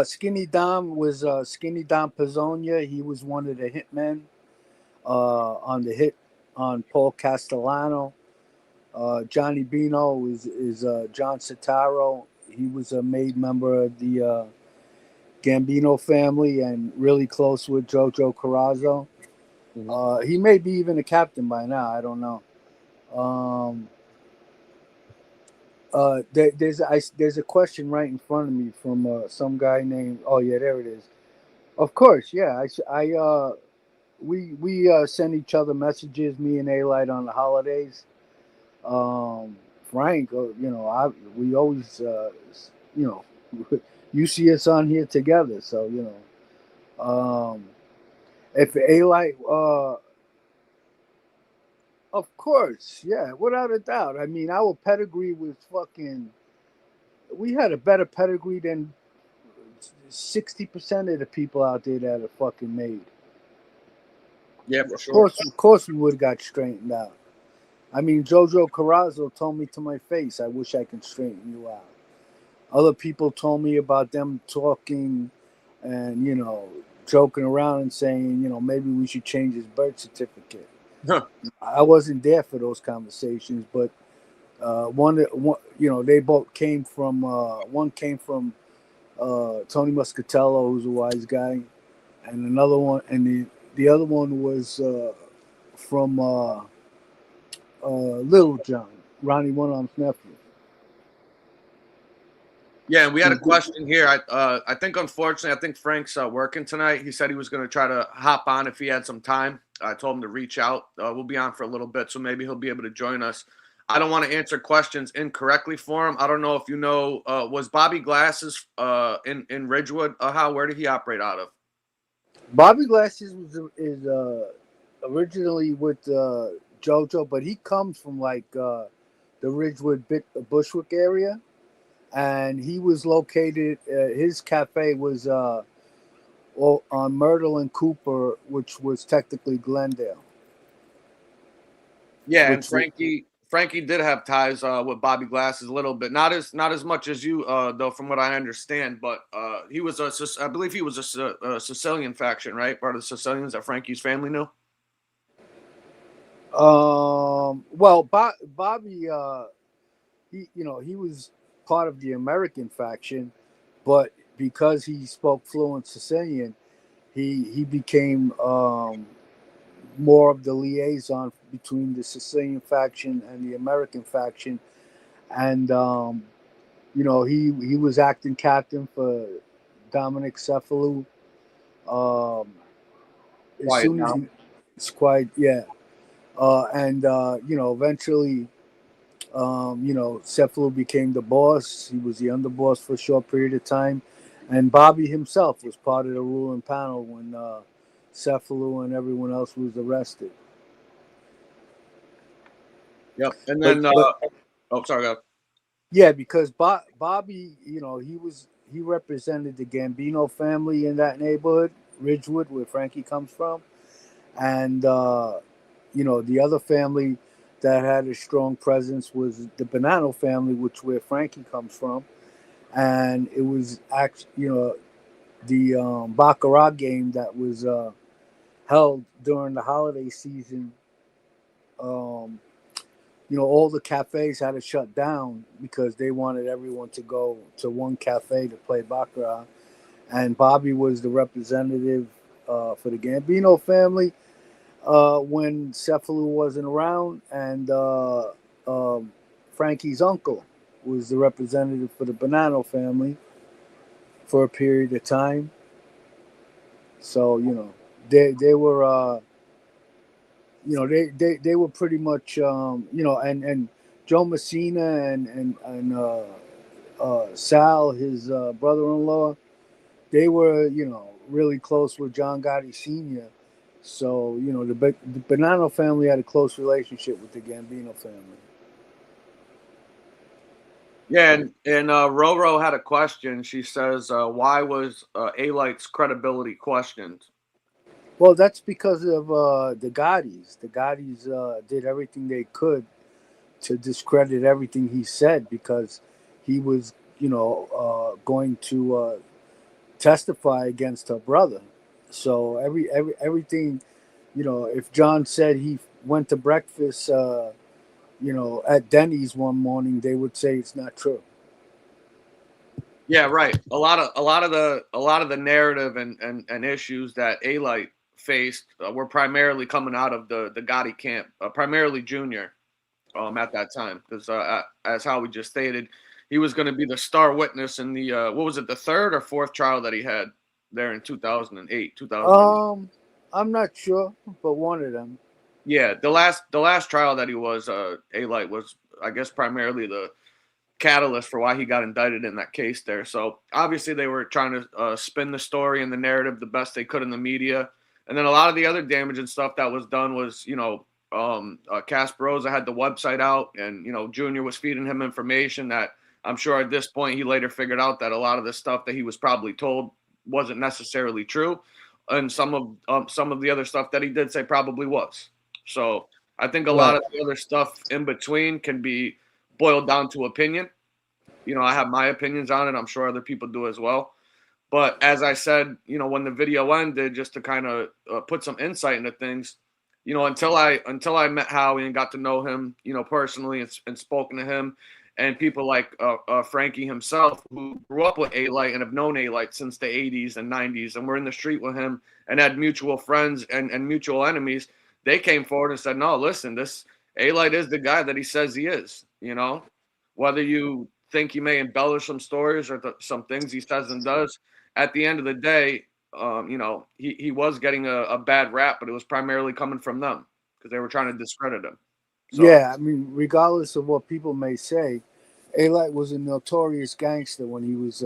Skinny Dom was Skinny Dom Pizzonia. He was one of the hitmen on the hit on Paul Castellano. Johnny Bino is John Sitaro. He was a made member of the Gambino family and really close with Jojo Carrazzo. Mm-hmm. He may be even a captain by now. I don't know. There's a question right in front of me from some guy named. Oh yeah, there it is. Of course, yeah. We send each other messages. Me and A-Light on the holidays. Frank, we always, you see us on here together. So if A-Light, of course, yeah, without a doubt. I mean, our pedigree was fucking. We had a better pedigree than 60% of the people out there that are fucking made.
Yeah, for sure.
Of course, we would have got straightened out. I mean, Jojo Carrazzo told me to my face, "I wish I could straighten you out." Other people told me about them talking and joking around and saying, maybe we should change his birth certificate.
Huh.
I wasn't there for those conversations, but one, they both came from. One came from Tony Muscatello, who's a wise guy, and another one, and the other one was from Little John, Ronnie One-Arm's nephew.
Yeah, and we had a question here. I think, unfortunately, I think Frank's working tonight. He said he was going to try to hop on if he had some time. I told him to reach out. We'll be on for a little bit, so maybe he'll be able to join us. I don't want to answer questions incorrectly for him. I don't know if you know, was Bobby Glasses in Ridgewood? Where did he operate out of?
Bobby Glasses is originally with Jojo, but he comes from like the Ridgewood Bushwick area. And he was located, his cafe was on Myrtle and Cooper, which was technically Glendale.
Yeah, and
Which was,
Frankie did have ties with Bobby Glasses a little bit, not as much as you though, from what I understand. But he was I believe he was a Sicilian faction, right? Part of the Sicilians that Frankie's family knew.
well, Bobby, he was part of the American faction, but because he spoke fluent Sicilian, he became more of the liaison between the Sicilian faction and the American faction, and he was acting captain for Dominic Cephalou. Um, as
Quiet
soon as
now.
it's quite, yeah, and eventually, Cephalou became the boss. He was the underboss for a short period of time, and Bobby himself was part of the ruling panel when Cephalou and everyone else was arrested.
Yep. And
But
then oh, sorry. Go ahead.
yeah, because Bobby, he represented the Gambino family in that neighborhood, Ridgewood, where Frankie comes from, and the other family that had a strong presence was the Bonanno family, which where Frankie comes from, and it was actually the baccarat game that was held during the holiday season. Um, all the cafes had to shut down because they wanted everyone to go to one cafe to play baccarat, and Bobby was the representative for the Gambino family when Cephalou wasn't around, and Frankie's uncle was the representative for the Bonanno family for a period of time. So they were they were pretty much and Joe Messina and Sal, his brother-in-law, they were really close with John Gotti Sr. So the Bonanno family had a close relationship with the Gambino family.
Yeah, and Roro had a question. She says, "Why was Alite's credibility questioned?"
Well, that's because of the Gottis. The Gottis did everything they could to discredit everything he said because he was, going to testify against her brother. So everything, if John said he went to breakfast, at Denny's one morning, they would say it's not true.
Yeah, right. A lot of the narrative and issues that Alite faced were primarily coming out of the Gotti camp, primarily Junior, at that time, because as Howie just stated, he was going to be the star witness in the what was it, the third or fourth trial that he had there in 2008, 2000.
I'm not sure, but one of them.
Yeah, the last trial that he was Alite was, I guess, primarily the catalyst for why he got indicted in that case there. So obviously they were trying to spin the story and the narrative the best they could in the media. And then a lot of the other damage and stuff that was done was, Casperosa had the website out, and, Junior was feeding him information that I'm sure at this point he later figured out that a lot of the stuff that he was probably told wasn't necessarily true. And some of the other stuff that he did say probably was. So I think a lot
Right.
of the other stuff in between can be boiled down to opinion. I have my opinions on it. I'm sure other people do as well. But as I said, when the video ended, just to kind of put some insight into things, until I met Howie and got to know him, personally, and spoken to him, and people like Frankie himself, who grew up with Alite and have known Alite since the 80s and 90s, and were in the street with him and had mutual friends and mutual enemies, they came forward and said, "No, listen, this Alite is the guy that he says he is." Whether you think he may embellish some stories or some things he says and does, at the end of the day, he was getting a bad rap, but it was primarily coming from them because they were trying to discredit him. So
Yeah, I mean, regardless of what people may say, Alite was a notorious gangster when he was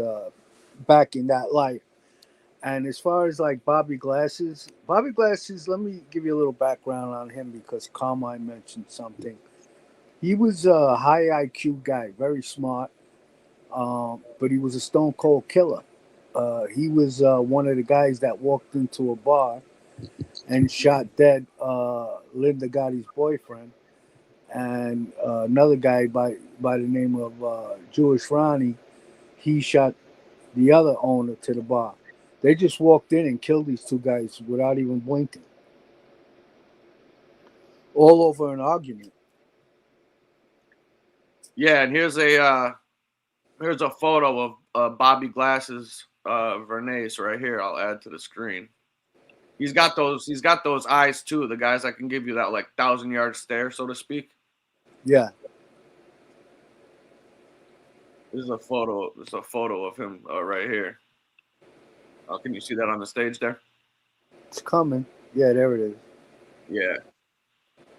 back in that life. And as far as like Bobby Glasses, let me give you a little background on him because Carmine mentioned something. He was a high IQ guy, very smart, but he was a stone cold killer. He was one of the guys that walked into a bar and shot dead Linda Gotti's boyfriend, and another guy by the name of Jewish Ronnie. He shot the other owner to the bar. They just walked in and killed these two guys without even blinking, all over an argument.
Yeah, and here's a photo of Bobby Glass's Vernace right here. I'll add to the screen. He's got those eyes too. The guys that can give you that like 1,000-yard stare, so to speak.
Yeah.
This is a photo. This is a photo of him right here. Can you see that on the stage there?
It's coming. Yeah, there it is.
Yeah.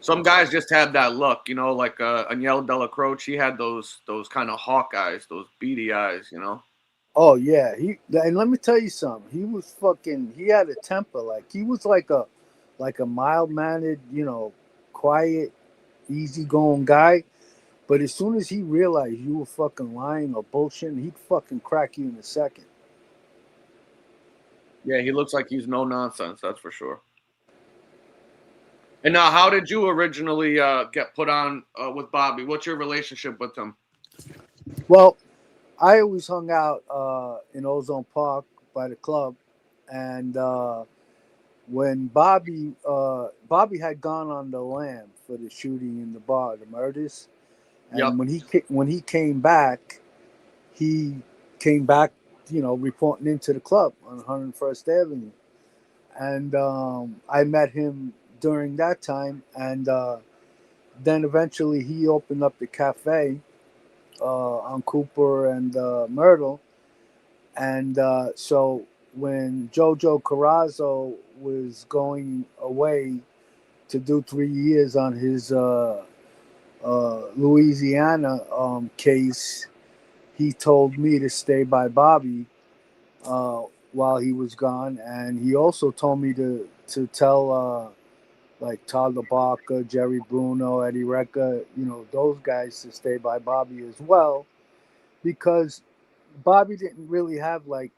Some guys just have that look, you know, like Aniel Della Croce. He had those kind of hawk eyes, those beady eyes, you know.
Oh yeah, and let me tell you something. He was fucking. He had a temper. Like he was like a mild mannered, quiet, easygoing guy. But as soon as he realized you were fucking lying or bullshitting, he'd fucking crack you in a second.
Yeah, he looks like he's no nonsense. That's for sure. And now, how did you originally get put on with Bobby? What's your relationship with him?
Well, I always hung out in Ozone Park by the club, and when Bobby had gone on the lam for the shooting in the bar, the murders, and when he came back, reporting into the club on 101st Avenue, and I met him during that time, and then eventually he opened up the cafe on Cooper and Myrtle, and so when Jojo Carrazzo was going away to do 3 years on his Louisiana case, he told me to stay by Bobby while he was gone, and he also told me to tell like Todd LaBarca, Jerry Bruno, Eddie Recca, those guys to stay by Bobby as well, because Bobby didn't really have like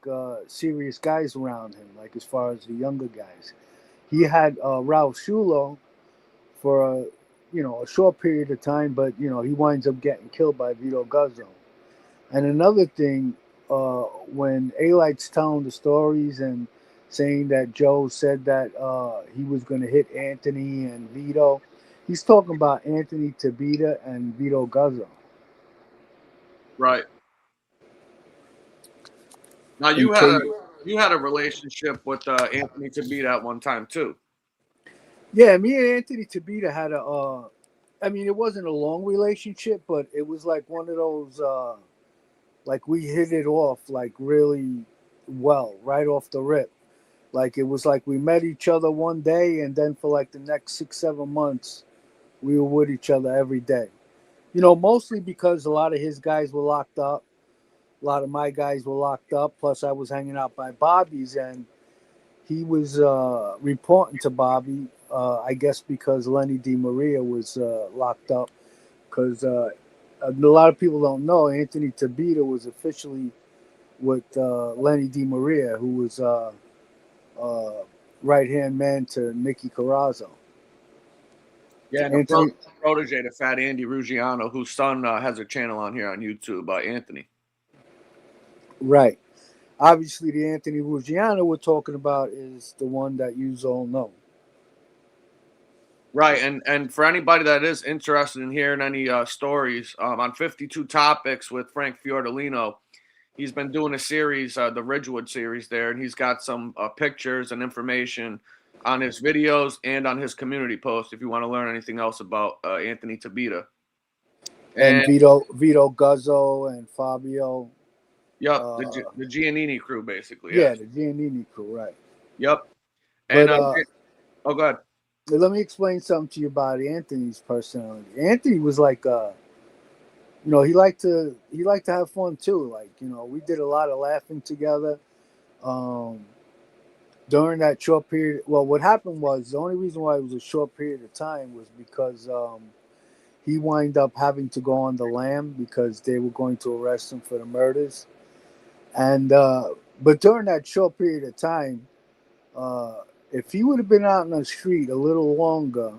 serious guys around him, like as far as the younger guys. He had Ralph Shulo for a short period of time, but he winds up getting killed by Vito Guzzo. And another thing, when Alite's telling the stories and saying that Joe said that he was going to hit Anthony and Vito, he's talking about Anthony Tabita and Vito Guzzo.
Right. Now you had a relationship with Anthony Tabita at one time too.
Yeah, me and Anthony Tabita had it wasn't a long relationship, but it was like one of those, like we hit it off like really well right off the rip. Like it was like we met each other one day, and then for like the next 6-7 months, we were with each other every day. Mostly because a lot of his guys were locked up, a lot of my guys were locked up. Plus, I was hanging out by Bobby's, and he was reporting to Bobby. I guess because Lenny DiMaria was locked up. Because a lot of people don't know, Anthony Tabita was officially with Lenny DiMaria, who was right-hand man to Nicky Carrazzo.
Yeah, and
Anthony,
the protege to Fat Andy Ruggiano, whose son has a channel on here on YouTube, Anthony.
right. Obviously, the Anthony Ruggiano we're talking about is the one that you all know.
Right, and for anybody that is interested in hearing any stories on 52 Topics with Frank Fiordilino, he's been doing a series, the Ridgewood series there, and he's got some pictures and information on his videos and on his community post if you want to learn anything else about Anthony Tabita.
And Vito Guzzo and Fabio.
Yep, the Giannini crew, basically.
Yeah, the Giannini crew, right.
Yep. And
But,
oh, go ahead.
Let me explain something to you about Anthony's personality. Anthony was like, he liked to have fun too. Like, we did a lot of laughing together. During that short period, well, what happened was the only reason why it was a short period of time was because he wound up having to go on the lam because they were going to arrest him for the murders. And But during that short period of time, if he would have been out in the street a little longer,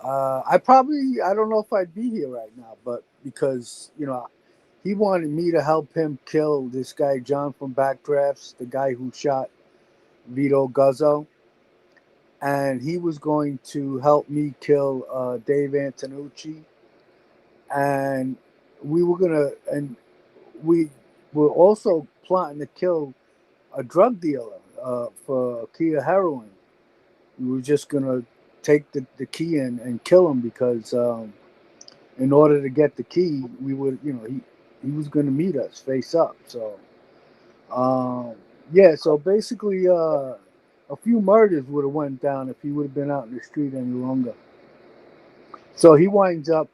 I don't know if I'd be here right now. But because he wanted me to help him kill this guy John from Backdrafts, the guy who shot Vito Guzzo, and he was going to help me kill Dave Antonucci, and we were also plotting to kill a drug dealer for Kia heroin. We were just gonna take the key and kill him because in order to get the key, we would he was gonna meet us face up. So yeah, so basically a few murders would have went down if he would have been out in the street any longer. So he winds up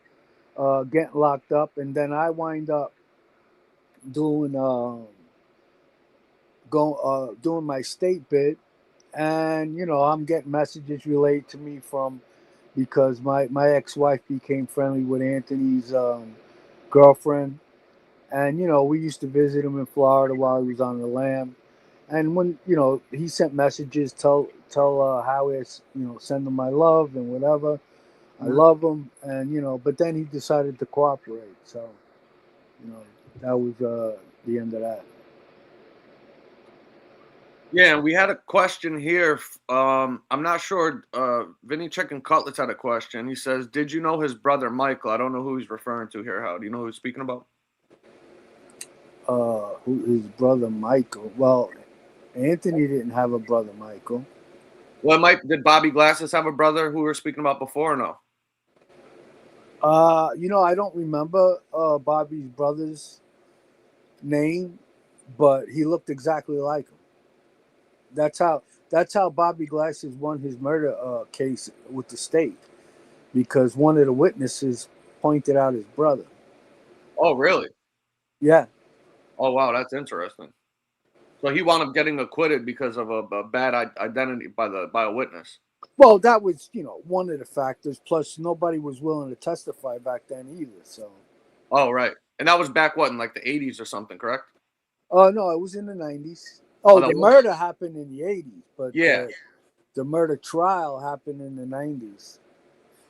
getting locked up, and then I wind up doing doing my state bid, and I'm getting messages relayed to me from because my ex-wife became friendly with Anthony's girlfriend, and we used to visit him in Florida while he was on the lam, and when he sent messages, tell Howie, send him my love and whatever. I love him, and but then he decided to cooperate, so that was the end of that.
Yeah, we had a question here. I'm not sure. Vinny Chicken Cutlets had a question. He says, "Did you know his brother Michael?" I don't know who he's referring to here. How do you know who he's speaking about?
His brother Michael. Well, Anthony didn't have a brother Michael.
Well, did Bobby Glasses have a brother who we were speaking about before? Or no.
I don't remember Bobby's brother's name, but he looked exactly like him. That's how Bobby Glasses won his murder case with the state, because one of the witnesses pointed out his brother.
Oh, really?
Yeah.
Oh, wow, that's interesting. So he wound up getting acquitted because of a bad identity by a witness.
Well, that was one of the factors. Plus, nobody was willing to testify back then either. So.
Oh, right. And that was back in like the 80s or something, correct?
Oh no, it was in the 90s. Oh, the
was...
murder happened in the 80s, but
yeah,
the murder trial happened in the 90s.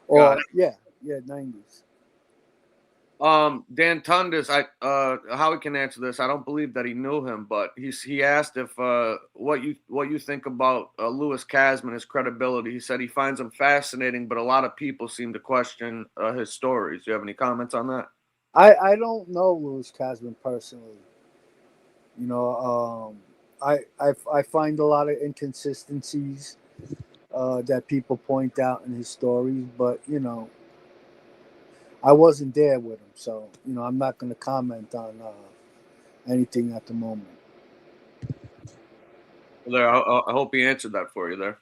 Or yeah, 90s.
Dan Tundes, Howie can answer this. I don't believe that he knew him, but he asked if what you think about Louis Casman, his credibility. He said he finds him fascinating, but a lot of people seem to question his stories. Do you have any comments on that?
I don't know Louis Casman personally. I find a lot of inconsistencies that people point out in his stories, but I wasn't there with him, so I'm not going to comment on anything at the moment.
Well, there, I hope he answered that for you there.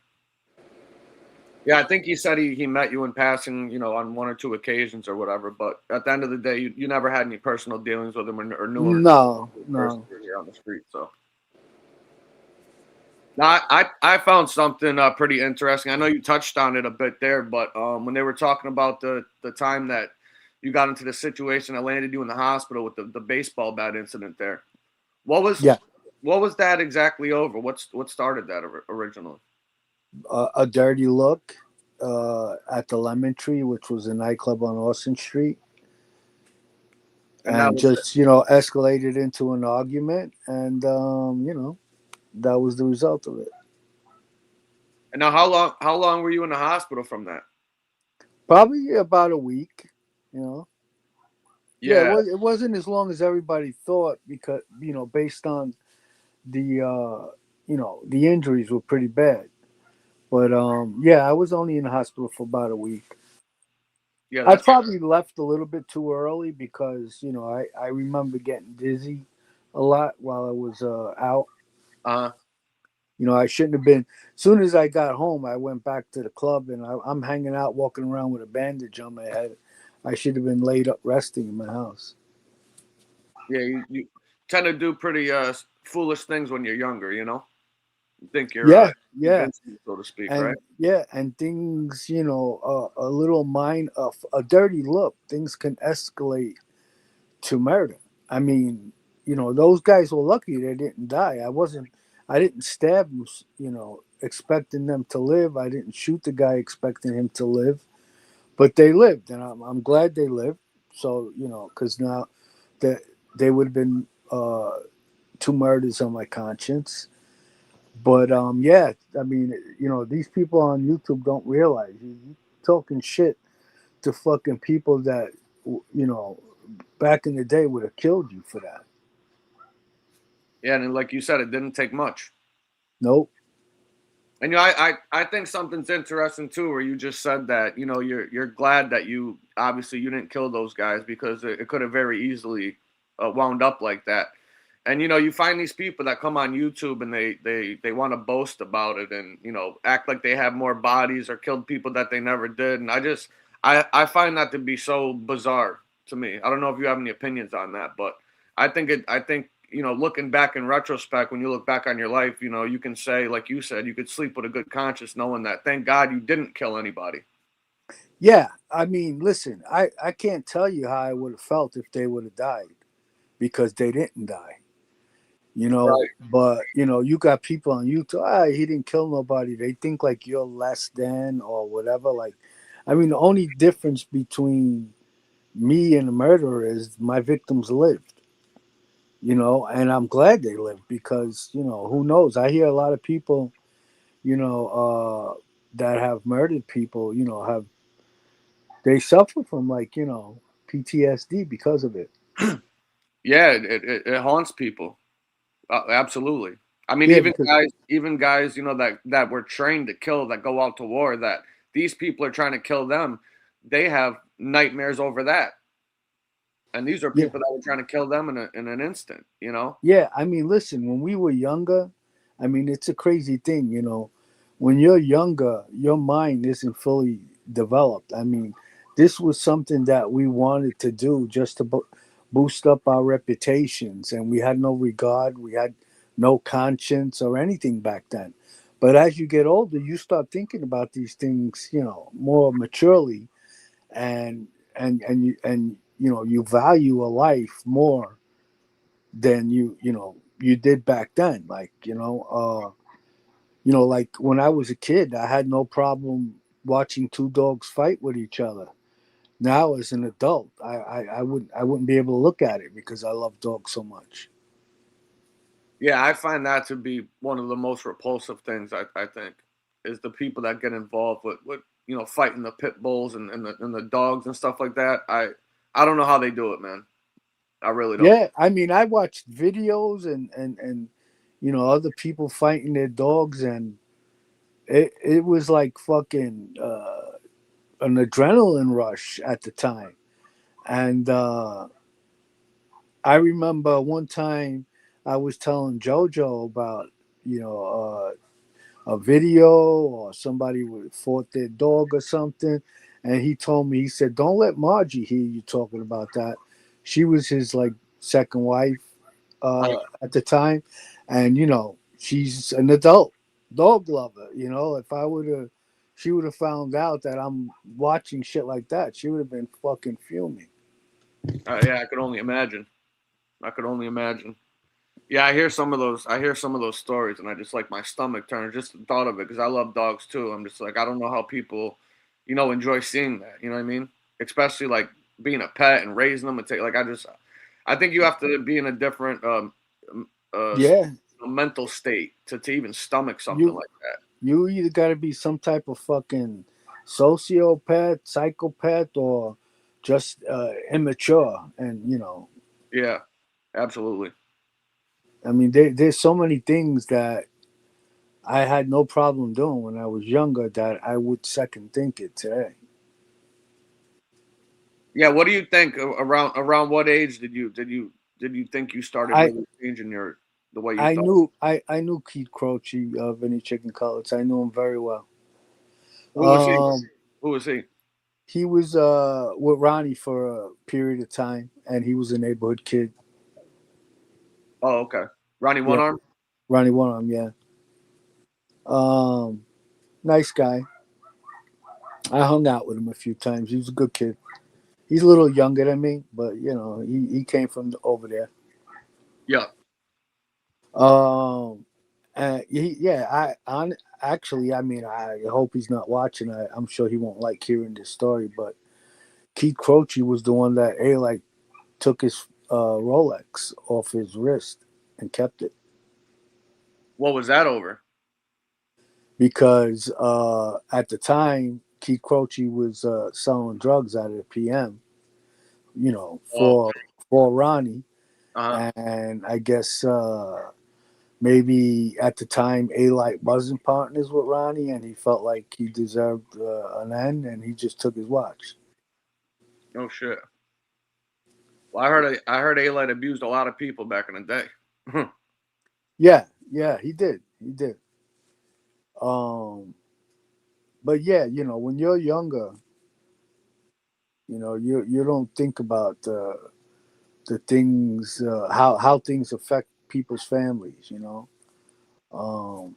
Yeah, I think he said he met you in passing, on one or two occasions or whatever. But at the end of the day, you never had any personal dealings with him or knew him.
No.
Here on the street. So now I found something pretty interesting. I know you touched on it a bit there, but when they were talking about the time that you got into the situation that landed you in the hospital with the baseball bat incident there, what was that exactly over? What started that originally?
A dirty look at the Lemon Tree, which was a nightclub on Austin Street, and just escalated into an argument, and that was the result of it.
And now, how long were you in the hospital from that?
Probably about a week.
Yeah,
it wasn't as long as everybody thought, because based on the the injuries were pretty bad. But I was only in the hospital for about a week.
Yeah,
I probably left a little bit too early because I remember getting dizzy a lot while I was out. I shouldn't have been. As soon as I got home, I went back to the club, and I'm hanging out, walking around with a bandage on my head. I should have been laid up resting in my house.
Yeah, you tend to do pretty foolish things when you're younger, You think you're invincible, so to speak,
and,
right?
Yeah, and things, a little a dirty look, things can escalate to murder. I mean, you know, those guys were lucky they didn't die. I didn't stab them, you know, expecting them to live. I didn't shoot the guy expecting him to live, but they lived, and I'm glad they lived. So, you know, because now that they would have been 2 murders on my conscience. But yeah, I mean, you know, these people on YouTube don't realize you talking shit to fucking people that, you know, back in the day would have killed you for that.
Yeah, and like you said, it didn't take much.
Nope.
And you know, I think something's interesting too, where you just said that, you know, you're glad that you obviously you didn't kill those guys because it could have very easily wound up like that. And you know, you find these people that come on YouTube and they want to boast about it and, you know, act like they have more bodies or killed people that they never did. And I find that to be so bizarre to me. I don't know if you have any opinions on that, but I think, you know, looking back in retrospect, when you look back on your life, you know, you can say, like you said, you could sleep with a good conscience knowing that thank God you didn't kill anybody.
Yeah, I mean, listen, I can't tell you how I would have felt if they would have died because they didn't die. You know,
Right.
but you know, you got people on YouTube, he didn't kill nobody. They think like you're less than or whatever. Like, I mean, the only difference between me and the murderer is my victims lived, you know, and I'm glad they lived because, you know, who knows? I hear a lot of people, you know, that have murdered people, you know, they suffer from like, you know, PTSD because of it.
Yeah, it haunts people. Absolutely. I mean,
Yeah, because
even guys, you know, that were trained to kill, that go out to war, that these people are trying to kill them, they have nightmares over that. And these are
yeah,
people that were trying to kill them in an instant, you know?
yeah. I mean, listen, when we were younger, I mean, it's a crazy thing, you know. When you're younger, your mind isn't fully developed. I mean, this was something that we wanted to do just to boost up our reputations, and we had no regard, we had no conscience or anything back then. But as you get older, you start thinking about these things, you know, more maturely, and you know, you value a life more than you know you did back then. Like, you know, like when I was a kid, I had no problem watching two dogs fight with each other. Now as an adult, I wouldn't be able to look at it because I love dogs so much.
Yeah, I find that to be one of the most repulsive things, I think, is the people that get involved with you know, fighting the pit bulls and the dogs and stuff like that. I don't know how they do it, man. I really don't.
Yeah, I mean, I watched videos and you know, other people fighting their dogs, and it was like fucking an adrenaline rush at the time. And I remember one time I was telling JoJo about, you know, a video or somebody would fought their dog or something, and he told me, he said, "Don't let Margie hear you talking about that." She was his like second wife
Right.
at the time, and you know, she's an adult dog lover. You know, if I would have, she would have found out that I'm watching shit like that, she would have been fucking fuming.
Yeah, I could only imagine. I could only imagine. Yeah, I hear some of those. I hear some of those stories, and I just like my stomach turns just the thought of it because I love dogs too. I'm just like I don't know how people, you know, enjoy seeing that. You know what I mean? Especially like being a pet and raising them and take like I think you have to be in a different
Yeah,
mental state to even stomach something
you
like that.
you either got to be some type of fucking sociopath, psychopath, or just immature. And you know,
Yeah, absolutely.
I mean, there's so many things that I had no problem doing when I was younger that I would second think it today.
Yeah, what do you think around what age did you think you started
I
really changing the way you
I
thought?
knew I knew Keith Croce, Vinny Chicken Cutlets. I knew him very well.
Who was he?
Um,
Who was he?
he was with Ronnie for a period of time, and he was a neighborhood kid.
Oh, okay. Ronnie One
Yeah,
Arm.
Ronnie one of them. Yeah, um, nice guy. I hung out with him a few times. He was a good kid. He's a little younger than me, but you know, he came from over there.
Yeah.
Actually, I mean, I hope he's not watching. I'm sure he won't like hearing this story, but Keith Croce was the one that like took his Rolex off his wrist and kept it
What was that over?
because at the time Keith Croce was selling drugs out of the PM,
Oh,
for Ronnie,
uh-huh.
and I guess maybe at the time A-Light wasn't partners with Ronnie, and he felt like he deserved an end, and he just took his watch.
No shit. Well, I heard Alite abused a lot of people back in the day.
Yeah, he did. Um, but yeah, when you're younger, you don't think about the things how things affect people's families. Um,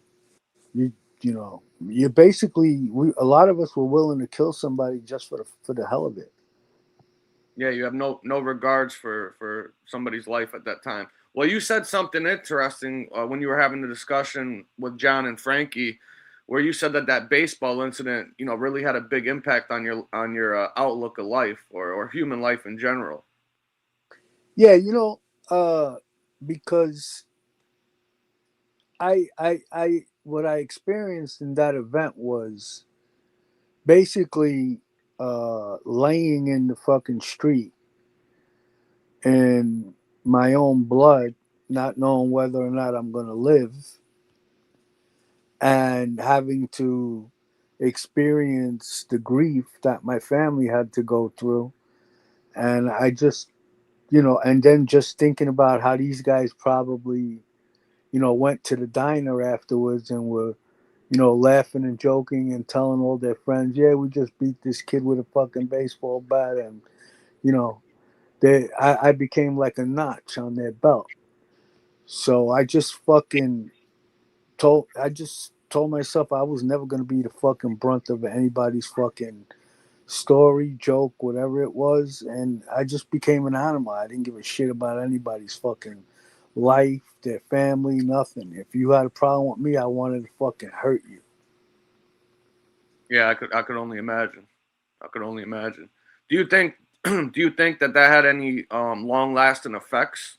you you basically a lot of us were willing to kill somebody just for the hell of it.
Yeah, you have no regards for somebody's life at that time. Well, you said something interesting when you were having the discussion with John and Frankie, where you said that baseball incident, really had a big impact on your outlook of life or human life in general.
Yeah, because I what I experienced in that event was basically laying in the fucking street in my own blood, not knowing whether or not I'm going to live, and having to experience the grief that my family had to go through. And I just, and then just thinking about how these guys probably, went to the diner afterwards and were, laughing and joking and telling all their friends, yeah, we just beat this kid with a fucking baseball bat. And, you know, I became like a notch on their belt. So I just told myself I was never going to be the fucking brunt of anybody's fucking story, joke, whatever it was. And I just became an animal. I didn't give a shit about anybody's fucking life, their family, nothing. If you had a problem with me, I wanted to fucking hurt you.
Yeah, I could only imagine. I could only imagine. Do you think do you think that had any long lasting effects?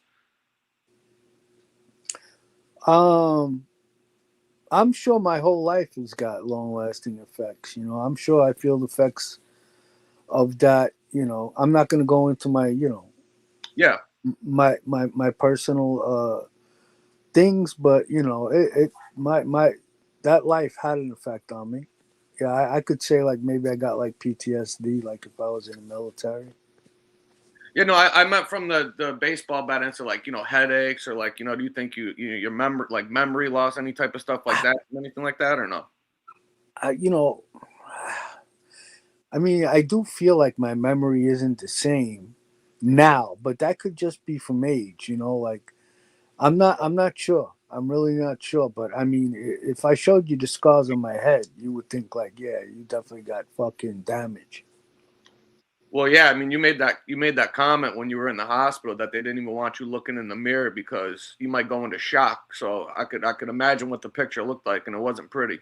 Um, I'm sure my whole life has got long lasting effects. I'm sure I feel the effects of that. I'm not going to go into my,
Yeah.
my personal things, but it my that life had an effect on me. Yeah, I could say like maybe I got like PTSD, like if I was in the military.
I meant from the baseball bat incident, like, headaches or like, do you think your memory loss, any type of stuff like that, anything like that or no?
I, you know, I mean, I do feel like my memory isn't the same now, but that could just be from age. Like I'm not sure. I'm really not sure. But I mean, if I showed you the scars on my head, you would think like, yeah, you definitely got fucking damage.
Well, yeah, I mean, you made that comment when you were in the hospital that they didn't even want you looking in the mirror because you might go into shock. So I could imagine what the picture looked like, and it wasn't pretty.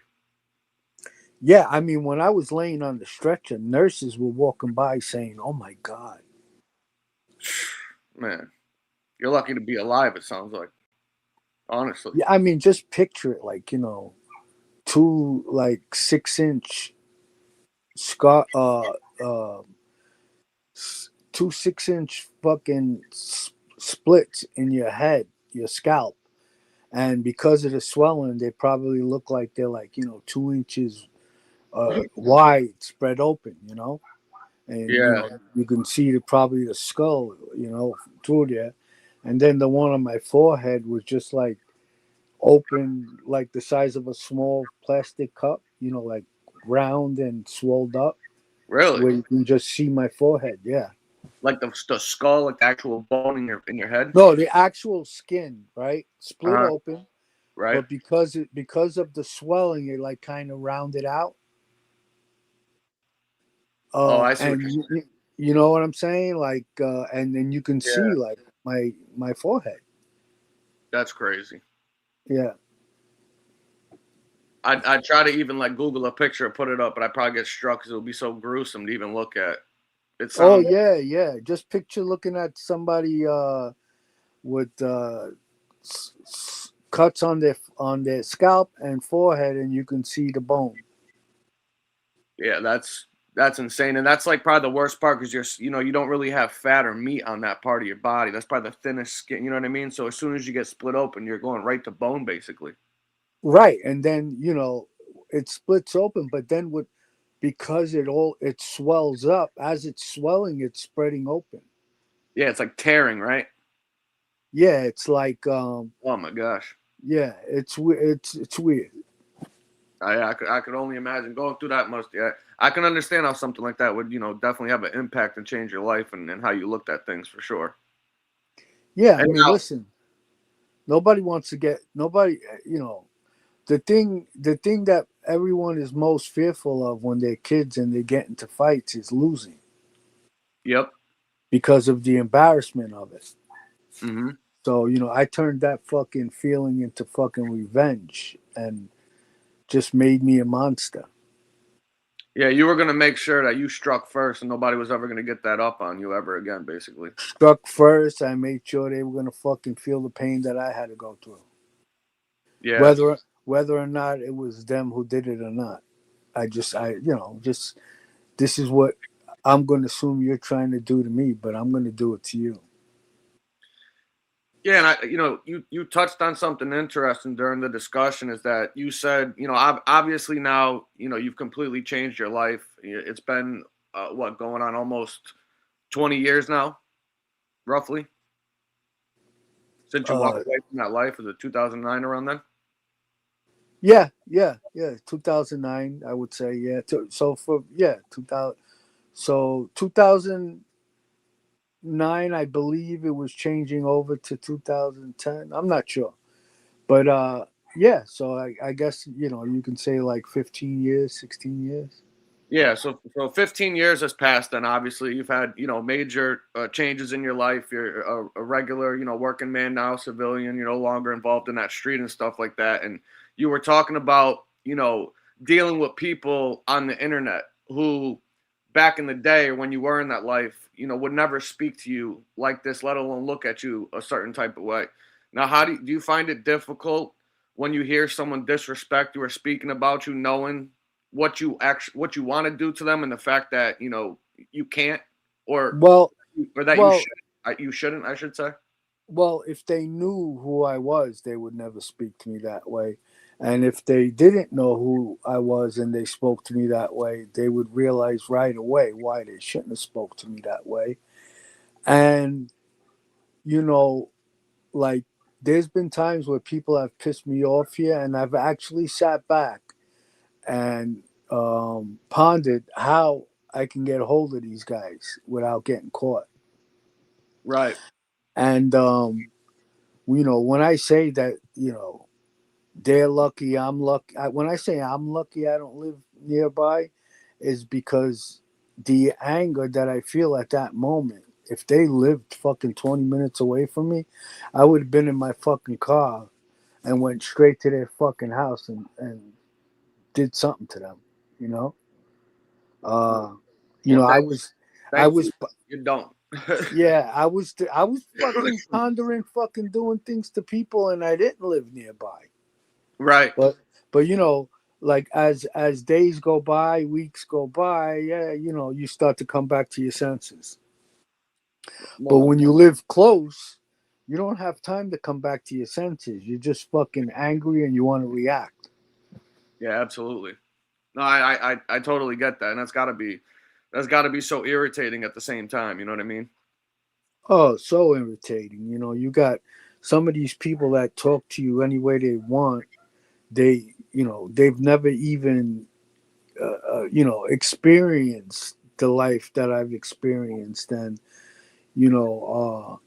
Yeah, I mean, when I was laying on the stretcher, nurses were walking by saying, "Oh my God."
Man, you're lucky to be alive. It sounds like, honestly.
Yeah, I mean, just picture it like two like 6-inch scar, uh, 2 6-inch fucking splits in your head, your scalp, and because of the swelling, they probably look like they're like 2 inches wide, spread open, and
Yeah,
you can see probably the skull, through there, and then the one on my forehead was just like open, like the size of a small plastic cup, like round and swelled up,
really.
where you can just see my forehead. Yeah.
Like the skull, like the actual bone in your head.
No, the actual skin, right? Split
Uh,
open,
right.
but because of the swelling, it like kind of rounded out.
Oh, I see what
And
you're saying.
you know what I'm saying? Like, and then you can
Yeah.
see like my forehead.
That's crazy.
Yeah.
I try to even like Google a picture and put it up, but I probably get struck because it would be so gruesome to even look at. It
Oh
sounds
yeah, yeah. Just picture looking at somebody with cuts on their scalp and forehead, and you can see the bone.
yeah, that's insane, and that's like probably the worst part because you don't really have fat or meat on that part of your body. That's probably the thinnest skin. You know what I mean? So as soon as you get split open, you're going right to bone, basically.
Right, and then it splits open, but then because it swells up. As it's swelling, it's spreading open.
Yeah, it's like tearing, right?
Yeah, it's like
Oh my gosh.
yeah, it's weird.
I could only imagine going through that much. Yeah, I can understand how something like that would, definitely have an impact and change your life and how you looked at things for sure.
Yeah, I
And
mean,
now,
listen, nobody wants to get nobody. The thing that everyone is most fearful of when they're kids and they get into fights is losing
yep.
because of the embarrassment of it.
Hmm.
So I turned that fucking feeling into fucking revenge and just made me a monster.
Yeah, you were gonna make sure that you struck first, and nobody was ever gonna get that up on you ever again, basically.
Struck first, I made sure they were gonna fucking feel the pain that I had to go through.
Yeah.
Whether or not it was them who did it or not. Just this is what I'm gonna assume you're trying to do to me, but I'm gonna do it to you.
Yeah, and you touched on something interesting during the discussion is that you said, obviously now, you've completely changed your life. It's been what going on almost 20 years now, roughly, since you
Uh
walked away from that life. Was it 2009 around then?
yeah. 2009, I would say, yeah. So for 2000, so 2009, I believe it was changing over to 2010. I'm not sure, but yeah. So I guess you can say like 15 years, 16 years.
Yeah, so 15 years has passed, and obviously you've had major changes in your life. You're a regular working man now, civilian. You're no longer involved in that street and stuff like that. And you were talking about dealing with people on the internet who back in the day when you were in that life would never speak to you like this, let alone look at you a certain type of way. Now, how do you find it difficult when you hear someone disrespect you or speaking about you, knowing what you want to do to them and the fact that you can't or
Well,
that
well,
you shouldn't, I should say.
well. If they knew who I was, they would never speak to me that way. And if they didn't know who I was and they spoke to me that way, they would realize right away why they shouldn't have spoke to me that way. And you know, like there's been times where people have pissed me off here, and I've actually sat back and pondered how I can get a hold of these guys without getting caught.
Right.
And when I say that, they're lucky, I'm lucky. When I say I'm lucky, I don't live nearby, is because the anger that I feel at that moment. If they lived fucking 20 minutes away from me, I would have been in my fucking car and went straight to their fucking house and did something to them, you know. Uh,
Well,
I was, I
thankfully
was,
you don't.
yeah, I was fucking pondering, fucking doing things to people, and I didn't live nearby.
Right.
But like as days go by, weeks go by, yeah, you start to come back to your senses. But
Well,
when you live close, you don't have time to come back to your senses. You're just fucking angry and you want to react.
yeah, absolutely. No, I totally get that, and that's got to be so irritating at the same time. You know what I mean?
Oh, so irritating. You got some of these people that talk to you any way they want. They've never even, experienced the life that I've experienced. And, you know,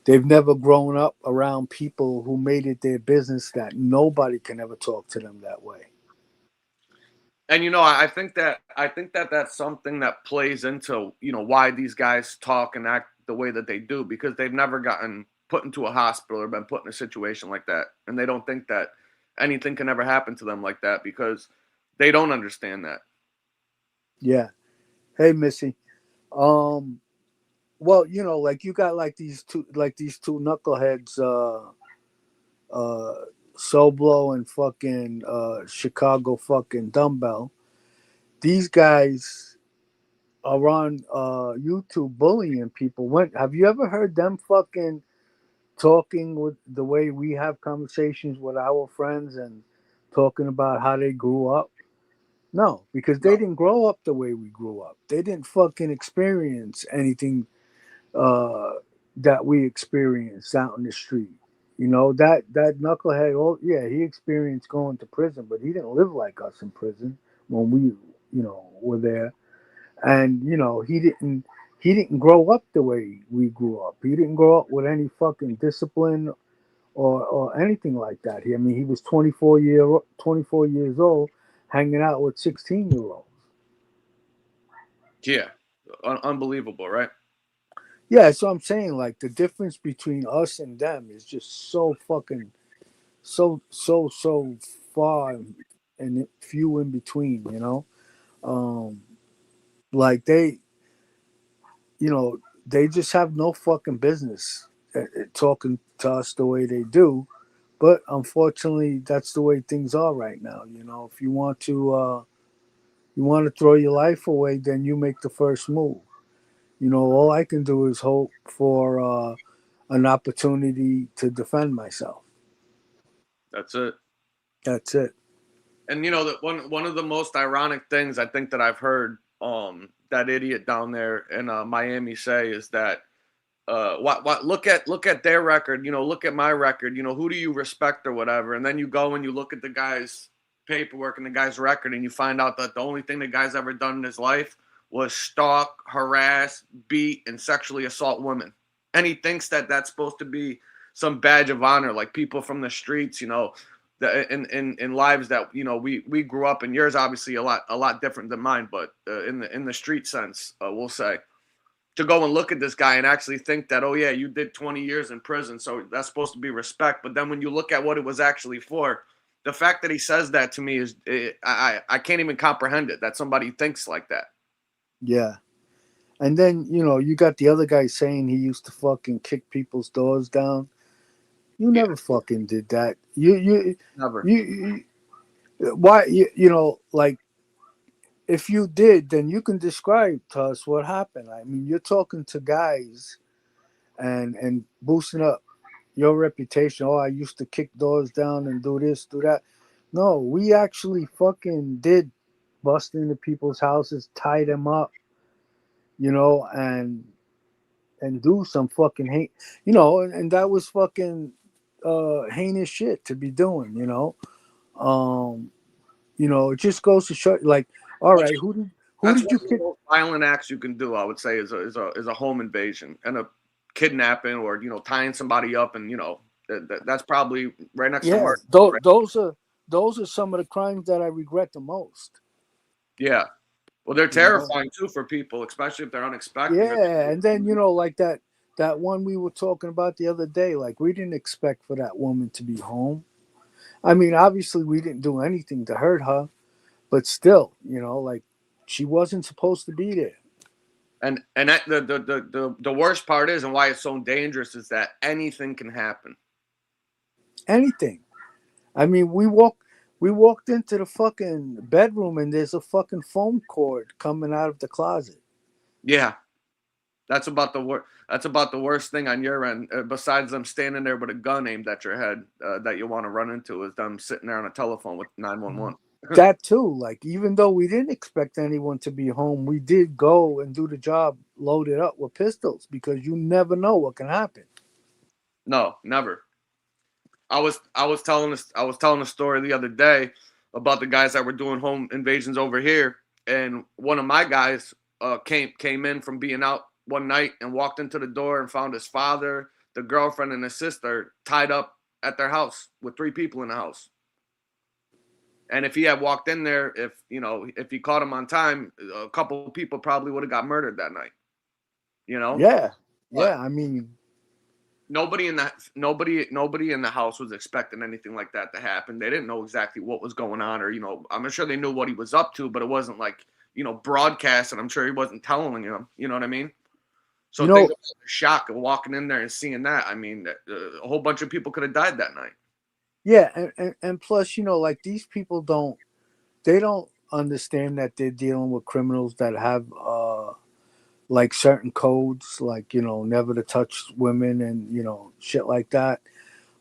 they've never grown up around people who made it their business that nobody can ever talk to them that way.
And I think that that's something that plays into why these guys talk and act the way that they do because they've never gotten put into a hospital or been put in a situation like that, and they don't think that anything can ever happen to them like that because they don't understand that.
Yeah. Hey, Missy. Well, you know, like you got these two knuckleheads, Soblo and fucking Chicago fucking Dumbbell. These guys are on YouTube bullying people. When have you ever heard them fucking talking with the way we have conversations with our friends and talking about how they grew up? No, because they didn't grow up the way we grew up. They didn't fucking experience anything uh, that we experienced out in the street. You know, that knucklehead. Oh yeah, he experienced going to prison, but he didn't live like us in prison when we, you know, were there. And you know, he didn't grow up the way we grew up. He didn't grow up with any fucking discipline or anything like that. I mean, he was 24 years old, hanging out with 16-year-olds.
Yeah, unbelievable, right?
Yeah, so I'm saying like the difference between us and them is just so fucking so far and few in between, you know. Um, like you know, they just have no fucking business talking to us the way they do. But unfortunately, that's the way things are right now. You know, if you want to throw your life away, then you make the first move. You know, all I can do is hope for an opportunity to defend myself.
That's it.
That's it.
And you know that one of the most ironic things I think that I've heard that idiot down there in Miami say is that what look at their record, you know, look at my record, you know, who do you respect or whatever, and then you go and you look at the guy's paperwork and the guy's record and you find out that the only thing the guy's ever done in his life was stalk, harass, beat, and sexually assault women, and he thinks that that's supposed to be some badge of honor, like people from the streets, you know, in lives that, you know, we grew up in. Yours obviously a lot different than mine, but in the street sense, we'll say, to go and look at this guy and actually think that, oh yeah, you did 20 years in prison, so that's supposed to be respect. But then when you look at what it was actually for, the fact that he says that to me is I can't even comprehend it, that somebody thinks like that.
Yeah. And then, you know, you got the other guy saying he used to fucking kick people's doors down. You
Yeah.
never fucking did that. You
Never.
why you know, like if you did, then you can describe to us what happened. I mean, you're talking to guys and boosting up your reputation. Oh, I used to kick doors down and do this, do that. No, we actually fucking did bust into people's houses, tie them up, you know, and do some fucking hate, you know, and that was fucking heinous shit to be doing, you know. Um, you know, it just goes to show, like, all right, who
That's
did
one
you
of the
kick?
most violent acts you can do, I would say, is a home invasion and a kidnapping, or, you know, tying somebody up, and, you know, that's probably right next to
Yeah,
murder. Right?
those are some of the crimes that I regret the most.
Yeah. Well, they're
You know?
terrifying too for people, especially if they're unexpected.
Yeah, and then you know, like that one we were talking about the other day, like we didn't expect for that woman to be home. I mean, obviously we didn't do anything to hurt her, but still, you know, like she wasn't supposed to be there.
And that, the worst part is, and why it's so dangerous, is that anything can happen.
Anything. I mean, we walked into the fucking bedroom and there's a fucking foam cord coming out of the closet.
Yeah, that's about the worst. That's about the worst thing on your end, besides them standing there with a gun aimed at your head, that you want to run into, is them sitting there on a telephone with 911.
That too, like even though we didn't expect anyone to be home, we did go and do the job loaded up with pistols because you never know what can happen.
No, never. I was telling a story the other day about the guys that were doing home invasions over here, and one of my guys came in from being out one night and walked into the door and found his father, the girlfriend, and his sister tied up at their house with 3 people in the house. And if he had walked in there, if he caught him on time, a couple of people probably would have got murdered that night. You know?
Yeah,
But
yeah. I mean,
nobody in the house was expecting anything like that to happen. They didn't know exactly what was going on, or I'm sure they knew what he was up to, but it wasn't like broadcast, and I'm sure he wasn't telling them. You know what I mean? So
You know,
think about the shock of walking in there and seeing that. I mean, a whole bunch of people could have died that night.
yeah, and plus, like these people they don't understand that they're dealing with criminals that have like certain codes, like never to touch women and shit like that.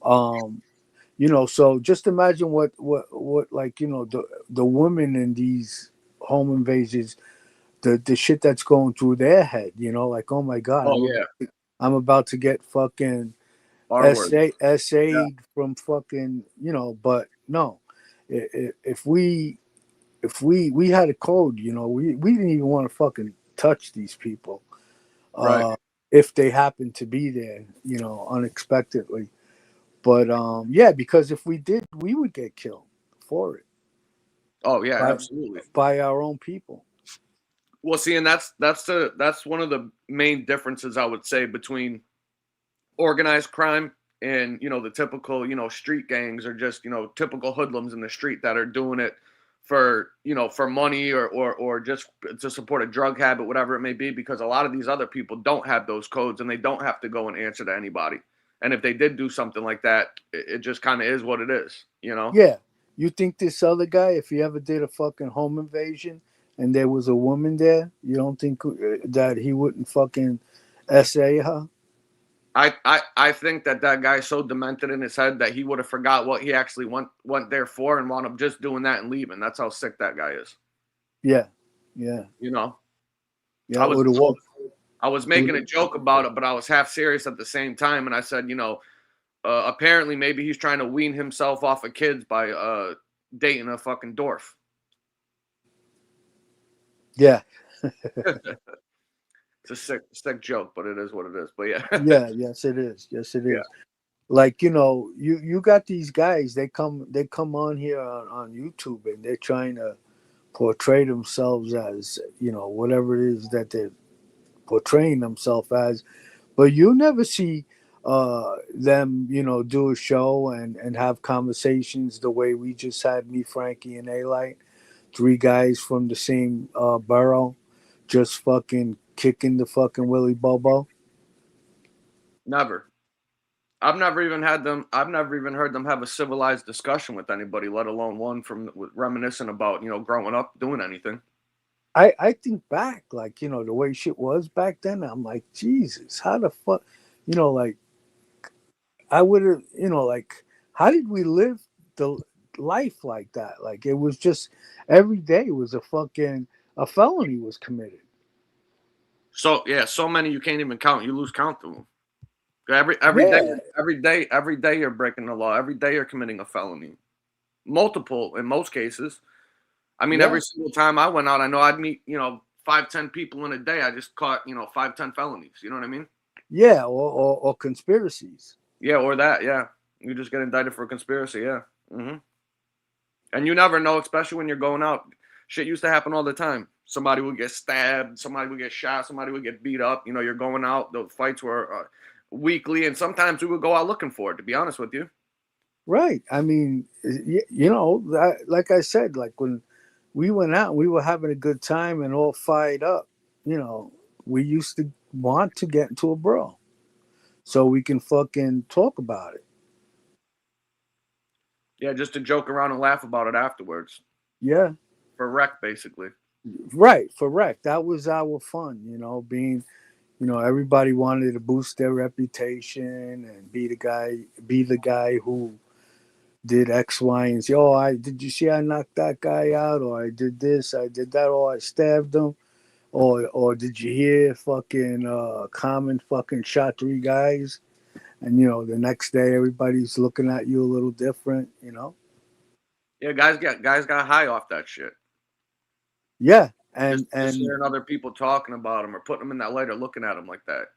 Um, so just imagine what like the women in these home invasions, the shit that's going through their head, like, oh my god,
Oh yeah,
I'm about to get fucking
R word. Yeah.
SA'd from fucking, but no, if we had a code, we didn't even want to fucking touch these people,
Right.
if they happen to be there, unexpectedly. But yeah, because if we did, we would get killed for it
Oh yeah,
by
absolutely.
by our own people.
Well, see, and that's one of the main differences I would say between organized crime and the typical street gangs, or just typical hoodlums in the street that are doing it for for money, or just to support a drug habit, whatever it may be, because a lot of these other people don't have those codes, and they don't have to go and answer to anybody. And if they did do something like that, it just kind of is what it is.
Yeah, you think this other guy, if he ever did a fucking home invasion and there was a woman there, you don't think that he wouldn't fucking SA her?
I think that guy's so demented in his head that he would have forgot what he actually went there for, and wound up just doing that and leaving. That's how sick that guy is.
Yeah, yeah,
I
yeah.
was
Or the wolf.
I was making a joke about it, but I was half serious at the same time. And I said, apparently maybe he's trying to wean himself off of kids by dating a fucking dwarf.
Yeah,
It's a sick joke, but it is what it is. But yeah.
yeah. Yes, it is. Yes, it is.
Yeah.
Like you got these guys. They come on here on YouTube, and they're trying to portray themselves as whatever it is that they're portraying themselves as, but you never see them do a show and have conversations the way we just had, me, Frankie, and Alite, three guys from the same borough, just fucking kicking the fucking Willy Bobo.
Never. I've never even heard them have a civilized discussion with anybody, let alone one from reminiscing about growing up doing anything.
I think back, like, the way shit was back then. I'm like, Jesus, how the fuck, like, I would have, like, how did we live the life like that? Like, it was just every day was a felony was committed.
So yeah, so many you can't even count. You lose count to them. Every
Yeah,
every day you're breaking the law. Every day you're committing a felony. Multiple in most cases. I mean,
yeah,
every single time I went out, I know I'd meet 5-10 people in a day. I just caught 5-10 felonies. You know what I mean?
yeah, or conspiracies.
Yeah, or that. Yeah, you just get indicted for conspiracy. Yeah. And you never know, especially when you're going out. Shit used to happen all the time. Somebody would get stabbed. Somebody would get shot. Somebody would get beat up. You're going out. The fights were weekly, and sometimes we would go out looking for it. To be honest with you.
Right. I mean, like I said, like when we went out, we were having a good time and all fired up. We used to want to get into a brawl so we can fucking talk about it.
Yeah, just to joke around and laugh about it afterwards.
Yeah.
For wreck, basically.
Right. For wreck. That was our fun, being, everybody wanted to boost their reputation and be the guy who did X, Y, and Z. Oh, did you see I knocked that guy out, or I did this, I did that, or I stabbed him, or did you hear fucking Common fucking shot 3 guys, and the next day everybody's looking at you a little different.
Yeah, guys got high off that shit.
Yeah,
just
and
hearing other people talking about them or putting them in that light or looking at them like that.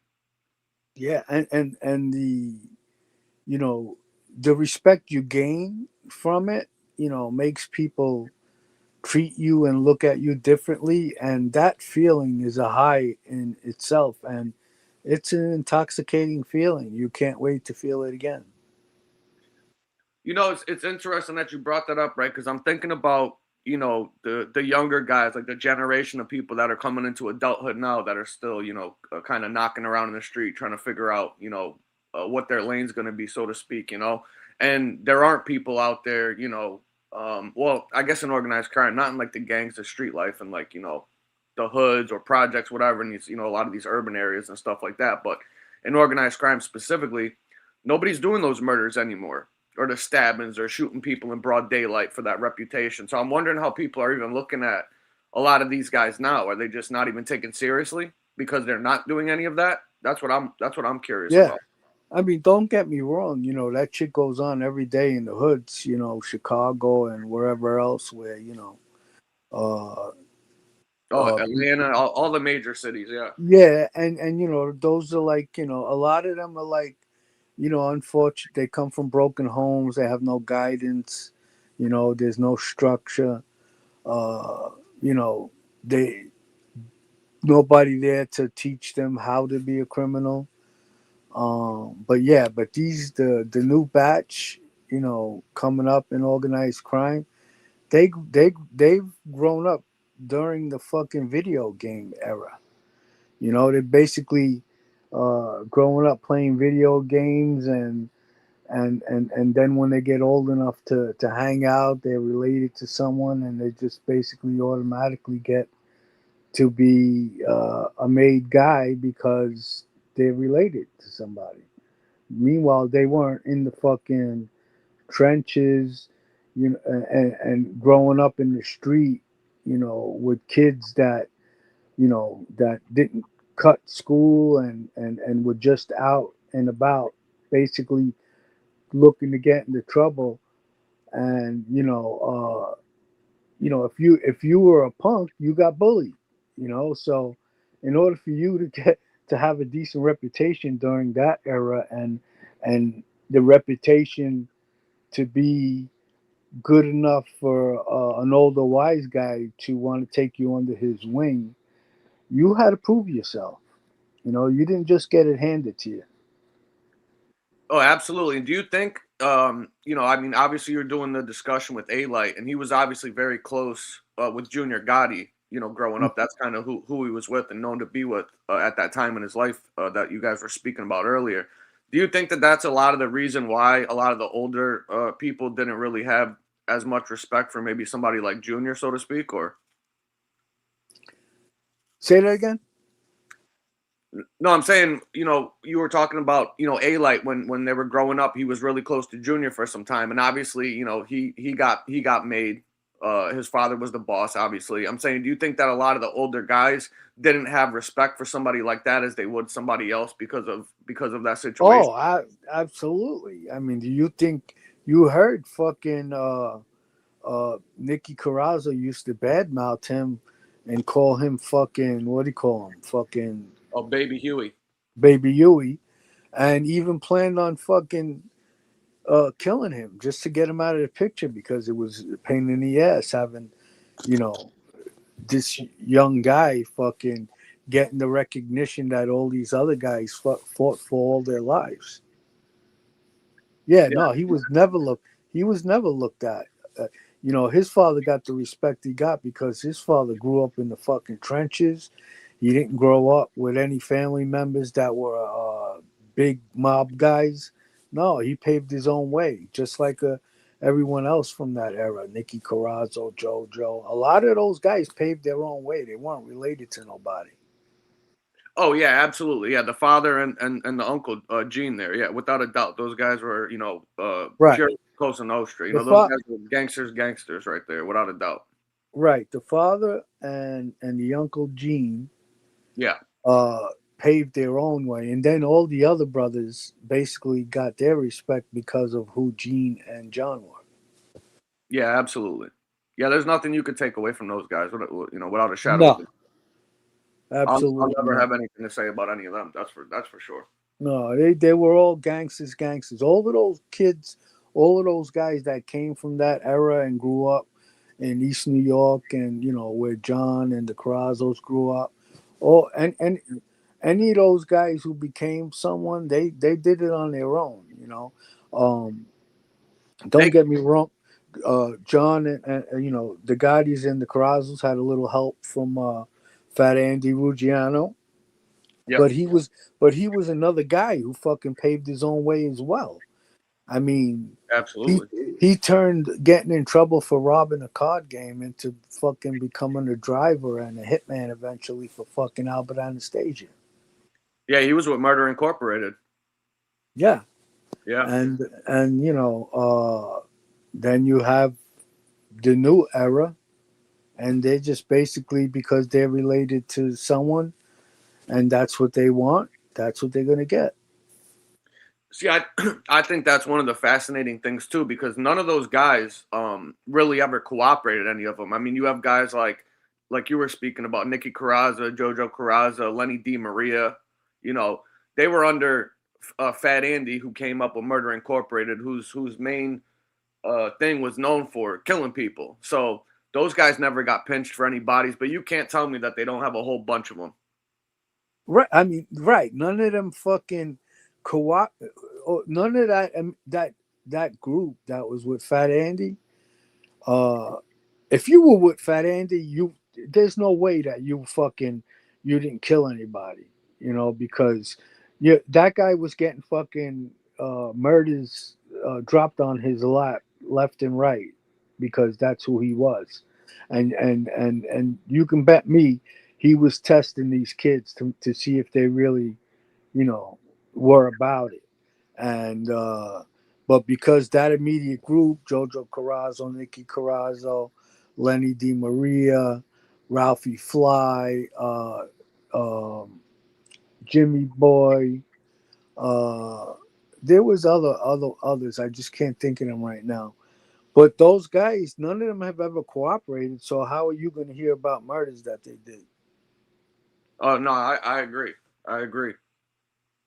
Yeah, and the respect you gain from it, makes people treat you and look at you differently, and that feeling is a high in itself, and It's an intoxicating feeling. You can't wait to feel it again.
You know, it's interesting that you brought that up, right? Because I'm thinking about, you know, the younger guys, like the generation of people that are coming into adulthood now that are still, you know, kind of knocking around in the street trying to figure out, you know, what their lane's going to be, so to speak, you know. And there aren't people out there, you know, well, I guess in organized crime, not in like the gangs of street life and like, you know, the hoods or projects, whatever, in these, you know, a lot of these urban areas and stuff like that. But in organized crime specifically, nobody's doing those murders anymore, or the stabbings or shooting people in broad daylight for that reputation. So I'm wondering how people are even looking at a lot of these guys now. Are they just not even taken seriously because they're not doing any of that? That's what I'm curious
Yeah.
about.
I mean, don't get me wrong. You know, that shit goes on every day in the hoods, you know, Chicago and wherever else where, you know, uh,
Oh,
uh,
Atlanta, all the major cities, yeah.
yeah. And, you know, those are like, you know, a lot of them are like, you know, unfortunate. They come from broken homes. They have no guidance. You know, there's no structure. Uh, you know, they nobody there to teach them how to be a criminal. But yeah, but these the new batch, you know, coming up in organized crime, they've grown up during the fucking video game era. You know, they're basically growing up playing video games and then when they get old enough to hang out, they're related to someone and they just basically automatically get to be a made guy because they're related to somebody. Meanwhile, they weren't in the fucking trenches, you know, and growing up in the street, you know, with kids that, you know, that didn't cut school and were just out and about, basically looking to get into trouble. And you know, if you were a punk, you got bullied. You know, so in order for you to get to have a decent reputation during that era and the reputation to be good enough for an older wise guy to want to take you under his wing, you had to prove yourself. You know, you didn't just get it handed to you.
Oh, absolutely. And do you think, you know, I mean, obviously you're doing the discussion with A-Light, and he was obviously very close with Junior Gotti, you know, growing up. That's kind of who he was with and known to be with at that time in his life that you guys were speaking about earlier. Do you think that that's a lot of the reason why a lot of the older people didn't really have as much respect for maybe somebody like Junior, so to speak, or?
Say that again.
No, I'm saying, you know, you were talking about, you know, A-Light when they were growing up, he was really close to Junior for some time, and obviously, you know, he got made. His father was the boss, obviously. I'm saying, do you think that a lot of the older guys didn't have respect for somebody like that as they would somebody else because of that situation?
Oh, absolutely. I mean, do you think you heard fucking Nicky Carrazzo used to badmouth him and call him fucking, what do you call him? Fucking
Oh, baby Huey.
Baby Huey, and even planned on fucking killing him just to get him out of the picture because it was a pain in the ass having, you know, this young guy fucking getting the recognition that all these other guys fought for all their lives. Yeah,
Yeah.
no, he was never looked at. Uh, you know, his father got the respect he got because his father grew up in the fucking trenches. He didn't grow up with any family members that were big mob guys. No, he paved his own way, just like everyone else from that era. Nicky Carrazzo, JoJo. A lot of those guys paved their own way. They weren't related to nobody.
Oh yeah, absolutely. Yeah, the father and the uncle Gene there. Yeah, without a doubt, those guys were, you know,
Right.
pure Cosa Nostra. You
The
know, those
fa-
guys were gangsters right there, without a doubt.
right. The father and the uncle Gene
Yeah.
uh, paved their own way, and then all the other brothers basically got their respect because of who Gene and John were.
Yeah, absolutely. Yeah, there's nothing you could take away from those guys, you know, without a shadow of
No,
it. I'll
absolutely
never
not.
have anything to say about any of them. That's for sure.
No, they were all gangsters. All of those kids, all of those guys that came from that era and grew up in East New York, and you know where John and the Carrazos grew up. Oh, and any of those guys who became someone, they did it on their own. Um, don't
They,
get me wrong. John and the Gottis and the Carrazos had a little help from Fat Andy Ruggiano,
yep,
but he was another guy who fucking paved his own way as well. I mean, he
absolutely.
he turned getting in trouble for robbing a card game into fucking becoming a driver and a hitman eventually for fucking Albert Anastasia.
Yeah, he was with Murder Incorporated.
Yeah,
Yeah.
and then you have the new era, and they're just basically because they're related to someone, and that's what they want. That's what they're gonna get.
See, I I think that's one of the fascinating things too, because none of those guys really ever cooperated. Any of them. I mean, you have guys like you were speaking about Nicky Carrazza, Jojo Carrazza, Lenny D. Maria. You know, they were under Fat Andy, who came up with Murder Incorporated, whose main thing was known for killing people. So those guys never got pinched for any bodies, but you can't tell me that they don't have a whole bunch of them.
Right. I mean, right. None of them fucking co none of that group that was with Fat Andy. Uh, if you were with Fat Andy, there's no way that you didn't kill anybody. Because that guy was getting fucking murders dropped on his lap left and right because that's who he was, and you can bet me he was testing these kids to see if they really you know were about it, and but because that immediate group, Jojo Carrazzo, Nicky Carrazzo, Lenny Di Maria, Ralphie Fly, Jimmy Boy. Uh, there was others. I just can't think of them right now. But those guys, none of them have ever cooperated. So how are you going to hear about murders that they did?
Oh no, I agree. I agree.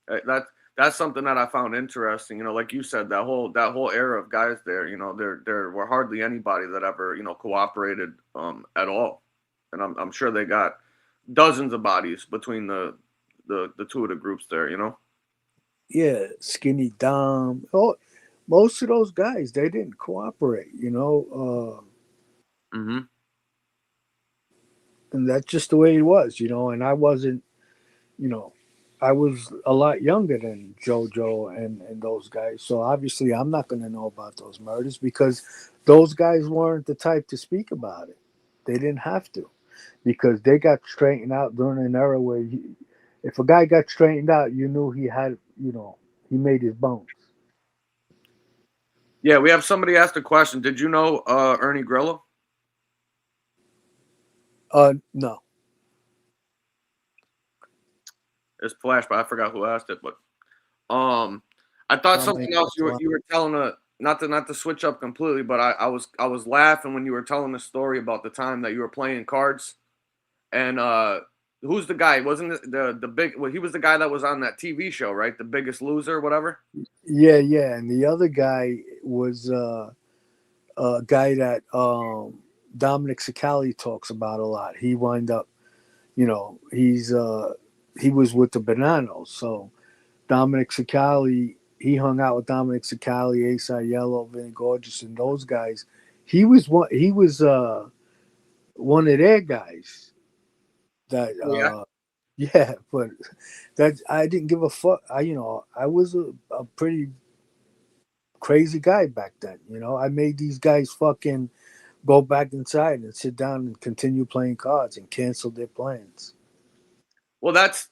That's something that I found interesting. You know, like you said, that whole era of guys there. You know, there were hardly anybody that ever cooperated at all, and I'm sure they got dozens of bodies between the two of the groups there. You know.
Yeah, Skinny Dom. Oh, most of those guys they didn't cooperate.
Mm-hmm.
And that's just the way it was. And I wasn't. You know, I was a lot younger than JoJo and those guys. So obviously, I'm not going to know about those murders because those guys weren't the type to speak about it. They didn't have to because they got straightened out during an era where if a guy got straightened out, you knew he had, he made his bones.
Yeah, we have somebody asked a question. Did you know Ernie Grillo?
No.
It's flash, but I forgot who asked it. But I thought
Something
something else
that's
you were telling not to switch up completely, but I was laughing when you were telling the story about the time that you were playing cards, and who's the guy? Wasn't it the big? Well, he was the guy that was on that TV show, right? The Biggest Loser, or whatever.
Yeah. And the other guy was a guy that Dominic Sicali talks about a lot. He wind up, he was with the Bonanos. So Dominic Sicali, he hung out with Dominic Sicali, Ace Yellow, Vinny Gorgeous, and those guys. He was one of their guys. That
Oh, yeah.
yeah, but that I didn't give a fuck. I was a pretty crazy guy back then. I made these guys fucking go back inside and sit down and continue playing cards and cancel their plans.
Well, that's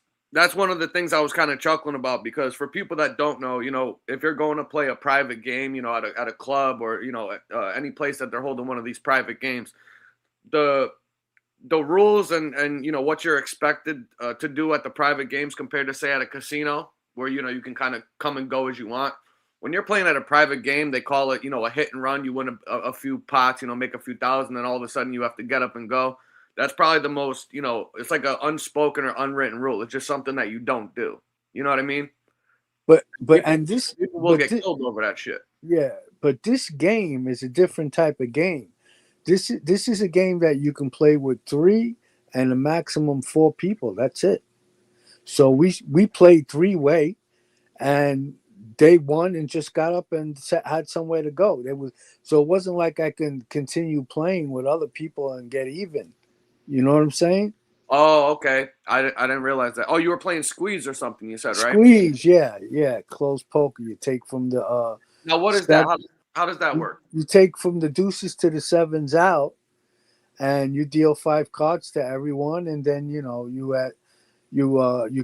one of the things I was kind of chuckling about because for people that don't know, if you're going to play a private game, at a club or any place that they're holding one of these private games, the rules and what you're expected to do at the private games compared to say at a casino where you can kind of come and go as you want. When you're playing at a private game, they call it a hit and run. You win a few pots, make a few thousand, and all of a sudden you have to get up and go. That's probably the most, it's like an unspoken or unwritten rule. It's just something that you don't do. You know what I mean?
But
People,
and this
people will get
thi-
killed over that shit.
yeah, but this game is a different type of game. This is a game that you can play with 3 and a maximum 4 people. That's it. So we played 3-way, and they won and just got up and had somewhere to go. So it wasn't like I can continue playing with other people and get even. You know what I'm saying?
Oh, okay. I didn't realize that. Oh, you were playing squeeze or something. You said, right?
Squeeze, yeah, close poker. You take from the
Now, what is that?
seven,
How does that work?
you take from the deuces to the sevens out, and you deal 5 cards to everyone, and then you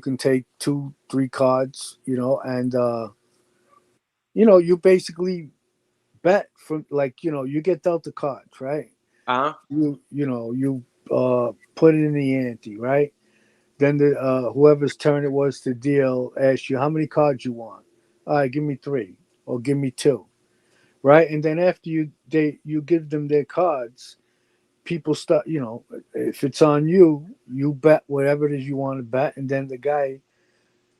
can take 2-3 cards, and you basically bet from, like, you get dealt the cards, right?
Uh huh.
You put it in the ante, right? Then the whoever's turn it was to deal asks you how many cards you want. All right, give me 3 or give me 2, right? And then after you give them their cards, people start, if it's on you, you bet whatever it is you want to bet, and then the guy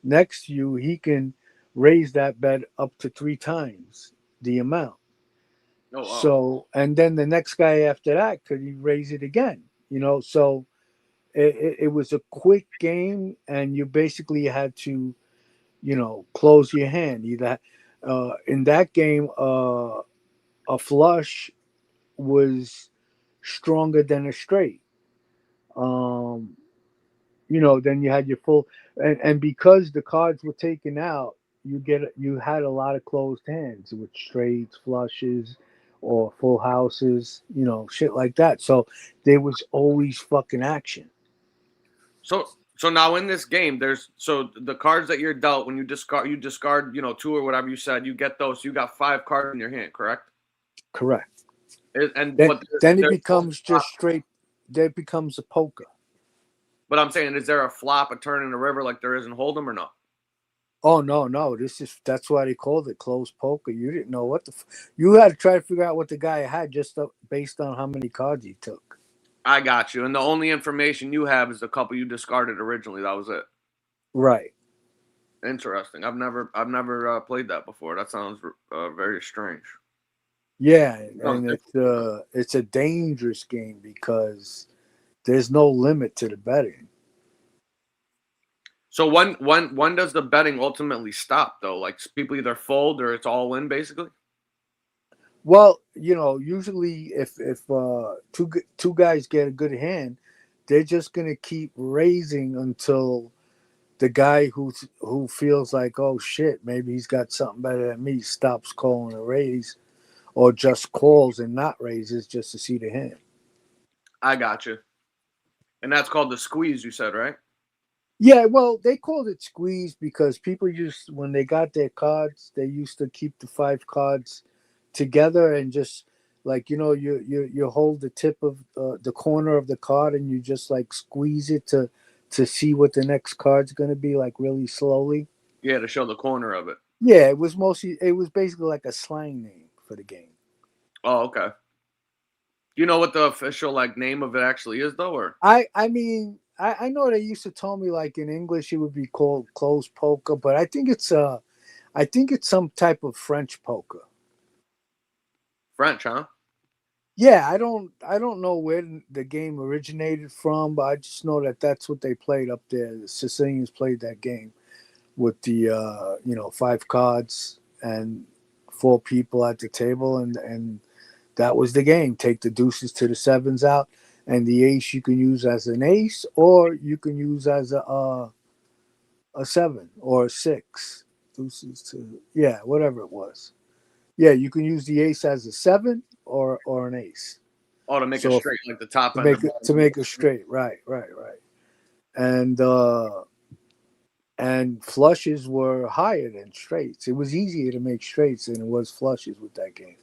next to you, he can raise that bet up to 3 times the amount.
Oh, wow.
So, and then the next guy after that could raise it again, so it was a quick game, and you basically had to, close your hand. Either in that game, a flush was stronger than a straight. Um, then you had your full, and because the cards were taken out, you had a lot of closed hands with straights, flushes, or full houses, shit like that. So there was always fucking action.
So now in this game, so the cards that you're dealt when you discard 2 or whatever you said, you get those. You got 5 cards in your hand, correct?
Correct.
And
Then
but
then it
there's no
becomes
flop.
just straight. Then it becomes a poker.
But I'm saying, is there a flop, a turn in the river like there is in Hold'em or no?
Oh no. That's why they called it closed poker. You didn't know what you had to try to figure out what the guy had just based on how many cards he took.
I got you. And the only information you have is the couple you discarded originally. That was it.
Right.
Interesting. I've never played that before. That sounds very strange.
Yeah,
Sounds
and
different.
it's a dangerous game because there's no limit to the betting.
So when does the betting ultimately stop though? Like people either fold or it's all in basically.
Well, usually if two guys get a good hand, they're just gonna keep raising until the guy who feels like, oh shit, maybe he's got something better than me, stops calling a raise, or just calls and not raises just to see the hand.
I got you. And that's called the squeeze. You said right?
Yeah, well, they called it squeeze because people used, when they got their cards, they used to keep the 5 cards together and just, like, you hold the tip of the corner of the card, and you just like squeeze it to see what the next card's going to be, like, really slowly.
Yeah, to show the corner of it.
Yeah, it was basically like a slang name for the game.
Oh, okay. Do you know what the official like name of it actually is though, or?
I mean, I know they used to tell me, like, in English it would be called closed poker, but I think it's some type of French poker.
French, huh?
Yeah, I don't know where the game originated from, but I just know that that's what they played up there. The Sicilians played that game with the 5 cards and 4 people at the table, and that was the game. Take the deuces to the sevens out, and the ace you can use as an ace, or you can use as a 7 or a 6. Deuces to, yeah, whatever it was. Yeah, you can use the ace as a 7 or an ace.
Oh, to make it
So if,
straight, like the top
to
end
make
of
it to make it straight, right. And flushes were higher than straights. It was easier to make straights than it was flushes with that game.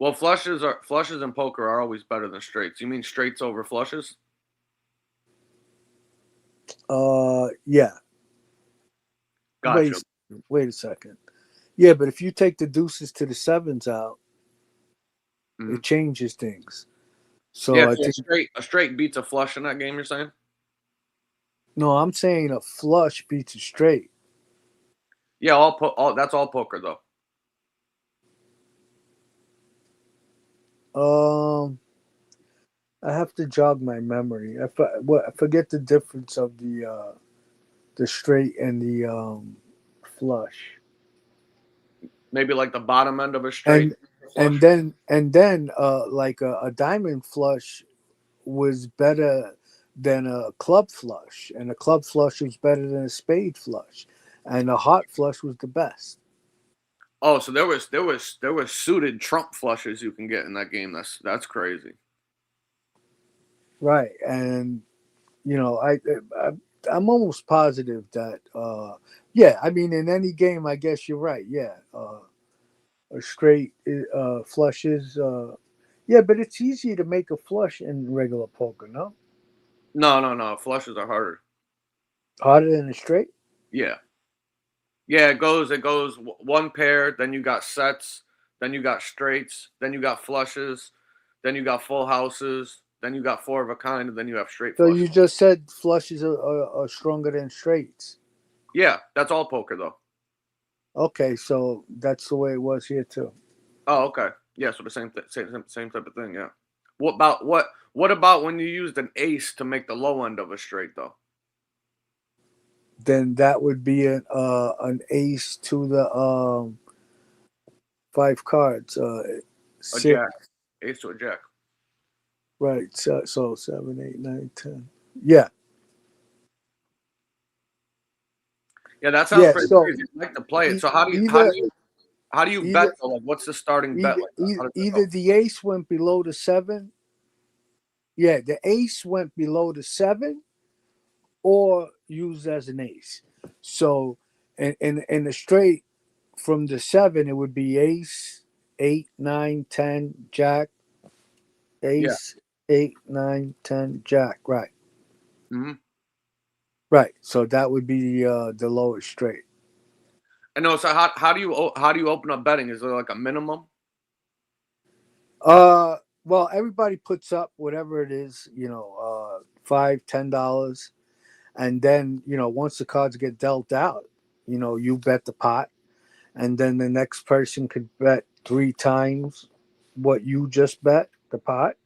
Well, flushes in poker are always better than straights. You mean straights over flushes?
Yeah.
Gotcha.
Wait a second. Yeah, but if you take the deuces to the sevens out,
Mhm.
it changes things.
Yeah,
So I
so
think,
a straight beats a flush in that game. You're saying?
no, I'm saying a flush beats a straight.
Yeah, all that's all poker though.
Um, I have to jog my memory. I forget the difference of the straight and the flush.
Maybe like the bottom end of a straight
And
flush.
then like a diamond flush was better than a club flush, and a club flush was better than a spade flush, and a heart flush was the best.
Oh, so there was suited trump flushes you can get in that game. That's crazy.
Right, and I I'm almost positive that yeah, I mean in any game, I guess you're right. Yeah, a straight flush is yeah, but it's easy to make a flush in regular poker, no?
No. Flushes are harder.
Harder than a straight.
Yeah. Yeah, it goes one pair, then you got sets, then you got straights, then you got flushes, then you got full houses, then you got four of a kind, and then you have straight
So
flushes.
you just said flushes are stronger than straights.
Yeah, that's all poker though.
Okay, so that's the way it was here too.
Oh, okay. Yeah, so the same type of thing. Yeah. What about when you used an ace to make the low end of a straight though?
Then that would be an ace to the five cards.
A
Six,
jack, ace to a jack.
right? So 7, 8, 9, 10. Yeah,
Yeah, that sounds
yeah.
pretty
So
crazy. I'd like to play it.
e-
So how do you how do
either
you how do you bet
either
though? Like, what's the starting bet
either
like that?
either,
How does that
either
go?
the ace went below the seven. Yeah, the ace went below the seven, or used as an ace. So in the straight from the seven, it would be ace, 8, 9, 10, jack,
Yeah.
ace, 8, 9, 10, jack. Right.
Hmm.
Right. So that would be the lowest straight.
I know. So how do you open up betting? Is there like a minimum?
Uh well, everybody puts up whatever it is, $5, $10. And then, once the cards get dealt out, you bet the pot. And then the next person could bet three times what you just bet, the pot.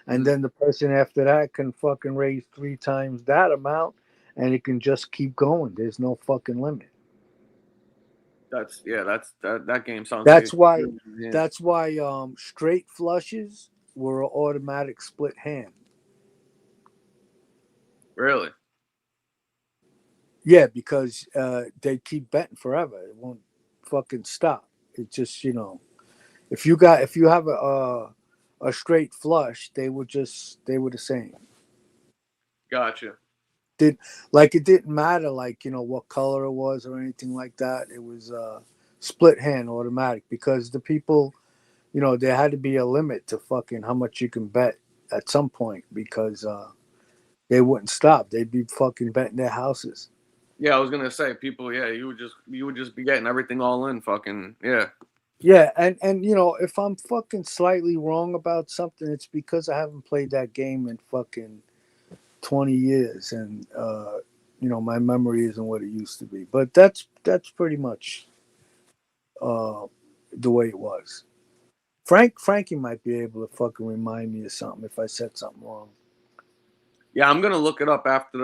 And
Mhm.
then the person after that can fucking raise three times that amount, and it can just keep going. There's no fucking limit.
That game sounds like
That's
it.
why that's why straight flushes were an automatic split hand.
Really.
Yeah, because they keep betting forever. It won't fucking stop. It just, if you have a straight flush, they were the same.
Gotcha.
Did Like it didn't matter like what color it was or anything like that. It was split hand automatic because the people, there had to be a limit to fucking how much you can bet at some point because they wouldn't stop. They'd be fucking betting their houses.
Yeah, I was gonna say people. Yeah, you would just be getting everything all in. Fucking yeah.
Yeah, and if I'm fucking slightly wrong about something, it's because I haven't played that game in fucking 20 years, and my memory isn't what it used to be. But that's pretty much uh the way it was. Frankie might be able to fucking remind me of something if I said something wrong.
Yeah, I'm gonna look it up after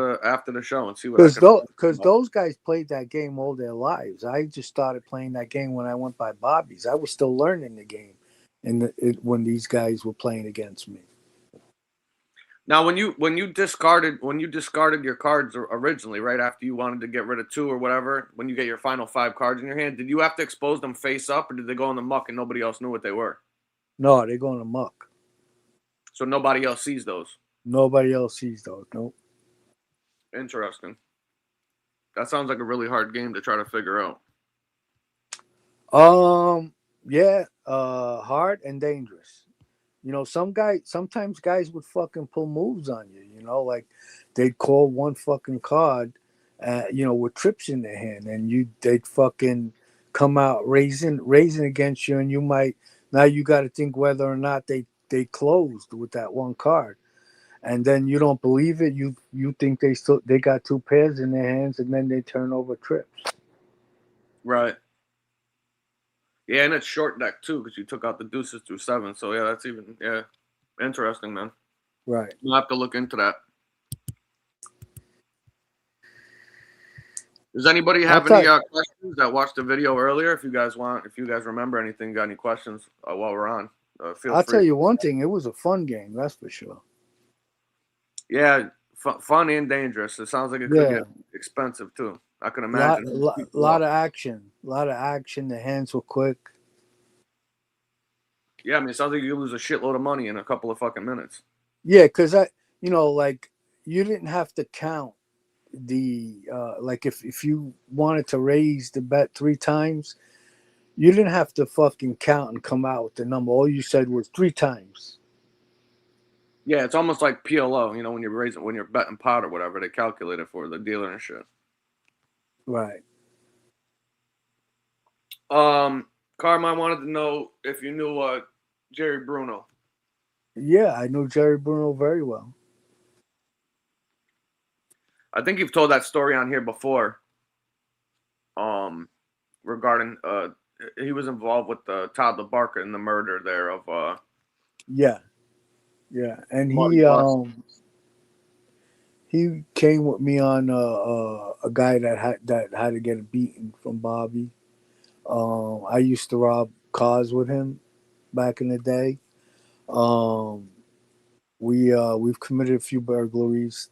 the show and see what I
Because
could.
those guys played that game all their lives. I just started playing that game when I went by Bobby's. I was still learning the game, and when these guys were playing against me.
Now, when you discarded your cards originally, right after you wanted to get rid of two or whatever, when you get your final five cards in your hand, did you have to expose them face up, or did they go in the muck and nobody else knew what they were?
No, they're going amok.
So nobody else sees those.
Nobody else sees those. Nope.
Interesting. That sounds like a really hard game to try to figure out.
Yeah, hard and dangerous. Sometimes guys would fucking pull moves on you, like they'd call one fucking card, with trips in their hand, and they'd fucking come out raising against you, and now you got to think whether or not they closed with that one card, and then you don't believe it. You think they got two pairs in their hands, and then they turn over trips.
Right. Yeah, and it's short deck too because you took out the deuces through seven. So yeah, that's even interesting, man.
Right.
We'll have to look into that. Does anybody have any questions that watched the video earlier? If you guys remember anything, got any questions while we're on, feel
I'll
free.
tell you one thing. It was a fun game. That's for sure.
Yeah, fun and dangerous. It sounds like it could get expensive too. I can imagine.
Lot of action. The hands were quick.
Yeah, I mean, it sounds like you lose a shitload of money in a couple of fucking minutes.
Yeah, because like you didn't have to count the like if you wanted to raise the bet 3 times, you didn't have to fucking count and come out with the number. All you said was 3 times.
Yeah, it's almost like PLO. You know, when you're betting pot or whatever, they calculate it for the dealer and shit.
Right.
Carmine wanted to know if you knew Jerry Bruno.
Yeah, I knew Jerry Bruno very well.
I think you've told that story on here before. Regarding he was involved with Todd LaBarca in the murder there of
Yeah, and he came with me on a guy that had to get a beating from Bobby. I used to rob cars with him back in the day. We've committed a few burglaries.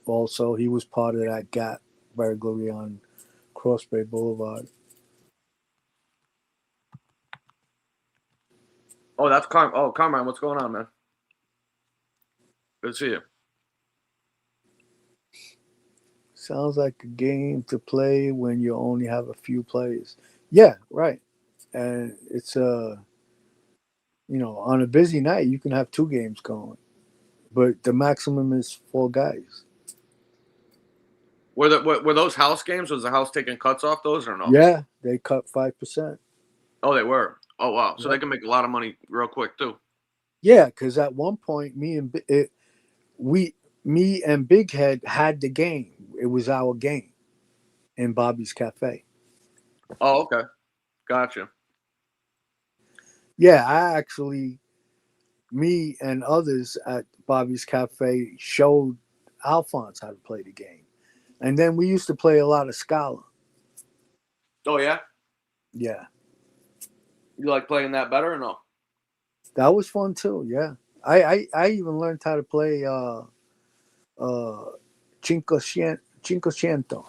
Also, he was part of that Gap burglary on Cross Bay Boulevard.
Oh, that's Carmine, what's going on, man? Good to see you.
Sounds like a game to play when you only have a few players. Yeah, right. And it's on a busy night you can have 2 games going, but the maximum is 4 guys.
Were those house games? Was the house taking cuts off those or no?
Yeah, they cut 5%.
Oh, they were. Oh, wow. So they can make a lot of money real quick too.
Yeah, because at one point, me and Big Head had the game. It was our game in Bobby's Cafe.
Oh, okay. Gotcha.
Yeah, me and others at Bobby's Cafe showed Alphonse how to play the game. And then we used to play a lot of Scala.
Oh, yeah?
Yeah.
You like playing that better or no?
That was fun too, yeah. I even learned how to play Cinquecento.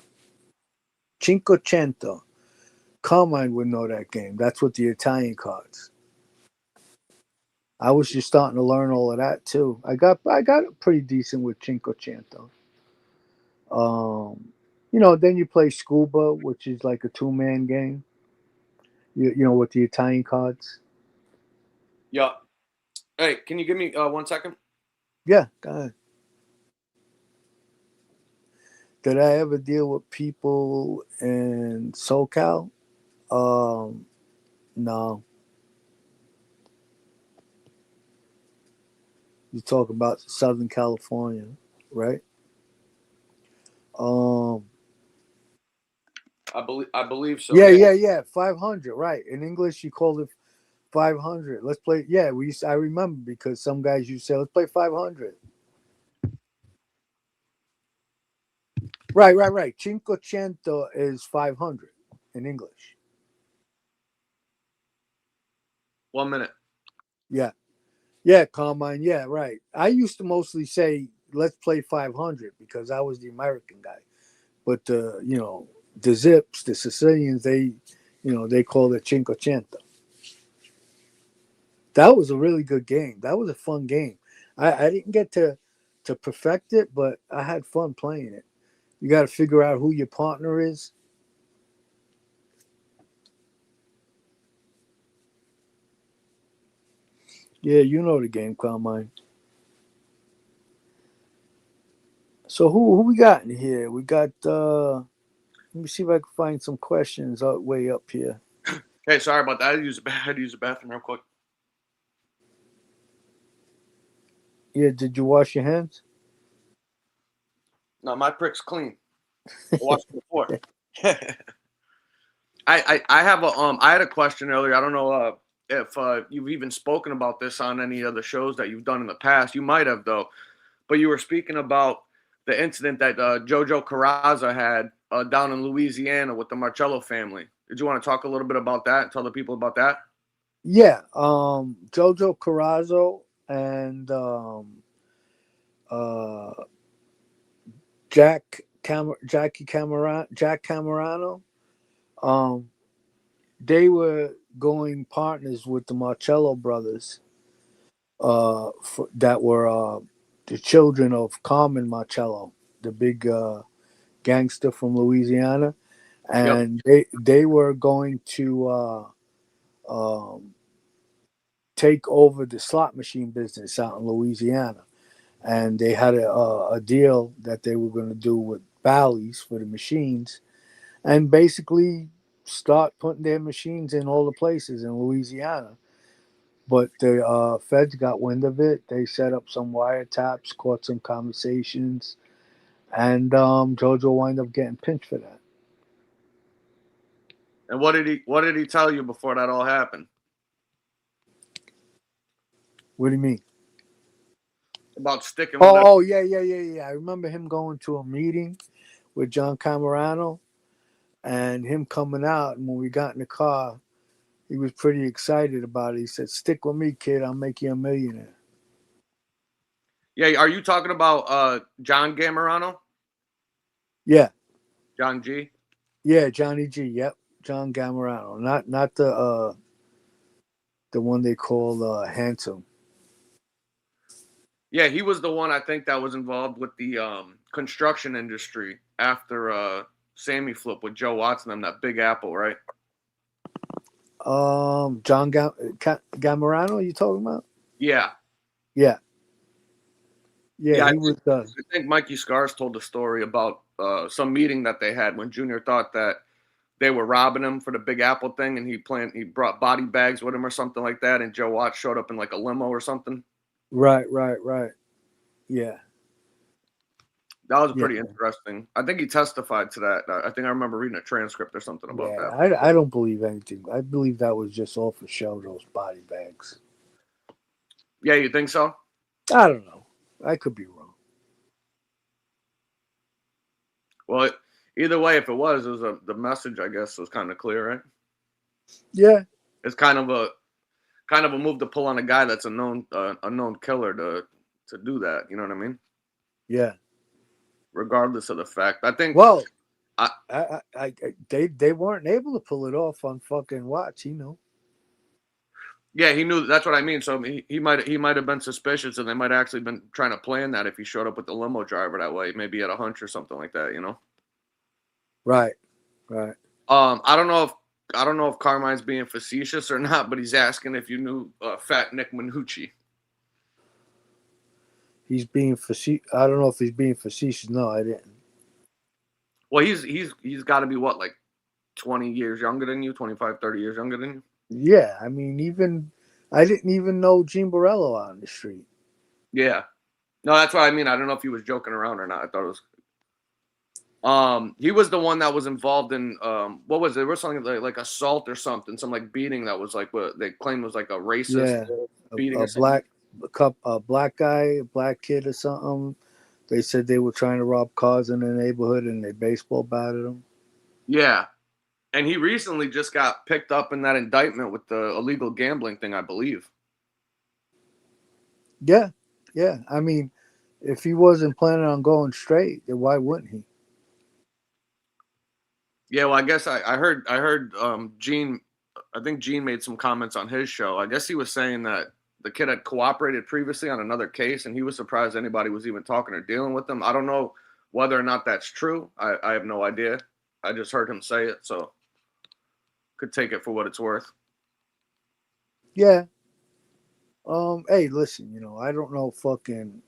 Carmine would know that game. That's with the Italian cards. I was just starting to learn all of that too. I got pretty decent with Cinquecento. Then you play Scuba, which is like a 2-man game. With the Italian cards.
Yeah. Hey, can you give me 1 second?
Yeah, go ahead. Did I ever deal with people in SoCal? No. You talk about Southern California, right?
I believe so.
Yeah. 500, right? In English, you call it 500. Let's play. Yeah, I remember because some guys used to say, let's play 500. Right. Cinquecento is 500 in English.
1 minute.
Yeah, Carmine. Yeah, right. I used to mostly say, let's play 500 because I was the American guy. But, the Zips, the Sicilians, they call it Cinquecento. That was a really good game. That was a fun game. I didn't get to perfect it, but I had fun playing it. You got to figure out who your partner is. Yeah, you know the game, Carmine. So who we got in here? We got. Let me see if I can find some questions way up here.
Hey, sorry about that. I had to use the bathroom real quick.
Yeah, did you wash your hands?
No, my prick's clean. I washed it before. I had a question earlier. I don't know if you've even spoken about this on any of the shows that you've done in the past. You might have though. but you were speaking about the incident that Jojo Carrazza had down in Louisiana with the Marcello family. Did you want to talk a little bit about that and tell the people about that?
Yeah, Jojo Carrazzo and uh, Jack Camerano. They were going partners with the Marcello brothers, that were the children of Carmen Marcello, the big gangster from Louisiana,
Yep.
and they were going to take over the slot machine business out in Louisiana, and they had a deal that they were going to do with Bally's for the machines, and basically start putting their machines in all the places in Louisiana. But the feds got wind of it. They set up some wiretaps, caught some conversations, and Jojo wound up getting pinched for that.
And what did he tell you before that all happened?
What do you mean?
About sticking with that?
Oh, yeah. I remember him going to a meeting with John Camerano and him coming out. And when we got in the car, he was pretty excited about it. He said, "Stick with me, kid. I'll make you a millionaire."
Yeah, are you talking about John Gamorano?
Yeah.
John G?
Yeah, Johnny G. Yep. John Camerano. Not the one they call Handsome.
Yeah, he was the one I think that was involved with the construction industry after Sammy Flip with Joe Watson and that Big Apple, right?
John Camerano, you talking about?
Yeah.
Yeah.
Yeah,
He was.
I think Mikey Scars told the story about some meeting that they had when Junior thought that they were robbing him for the Big Apple thing, and he brought body bags with him or something like that, and Joe Watts showed up in like a limo or something.
Right. Yeah.
That was pretty interesting. I think he testified to that. I think I remember reading a transcript or something about that.
I don't believe anything. I believe that was just all for show, those body bags.
Yeah, you think so?
I don't know. I could be wrong.
Well, either way, if it was the message, I guess, was kind of clear, right?
Yeah.
It's kind of a move to pull on a guy that's a known killer to do that. You know what I mean?
Yeah.
Regardless of the fact, I think.
Well, they weren't able to pull it off on fucking Watts,
Yeah, he knew. That's what I mean. So he might have been suspicious, and they might have actually been trying to plan that if he showed up with the limo driver that way. Maybe he had a hunch or something like that.
Right.
I don't know if Carmine's being facetious or not, but he's asking if you knew Fat Nick Minucci.
He's being facetious. I don't know if he's being facetious. No, I didn't.
Well, he's got to be what, like 20 years younger than you, 25, 30 years younger than you?
Yeah, I mean, I didn't even know Gene Borello out on the street.
Yeah. No, that's what I mean. I don't know if he was joking around or not. I thought it was. He was the one that was involved in what was it? There was something like assault or something, some like beating that was like what they claimed was like a racist beating.
A black guy, a black kid or something. They said they were trying to rob cars in the neighborhood and they baseball batted him.
Yeah. And he recently just got picked up in that indictment with the illegal gambling thing, I believe.
Yeah. I mean, if he wasn't planning on going straight, then why wouldn't he?
Yeah, well, I guess I heard Gene. I think Gene made some comments on his show. I guess he was saying that the kid had cooperated previously on another case, and he was surprised anybody was even talking or dealing with him. I don't know whether or not that's true. I have no idea. I just heard him say it, so could take it for what it's worth.
Yeah. Hey, listen, I don't know fucking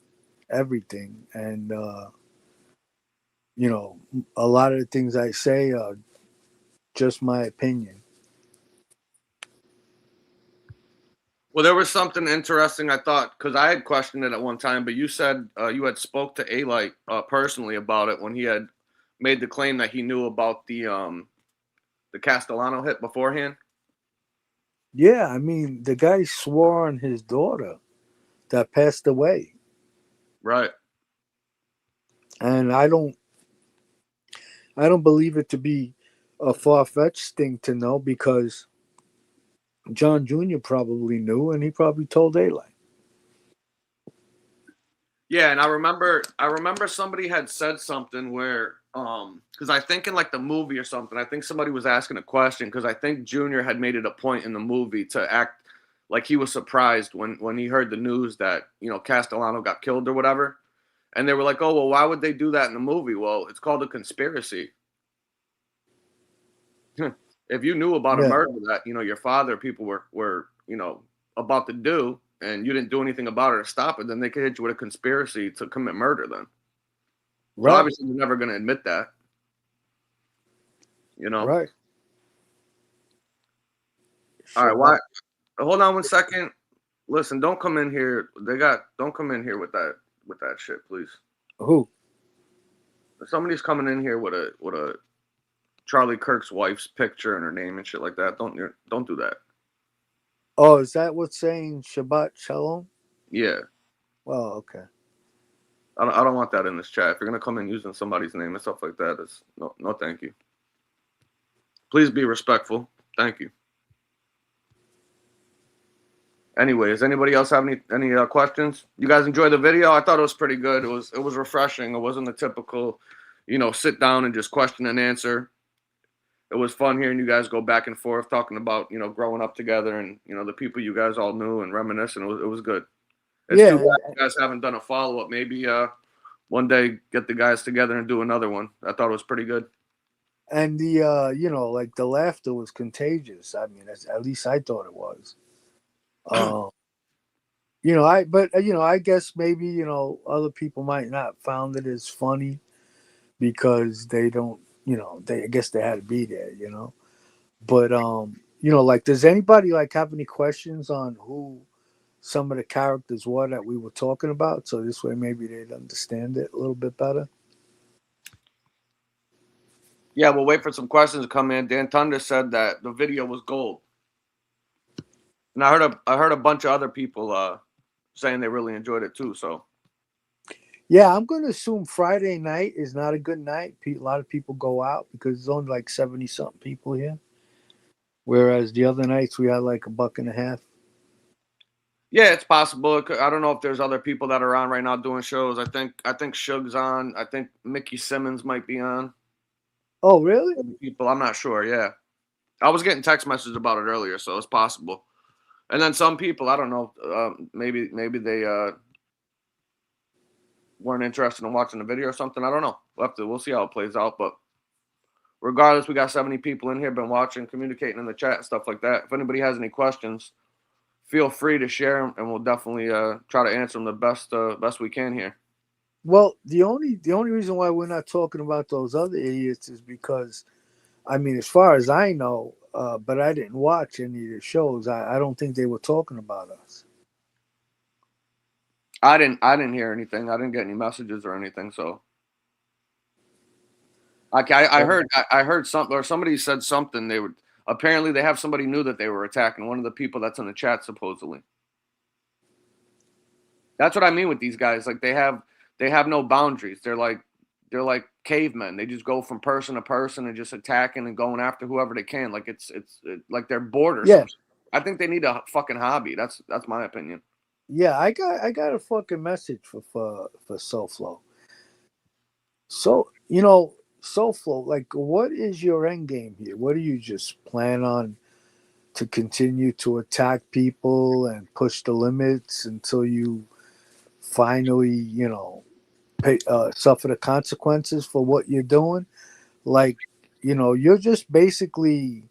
everything, and a lot of the things I say are just my opinion.
Well, there was something interesting I thought, because I had questioned it at one time, but you said you had spoke to Alite personally about it when he had made the claim that he knew about the Castellano hit beforehand.
Yeah, I mean, the guy swore on his daughter that passed away.
Right.
And I don't believe it to be a far-fetched thing to know, because John Jr. probably knew, and he probably told Eli.
Yeah, and I remember somebody had said something where because I think in like the movie or something, I think somebody was asking a question because I think Junior had made it a point in the movie to act like he was surprised when he heard the news that, Castellano got killed or whatever. And they were like, "Oh, well, why would they do that in the movie?" Well, it's called a conspiracy. If you knew about a
Yeah,
murder that, your father people were, about to do, and you didn't do anything about it to stop it, then they could hit you with a conspiracy to commit murder then. So
right,
obviously you're never going to admit that, you know.
right.
All right,
Shabbat.
why? Hold on one second. Listen, don't come in here. Don't come in here with that shit, please.
Who?
If somebody's coming in here with a Charlie Kirk's wife's picture and her name and shit like that, don't do that.
Oh, is that what's saying Shabbat Shalom?
Yeah.
Well, okay.
I don't want that in this chat. If you're gonna come in using somebody's name and stuff like that, it's no thank you. Please be respectful. Thank you. Anyway, does anybody else have any questions? You guys enjoy the video? I thought it was pretty good. It was refreshing. It wasn't the typical, sit down and just question and answer. It was fun hearing you guys go back and forth talking about, growing up together and, the people you guys all knew and reminiscing. It was good. It's too
Yeah,
bad you guys haven't done a follow up. Maybe one day get the guys together and do another one. I thought it was pretty good.
and the like the laughter was contagious. I mean, at least I thought it was. Um, I guess maybe other people might not found it as funny because they don't, they I guess they had to be there, But like, does anybody like have any questions on who some of the characters were that we were talking about? So this way, maybe they'd understand it a little bit better.
Yeah, we'll wait for some questions to come in. Dan Thunder said that the video was gold. And I heard a bunch of other people saying they really enjoyed it too. So
Yeah, I'm going to assume Friday night is not a good night. A lot of people go out because there's only like 70 something people here. Whereas the other nights we had like a buck and a half.
yeah, it's possible. I don't know if there's other people that are on right now doing shows. I think Suge's on. I think Mickey Simmons might be on.
Oh, really?
People, I'm not sure. Yeah, I was getting text messages about it earlier, so it's possible. And then some people, I don't know. Maybe they weren't interested in watching the video or something. I don't know. We'll see how it plays out. But regardless, we got 70 people in here, been watching, communicating in the chat and stuff like that. If anybody has any questions, feel free to share them, and we'll definitely try to answer them the best we can here.
Well, the only reason why we're not talking about those other idiots is because, I mean, as far as I know, but I didn't watch any of the shows. I don't think they were talking about us.
I didn't hear anything. I didn't get any messages or anything. So, like, I heard something, or somebody said something. They would apparently they have somebody new that they were attacking. One of the people that's in the chat supposedly. That's what I mean with these guys. Like they have no boundaries. They're like cavemen. They just go from person to person and just attacking and going after whoever they can. Like it's like they're bored or
Yeah.
something. I think they need a fucking hobby. That's my opinion.
Yeah, I got a fucking message for SoFlo. So SoFlo, like, what is your end game here? What do you just plan on to continue to attack people and push the limits until you finally, suffer the consequences for what you're doing? Like, you're just basically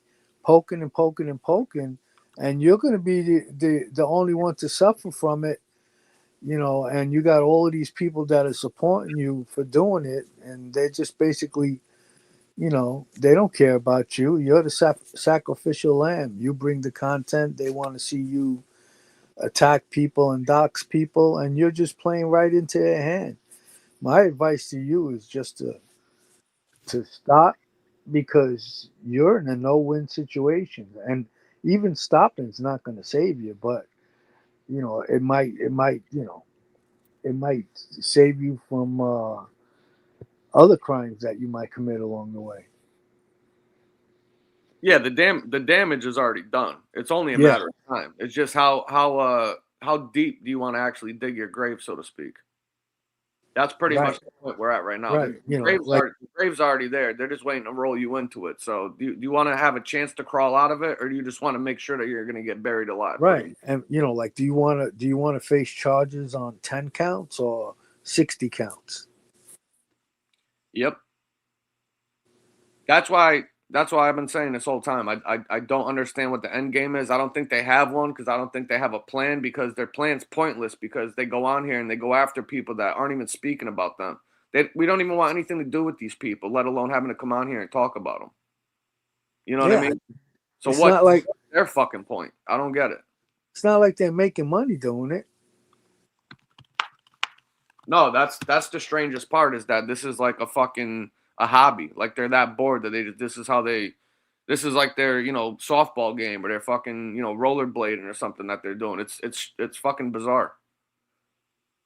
poking and poking and poking, and you're going to be the only one to suffer from it, and you got all of these people that are supporting you for doing it, and they're just basically, they don't care about you. You're the sacrificial lamb. You bring the content. They want to see you attack people and dox people, and you're just playing right into their hand. My advice to you is just to stop, because you're in a no-win situation, and even stopping is not going to save you, but it might save you from other crimes that you might commit along the way.
Yeah, the damage is already done. It's only a
Yeah.
matter of time. It's just how deep do you want to actually dig your grave, so to speak. That's pretty
Right.
much the point we're at right now.
Right.
The grave's already there. They're just waiting to roll you into it. So do you want to have a chance to crawl out of it, or do you just want to make sure that you're going to get buried alive?
Right. And like, do you want to face charges on 10 counts or 60 counts?
Yep. That's why I've been saying this whole time. I don't understand what the end game is. I don't think they have one, because I don't think they have a plan, because their plan's pointless, because they go on here and they go after people that aren't even speaking about them. We don't even want anything to do with these people, let alone having to come on here and talk about them. You know what I mean? So
it's
what's
not like
their fucking point? I don't get it.
It's not like they're making money doing it.
No, that's the strangest part, is that this is like a hobby. Like, they're that bored that this is like their, softball game, or their fucking, rollerblading or something that they're doing. It's fucking bizarre.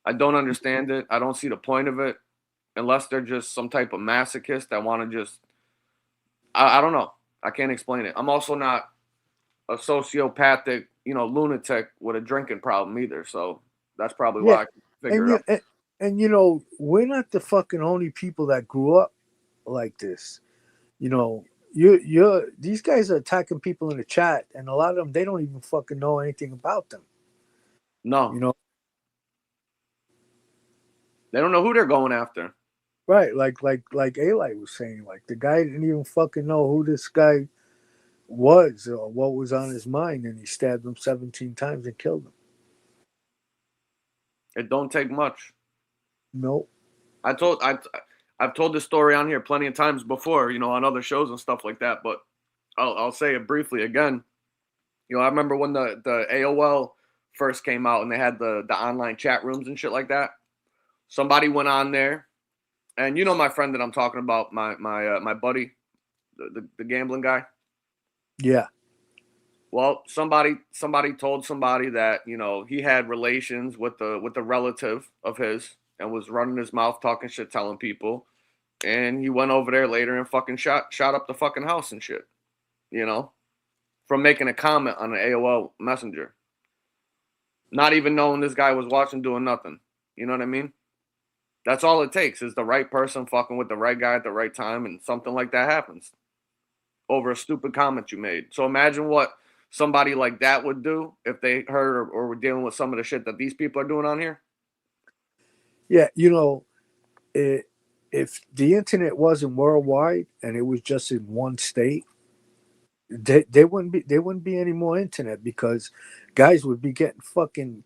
I don't understand it. I don't see the point of it, unless they're just some type of masochist that want to just, I don't know. I can't explain it. I'm also not a sociopathic, lunatic with a drinking problem either. So that's probably why I can figure it out.
And we're not the fucking only people that grew up like this. These guys are attacking people in the chat, and a lot of them, they don't even fucking know anything about them.
No. They don't know who they're going after.
Right, like Alite was saying, like, the guy didn't even fucking know who this guy was or what was on his mind, and he stabbed him 17 times and killed him.
It don't take much.
Nope.
I've told this story on here plenty of times before, on other shows and stuff like that, but I'll say it briefly again. I remember when the AOL first came out and they had the online chat rooms and shit like that. Somebody went on there, and my friend that I'm talking about, my buddy, the gambling guy.
Yeah.
Well, somebody told somebody that he had relations with the relative of his, and was running his mouth, talking shit, telling people, and he went over there later and fucking shot up the fucking house and shit, from making a comment on an AOL Messenger, not even knowing this guy was watching, doing nothing. You know what I mean? That's all it takes, is the right person fucking with the right guy at the right time, and something like that happens over a stupid comment you made. So imagine what somebody like that would do if they heard or were dealing with some of the shit that these people are doing on here.
Yeah, if the internet wasn't worldwide and it was just in one state, there wouldn't be any more internet, because guys would be getting fucking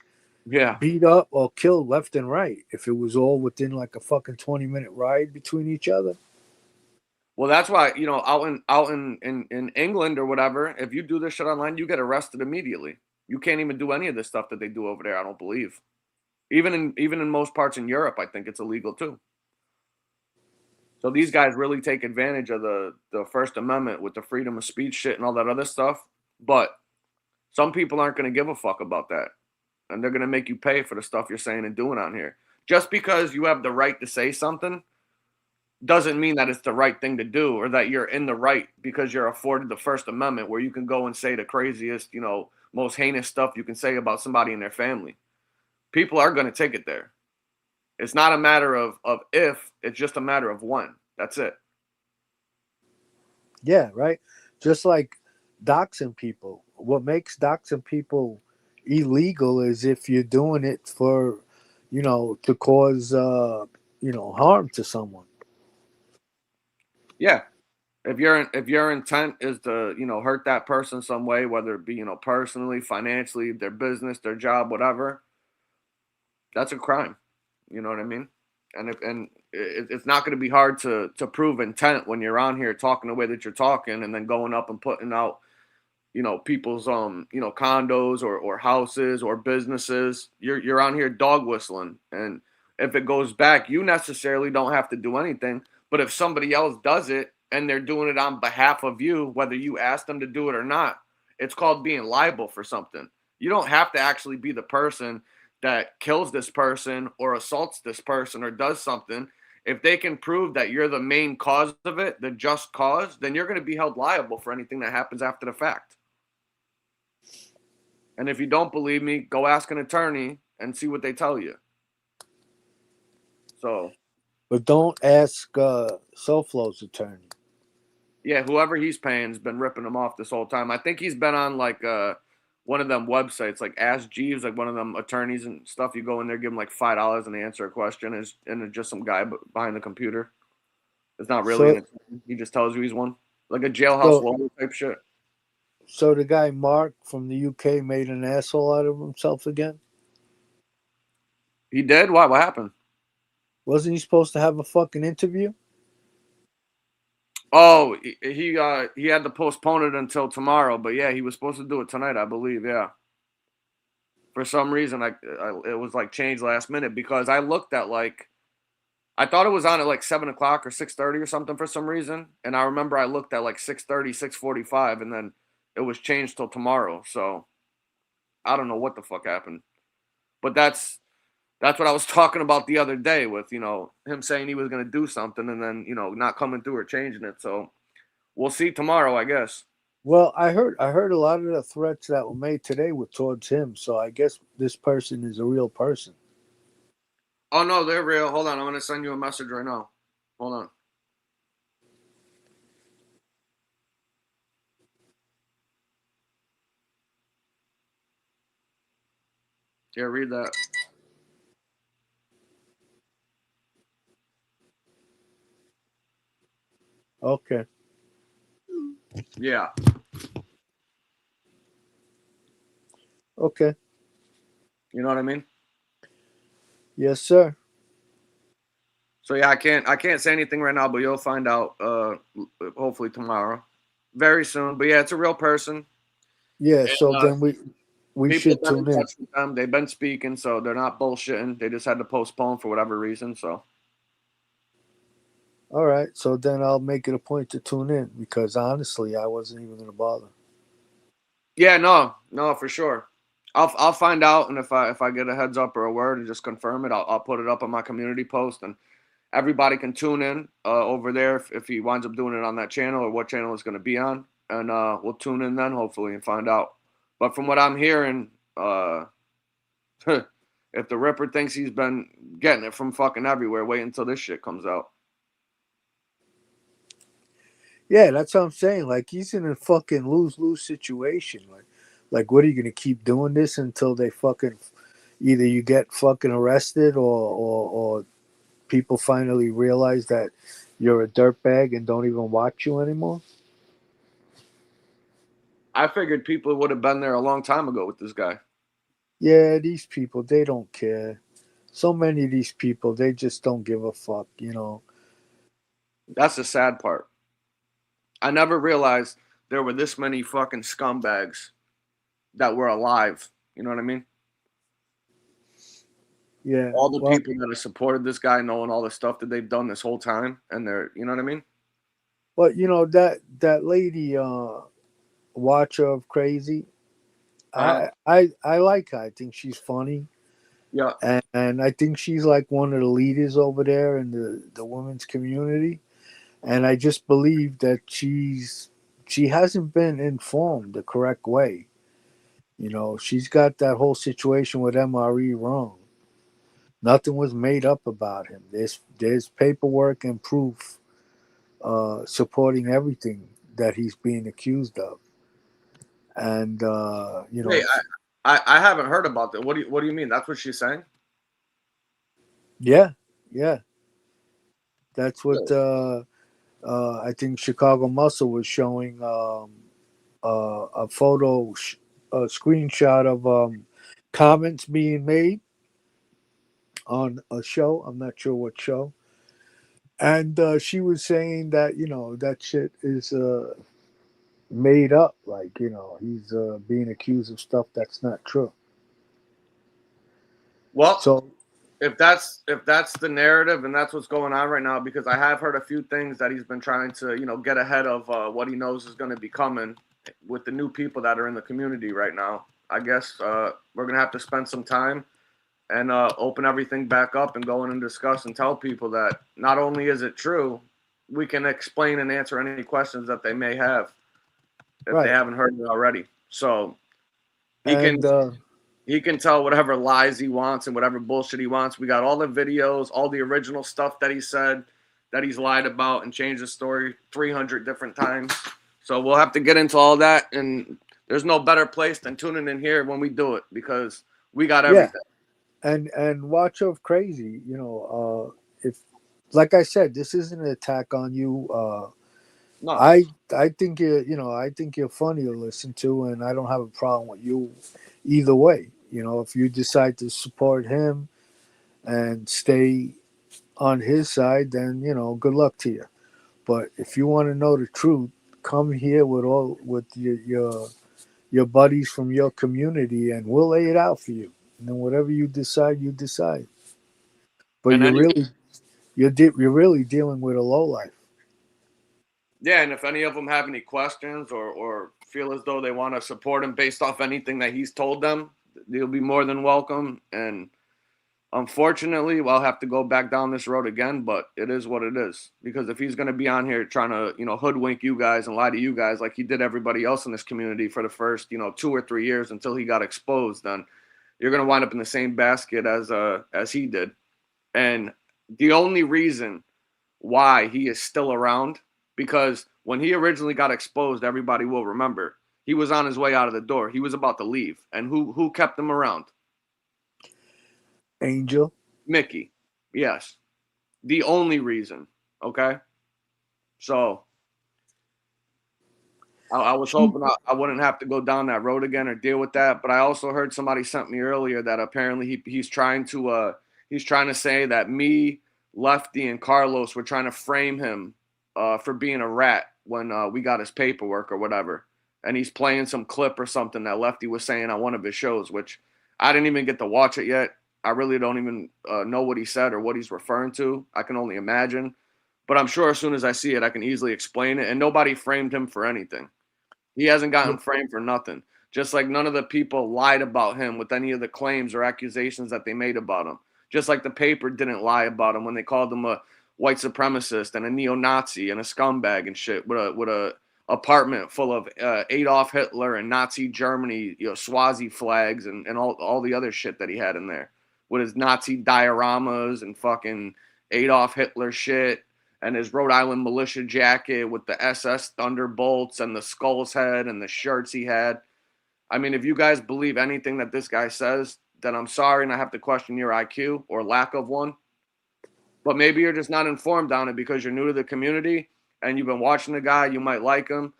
beat up or killed left and right if it was all within like a fucking 20-minute ride between each other.
Well, that's why, out in England or whatever, if you do this shit online, you get arrested immediately. You can't even do any of this stuff that they do over there, I don't believe. Even in most parts in Europe, I think it's illegal too. So these guys really take advantage of the First Amendment with the freedom of speech shit and all that other stuff. But some people aren't going to give a fuck about that. And they're going to make you pay for the stuff you're saying and doing on here. Just because you have the right to say something doesn't mean that it's the right thing to do, or that you're in the right because you're afforded the First Amendment, where you can go and say the craziest, most heinous stuff you can say about somebody and their family. People are going to take it there. It's not a matter of if, it's just a matter of when. That's it.
Yeah, right. Just like doxing people. What makes doxing people illegal is if you're doing it for, to cause, harm to someone.
Yeah. If your intent is to, hurt that person some way, whether it be, personally, financially, their business, their job, whatever, that's a crime. You know what I mean? And it's not going to be hard to prove intent when you're on here talking the way that you're talking, and then going up and putting out, people's condos or houses or businesses. You're on here dog whistling, and if it goes back, you necessarily don't have to do anything. But if somebody else does it and they're doing it on behalf of you, whether you ask them to do it or not, it's called being liable for something. You don't have to actually be the person that kills this person or assaults this person or does something. if they can prove that you're the main cause of it, the just cause, then you're going to be held liable for anything that happens after the fact. And if you don't believe me, go ask an attorney and see what they tell you. So,
But don't ask SoFlo's attorney.
yeah, whoever he's paying has been ripping him off this whole time. I think he's been on like one of them websites, like Ask Jeeves, like one of them attorneys and stuff. You go in there, give him like $5 and they answer a question, and it's just some guy behind the computer. It's not really an attorney. He just tells you he's one, like a jailhouse lawyer type shit.
So the guy Mark from the UK made an asshole out of himself again?
He did? Why? What happened?
Wasn't he supposed to have a fucking interview?
Oh, he had to postpone it until tomorrow, but yeah, he was supposed to do it tonight, I believe. Yeah. For some reason, it was like changed last minute because I looked at like, I thought it was on at like 7 o'clock or 6:30 or something for some reason, and I remember I looked at like 6:30, 6:45, and then it was changed till tomorrow. So I don't know what the fuck happened, but that's what I was talking about the other day with, him saying he was going to do something and then, not coming through or changing it. So we'll see tomorrow, I guess.
Well, I heard a lot of the threats that were made today were towards him. So I guess this person is a real person.
Oh, no, they're real. Hold on. I'm going to send you a message right now. Hold on. Yeah, read that.
Okay.
Yeah.
Okay.
You know what I mean?
Yes, sir.
So yeah, I can't say anything right now, but you'll find out hopefully tomorrow. Very soon. But yeah, it's a real person.
Yeah,
And,
so then we
people
should
have been
tune in.
touch with them. They've been speaking, so they're not bullshitting. They just had to postpone for whatever reason. So
All right, so then I'll make it a point to tune in because honestly, I wasn't even going to bother.
yeah, no, for sure. I'll find out, and if I get a heads up or a word and just confirm it, I'll put it up on my community post, and everybody can tune in over there if he winds up doing it on that channel or what channel it's going to be on, and we'll tune in then hopefully and find out. But from what I'm hearing, if the Ripper thinks he's been getting it from fucking everywhere, wait until this shit comes out.
Yeah, that's what I'm saying. Like he's in a fucking lose-lose situation. Like what are you going to keep doing this until they fucking either you get fucking arrested or people finally realize that you're a dirtbag and don't even watch you anymore?
I figured people would have been there a long time ago with this guy.
Yeah, these people, they don't care. So many of these people, they just don't give a fuck,
That's the sad part. I never realized there were this many fucking scumbags that were alive. You know what I mean?
Yeah.
All the
Well,
people that have supported this guy, knowing all the stuff that they've done this whole time, and you know what I mean?
but that lady, Watcher of Crazy, I like her. I think she's funny.
Yeah.
And I think she's like one of the leaders over there in the women's community. And I just believe that she hasn't been informed the correct way. She's got that whole situation with MRE wrong. Nothing was made up about him. There's paperwork and proof supporting everything that he's being accused of. And
Wait, I haven't heard about that. What do you mean? That's what she's saying?
yeah, yeah. That's what I think Chicago Muscle was showing a photo, a screenshot of comments being made on a show. I'm not sure what show. And she was saying that, that shit is made up. Like, he's being accused of stuff that's not true.
Well,
So,
if that's the narrative and that's what's going on right now, because I have heard a few things that he's been trying to, get ahead of what he knows is going to be coming with the new people that are in the community right now. I guess we're going to have to spend some time and open everything back up and go in and discuss and tell people that not only is it true, we can explain and answer any questions that they may have if they haven't heard it already. So he can tell whatever lies he wants and whatever bullshit he wants. We got all the videos, all the original stuff that he said, that he's lied about and changed the story 300 different times. So we'll have to get into all that, and there's no better place than tuning in here when we do it, because we got everything.
And watch of crazy, if, like I said, this isn't an attack on you.
No.
I think I think you're funny to listen to, and I don't have a problem with you either way. If you decide to support him and stay on his side, then good luck to you. But if you want to know the truth, come here with your buddies from your community, and we'll lay it out for you. And then whatever you decide, you decide. But you're really dealing with a lowlife.
Yeah, and if any of them have any questions or feel as though they want to support him based off anything that he's told them, they'll be more than welcome. And unfortunately, I'll have to go back down this road again, but it is what it is. Because if he's going to be on here trying to, hoodwink you guys and lie to you guys like he did everybody else in this community for the first, 2 or 3 years until he got exposed, then you're going to wind up in the same basket as he did. And the only reason why he is still around, because when he originally got exposed, everybody will remember, he was on his way out of the door. He was about to leave. And who kept him around?
Angel.
Mickey. Yes. The only reason. Okay? So I was hoping I wouldn't have to go down that road again or deal with that. But I also heard somebody sent me earlier that apparently he's trying to say that me, Lefty, and Carlos were trying to frame him for being a rat when we got his paperwork or whatever. And he's playing some clip or something that Lefty was saying on one of his shows, which I didn't even get to watch it yet. I really don't even know what he said or what he's referring to. I can only imagine. But I'm sure as soon as I see it, I can easily explain it. And nobody framed him for anything. He hasn't gotten framed for nothing. Just like none of the people lied about him with any of the claims or accusations that they made about him. Just like the paper didn't lie about him when they called him a white supremacist and a neo-Nazi and a scumbag and shit with a apartment full of Adolf Hitler and Nazi Germany, Swazi flags and all the other shit that he had in there with his Nazi dioramas and fucking Adolf Hitler shit and his Rhode Island militia jacket with the SS Thunderbolts and the skull's head and the shirts he had. I mean, if you guys believe anything that this guy says, then I'm sorry and I have to question your IQ or lack of one. But maybe you're just not informed on it because you're new to the community and you've been watching the guy. You might like him.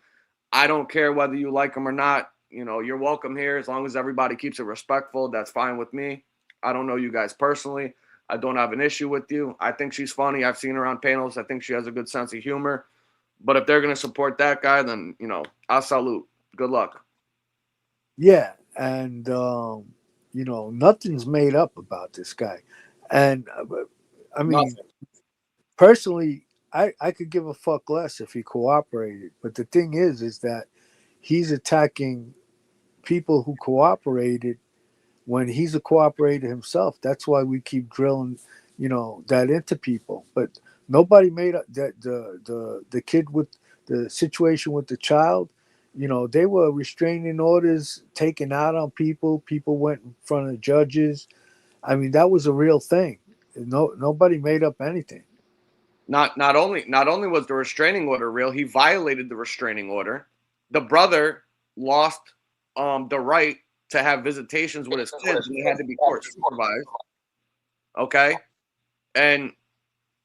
I don't care whether you like him or not. You're welcome here as long as everybody keeps it respectful. That's fine with me. I don't know you guys personally. I don't have an issue with you. I think she's funny. I've seen her on panels. I think she has a good sense of humor. But if they're going to support that guy, then, I salute. Good luck.
Yeah. And, nothing's made up about this guy. And, I mean, personally, I could give a fuck less if he cooperated. But the thing is that he's attacking people who cooperated when he's a cooperator himself. That's why we keep drilling, that into people. But nobody made up that the kid with the situation with the child. They were restraining orders taken out on people. People went in front of judges. I mean, that was a real thing. Nobody made up anything.
Not only was the restraining order real, he violated the restraining order. The brother lost the right to have visitations with his kids, and they had to be court supervised. Okay, and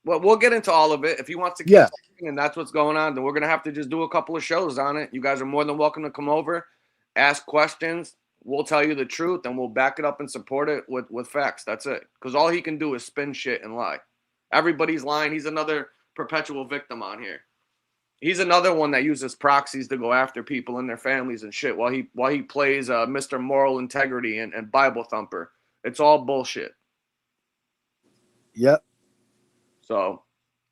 we'll get into all of it if he wants to keep talking, and that's what's going on. Then we're gonna have to just do a couple of shows on it. You guys are more than welcome to come over, ask questions. We'll tell you the truth, and we'll back it up and support it with facts. That's it. Because all he can do is spin shit and lie. Everybody's lying. He's another perpetual victim on here. He's another one that uses proxies to go after people and their families and shit while he plays Mr. Moral Integrity and Bible Thumper. It's all bullshit.
Yep.
So.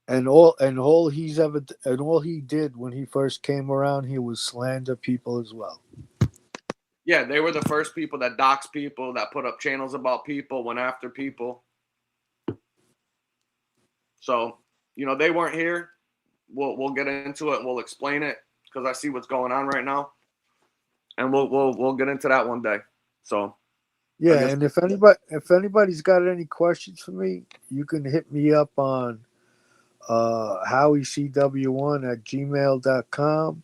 And all he did when he first came around, he was slander people as well.
Yeah, they were the first people that doxed people, that put up channels about people, went after people. So, you know, they weren't here. We'll get into it. We'll explain it because I see what's going on right now, and we'll get into that one day. So,
Yeah,
guess-
and if anybody's got any questions for me, you can hit me up on HowieCW1 @gmail.com,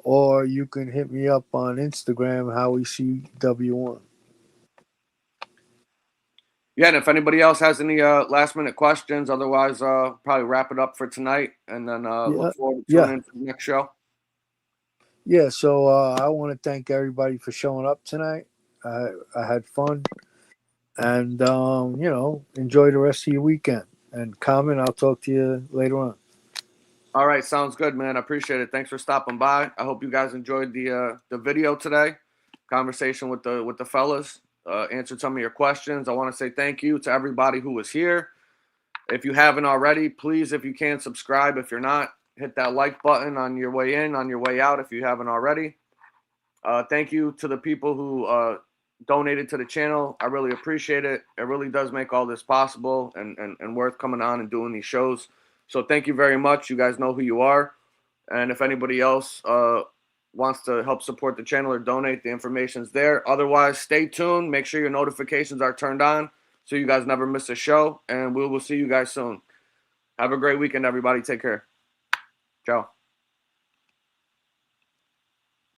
or you can hit me up on Instagram, HowieCW1.
yeah, and if anybody else has any last minute questions, otherwise, probably wrap it up for tonight, and then
Yeah,
look forward to
yeah.
tuning in for the next show.
Yeah, so I want to thank everybody for showing up tonight. I had fun, and you know, enjoy the rest of your weekend. And Carmen, I'll talk to you later on.
All right, sounds good, man. I appreciate it. Thanks for stopping by. I hope you guys enjoyed the video today. Conversation with the fellas. Answered some of your questions. I want to say thank you to everybody who was here. If you haven't already, please, if you can, subscribe. If you're not, hit that like button on your way in, on your way out, if you haven't already. Thank you to the people who donated to the channel. I really appreciate it. It really does make all this possible and worth coming on and doing these shows. So thank you very much. You guys know who you are. And if anybody else wants to help support the channel or donate, the information's there. Otherwise, stay tuned. Make sure your notifications are turned on so you guys never miss a show. And we will see you guys soon. Have a great weekend, everybody. Take care. Ciao.